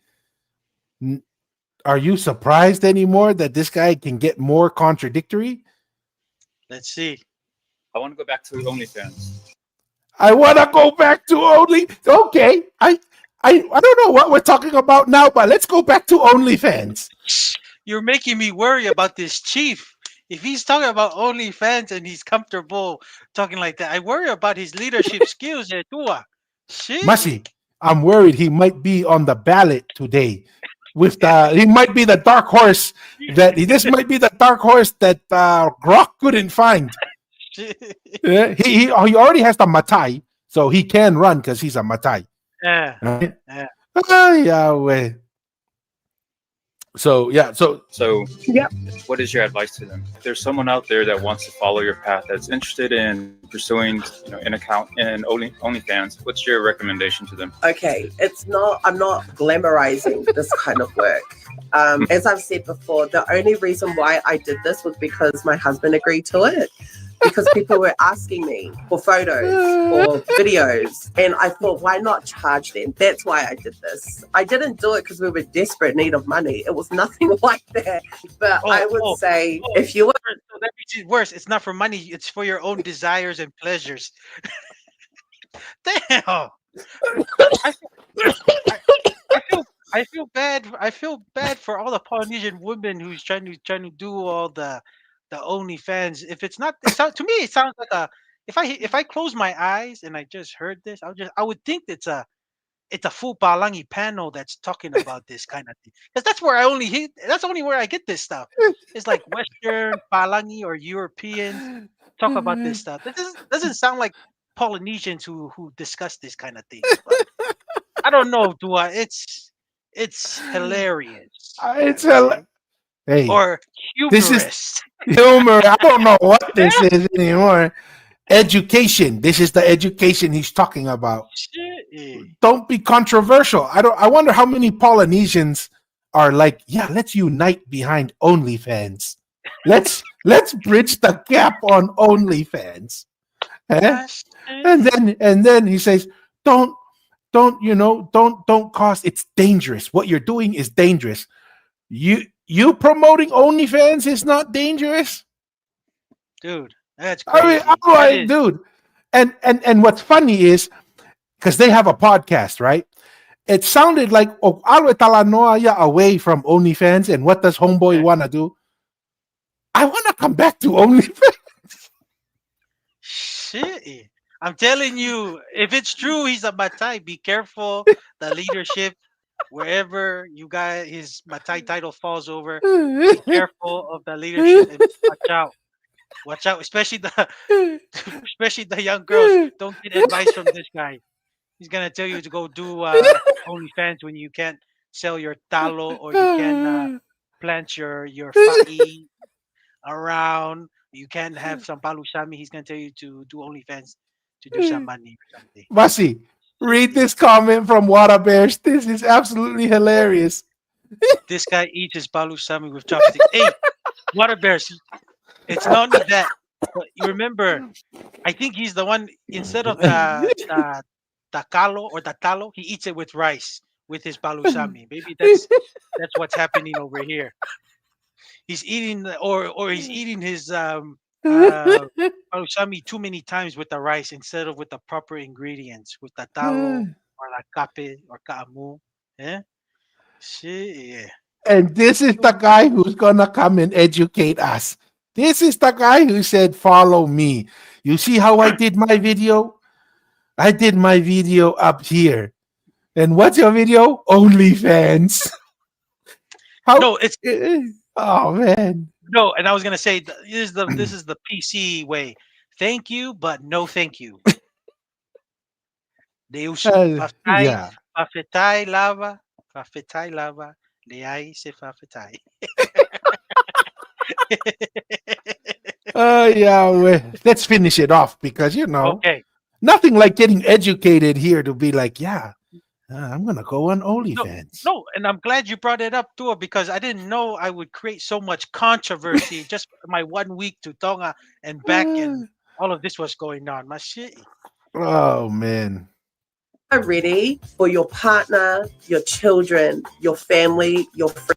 are you surprised anymore that this guy can get more contradictory? let's see. I want to go back to OnlyFans. I want to go back to only. Okay, I don't know what we're talking about now, but let's go back to OnlyFans. You're making me worry about this chief. If he's talking about OnlyFans and he's comfortable talking like that, I worry about his leadership skills. Shit. Masi, I'm worried he might be on the ballot today. He might be the dark horse this might be the dark horse that Grok couldn't find. Yeah, he already has the Matai, so he can run because he's a Matai. Yeah. Right? Yeah. Yahweh. So what is your advice to them? If there's someone out there that wants to follow your path, that's interested in pursuing, an account in OnlyFans, what's your recommendation to them? Okay, I'm not glamorizing this kind of work. As I've said before, the only reason why I did this was because my husband agreed to it. Because people were asking me for photos or videos, and I thought, why not charge them? That's why I did this. I didn't do it because we were desperate need of money. It was nothing like that. But I would say, if you were... So that makes it worse. It's not for money. It's for your own desires and pleasures. Damn. I feel bad. I feel bad for all the Polynesian women who's trying to do all the OnlyFans. If it's not, to me, it sounds like a. If I close my eyes and I just heard this, I would think it's a full Palangi panel that's talking about this kind of thing. Because that's only where I get this stuff. It's like Western Palangi or European talk about this stuff. It doesn't sound like Polynesians who discuss this kind of thing. But I don't know, Dua. It's hilarious. It's hilarious. Hey, or humorous. This is humor. I don't know what this is anymore. Education. This is the education he's talking about. Shit. Don't be controversial. I wonder how many Polynesians are like, yeah, let's unite behind OnlyFans. Let's bridge the gap on OnlyFans. And then he says, don't cause, it's dangerous. What you're doing is dangerous. You promoting OnlyFans is not dangerous? Dude, that's crazy. I'm like, dude, And what's funny is because they have a podcast, right? It sounded like Alwe Talanoa ya away from OnlyFans, and what does Homeboy want to do? I want to come back to OnlyFans. Shit. I'm telling you, if it's true, he's a Matai. Be careful. The leadership, wherever you got his Matai title falls over, be careful of the leadership and watch out. Watch out, especially the especially the young girls. Don't get advice from this guy. He's gonna tell you to go do OnlyFans when you can't sell your talo or you can plant your fa'i around. You can have some palusami. He's gonna tell you to do OnlyFans to do some money or something. Masi, read this comment from Water Bears. This is absolutely hilarious. This guy eats his palusami with chopsticks. Hey, water bears. It's not only that, but you remember. I think he's the one instead of the kalo or the talo, he eats it with rice with his palusami. Maybe that's what's happening over here. He's eating or he's eating his palusami too many times with the rice instead of with the proper ingredients with the talo or la kape or kaamu. Yeah, shit. Yeah. And this is the guy who's gonna come and educate us. This is the guy who said, "Follow me." You see how I did my video? I did my video up here. And what's your video? OnlyFans. How? No, it's Oh man. no, and I was gonna say this is the PC way. Thank you, but no thank you. Deus Yeah. fafetai lava, leai se fafetai. Yeah. Let's finish it off because Okay. nothing like getting educated here to be like, yeah, I'm gonna go on OnlyFans. No, and I'm glad you brought it up too because I didn't know I would create so much controversy just my 1 week to Tonga and back and all of this was going on. My shit. Oh man. Are ready for your partner, your children, your family, your friends.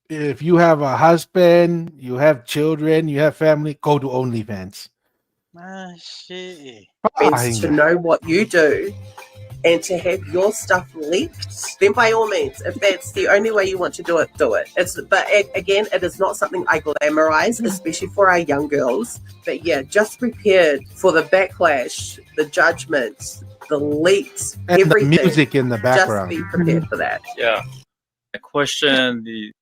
If you have a husband, you have children, you have family, go to OnlyFans. My shit. To know what you do and to have your stuff leaked, then by all means, if that's the only way you want to do it, do it. Again, it is not something I glamorize, especially for our young girls. But yeah, just prepared for the backlash, the judgment, the leaks, and everything. The music in the background. Just be prepared for that. Yeah. I question the.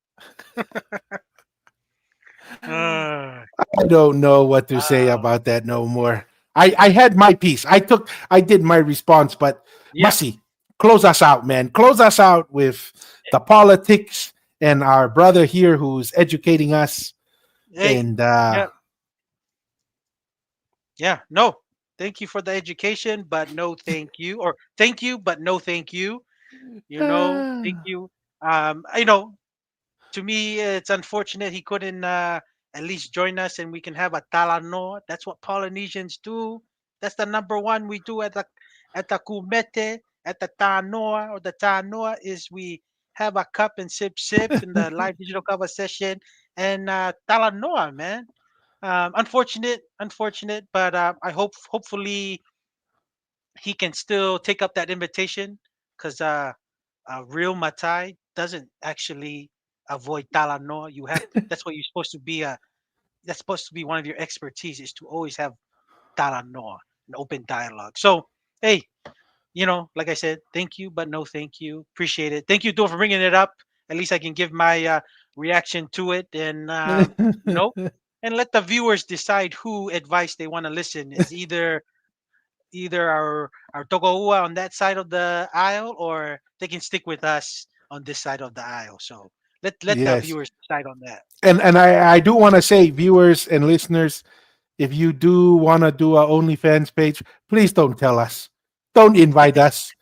I don't know what to say about that no more. I had my piece. I did my response, but Masi, close us out, man. Close us out with the politics and our brother here who's educating us. Hey, and no. Thank you for the education, but no thank you. Or thank you, but no thank you. Thank you. To me, it's unfortunate he couldn't at least join us and we can have a talanoa. That's what Polynesians do. That's the number one we do at the kumete, at the tanoa or the tanoa is we have a cup and sip in the live digital cover session and talanoa, man. Unfortunate, but I hopefully he can still take up that invitation because real Matai doesn't actually avoid talanoa. You have that's what you're supposed to be. That's supposed to be one of your expertise is to always have talanoa, an open dialogue. So hey, like I said, thank you, but no thank you. Appreciate it. Thank you, Dor, for bringing it up. At least I can give my reaction to it, and and let the viewers decide who advice they want to listen. Is either our Togoua on that side of the aisle, or they can stick with us on this side of the aisle. So let the viewers decide on that. And I do want to say, viewers and listeners, if you do want to do a OnlyFans page, please don't tell us. Don't invite us.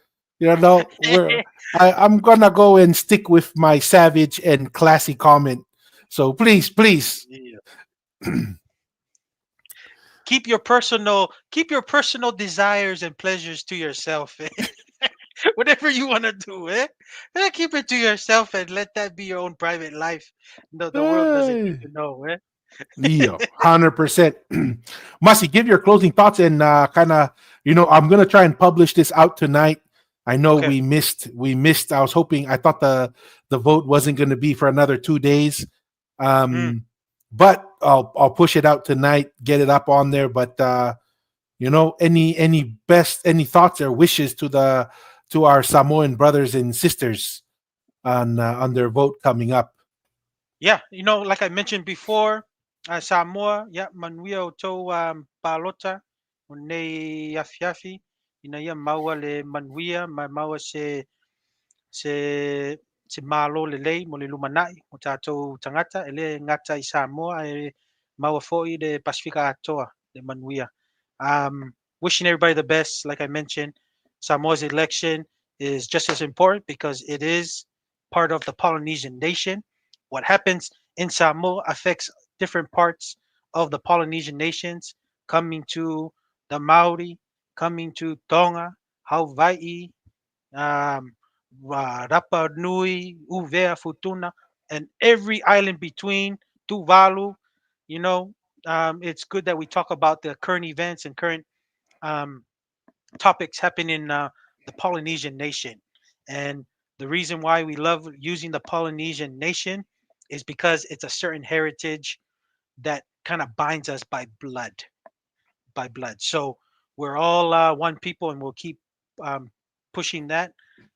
I'm gonna go and stick with my savage and classy comment. So please. keep your personal desires and pleasures to yourself. Whatever you want to do, keep it to yourself and let that be your own private life. The world doesn't need to know. Yeah, 100%. Masi, give your closing thoughts and kind of, I'm gonna try and publish this out tonight. I know Okay. we missed. I was hoping. I thought the vote wasn't going to be for another 2 days, but I'll push it out tonight. Get it up on there. But any thoughts or wishes to our Samoan brothers and sisters on their vote coming up? Yeah, like I mentioned before, Samoa, yeah, manuia o tau palota, o nei afiafi, ia maua le manuia, maua se malo le lei mo le lumanai, o tātou tangata, ele ngata I Samoa, maua fo'i le Pasifika atoa, le manuia. Wishing everybody the best, like I mentioned, Samoa's election is just as important because it is part of the Polynesian nation. What happens in Samoa affects different parts of the Polynesian nations, coming to the Maori, coming to Tonga, Hawaii, um, Rapa Nui, Uvea, Futuna, and every island between, Tuvalu. It's good that we talk about the current events and current um, topics happen in the Polynesian nation. And the reason why we love using the Polynesian nation is because it's a certain heritage that kind of binds us by blood, So we're all one people, and we'll keep um, pushing that.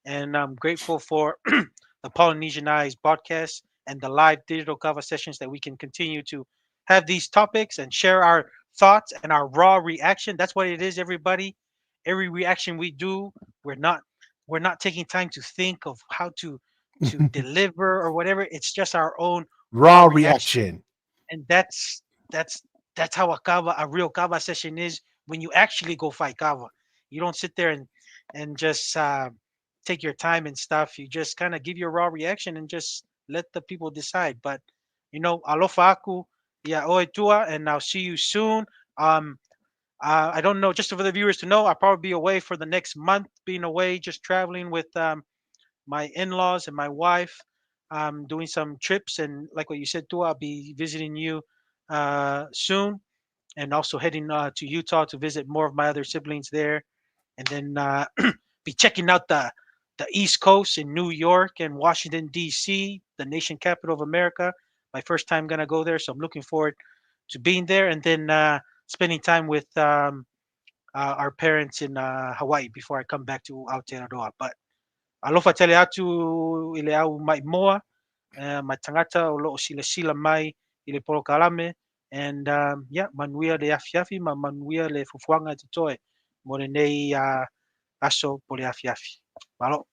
And I'm grateful for the Polynesianized podcast and the live digital cover sessions that we can continue to have these topics and share our thoughts and our raw reaction. That's what it is, everybody. Every reaction we do, we're not we're not taking time to think of how to deliver or whatever. It's just our own raw Raw reaction, reaction. and that's that's how a real kava session is when you actually go fight kava. You don't sit there and just take your time and stuff. You just kind of give your raw reaction and just let the people decide. But alofa aku, yeah, oe tua, and I'll see you soon. I don't know, just for the viewers to know, I'll probably be away for the next month, being away, just traveling with my in-laws and my wife, doing some trips. And like what you said, too, I'll be visiting you soon, and also heading to Utah to visit more of my other siblings there, and then be checking out the East Coast in New York and Washington D.C., the nation capital of America. My first time gonna go there, so I'm looking forward to being there, and then spending time with our parents in Hawaii before I come back to Aotearoa. But alofa tele atu I le au mai moa, mai tangata o loo sila mai I le polokalame, and yeah, manuia le afiafi, ma manuia le fufuanga te toe, mo le nei aso po le afiafi. Malo.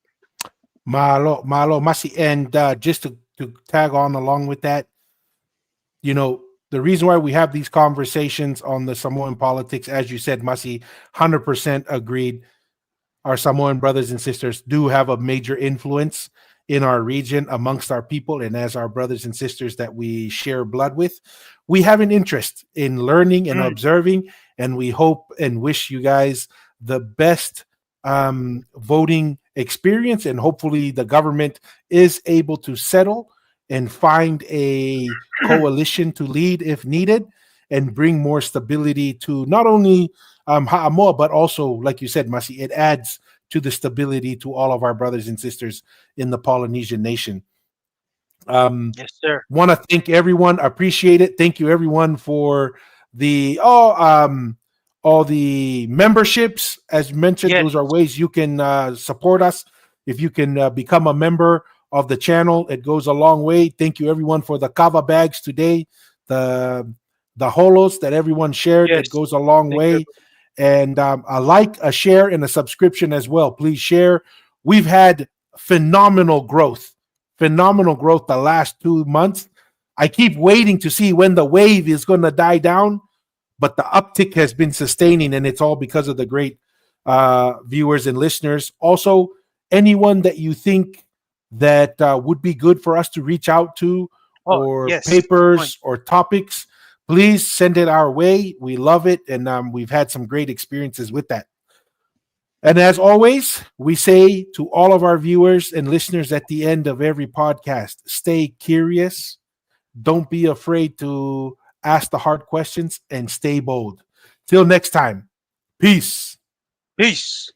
Malo, Masi. And just to tag on along with that, the reason why we have these conversations on the Samoan politics, as you said, Masi, 100% agreed. Our Samoan brothers and sisters do have a major influence in our region amongst our people. And as our brothers and sisters that we share blood with, we have an interest in learning and observing. And we hope and wish you guys the best voting experience. And hopefully the government is able to settle and find a coalition to lead if needed, and bring more stability to not only Ha'amoa, but also, like you said, Masi, it adds to the stability to all of our brothers and sisters in the Polynesian nation. Yes, sir. Want to thank everyone. Appreciate it. Thank you, everyone, for all the memberships. As mentioned, Yes. those are ways you can support us. If you can become a member of the channel, it goes a long way. Thank you, everyone, for the kava bags today. The holos that everyone shared, Yes. it goes a long Thank way. you. And a like, a share, and a subscription as well. Please share. We've had phenomenal growth the last 2 months. I keep waiting to see when the wave is going to die down, but the uptick has been sustaining, and it's all because of the great viewers and listeners. Also, anyone that you think that would be good for us to reach out to, or yes. papers or topics, please send it our way. We love it, and we've had some great experiences with that. And as always, we say to all of our viewers and listeners at the end of every podcast, stay curious. Don't be afraid to ask the hard questions, and stay bold. Till next time, peace. Peace.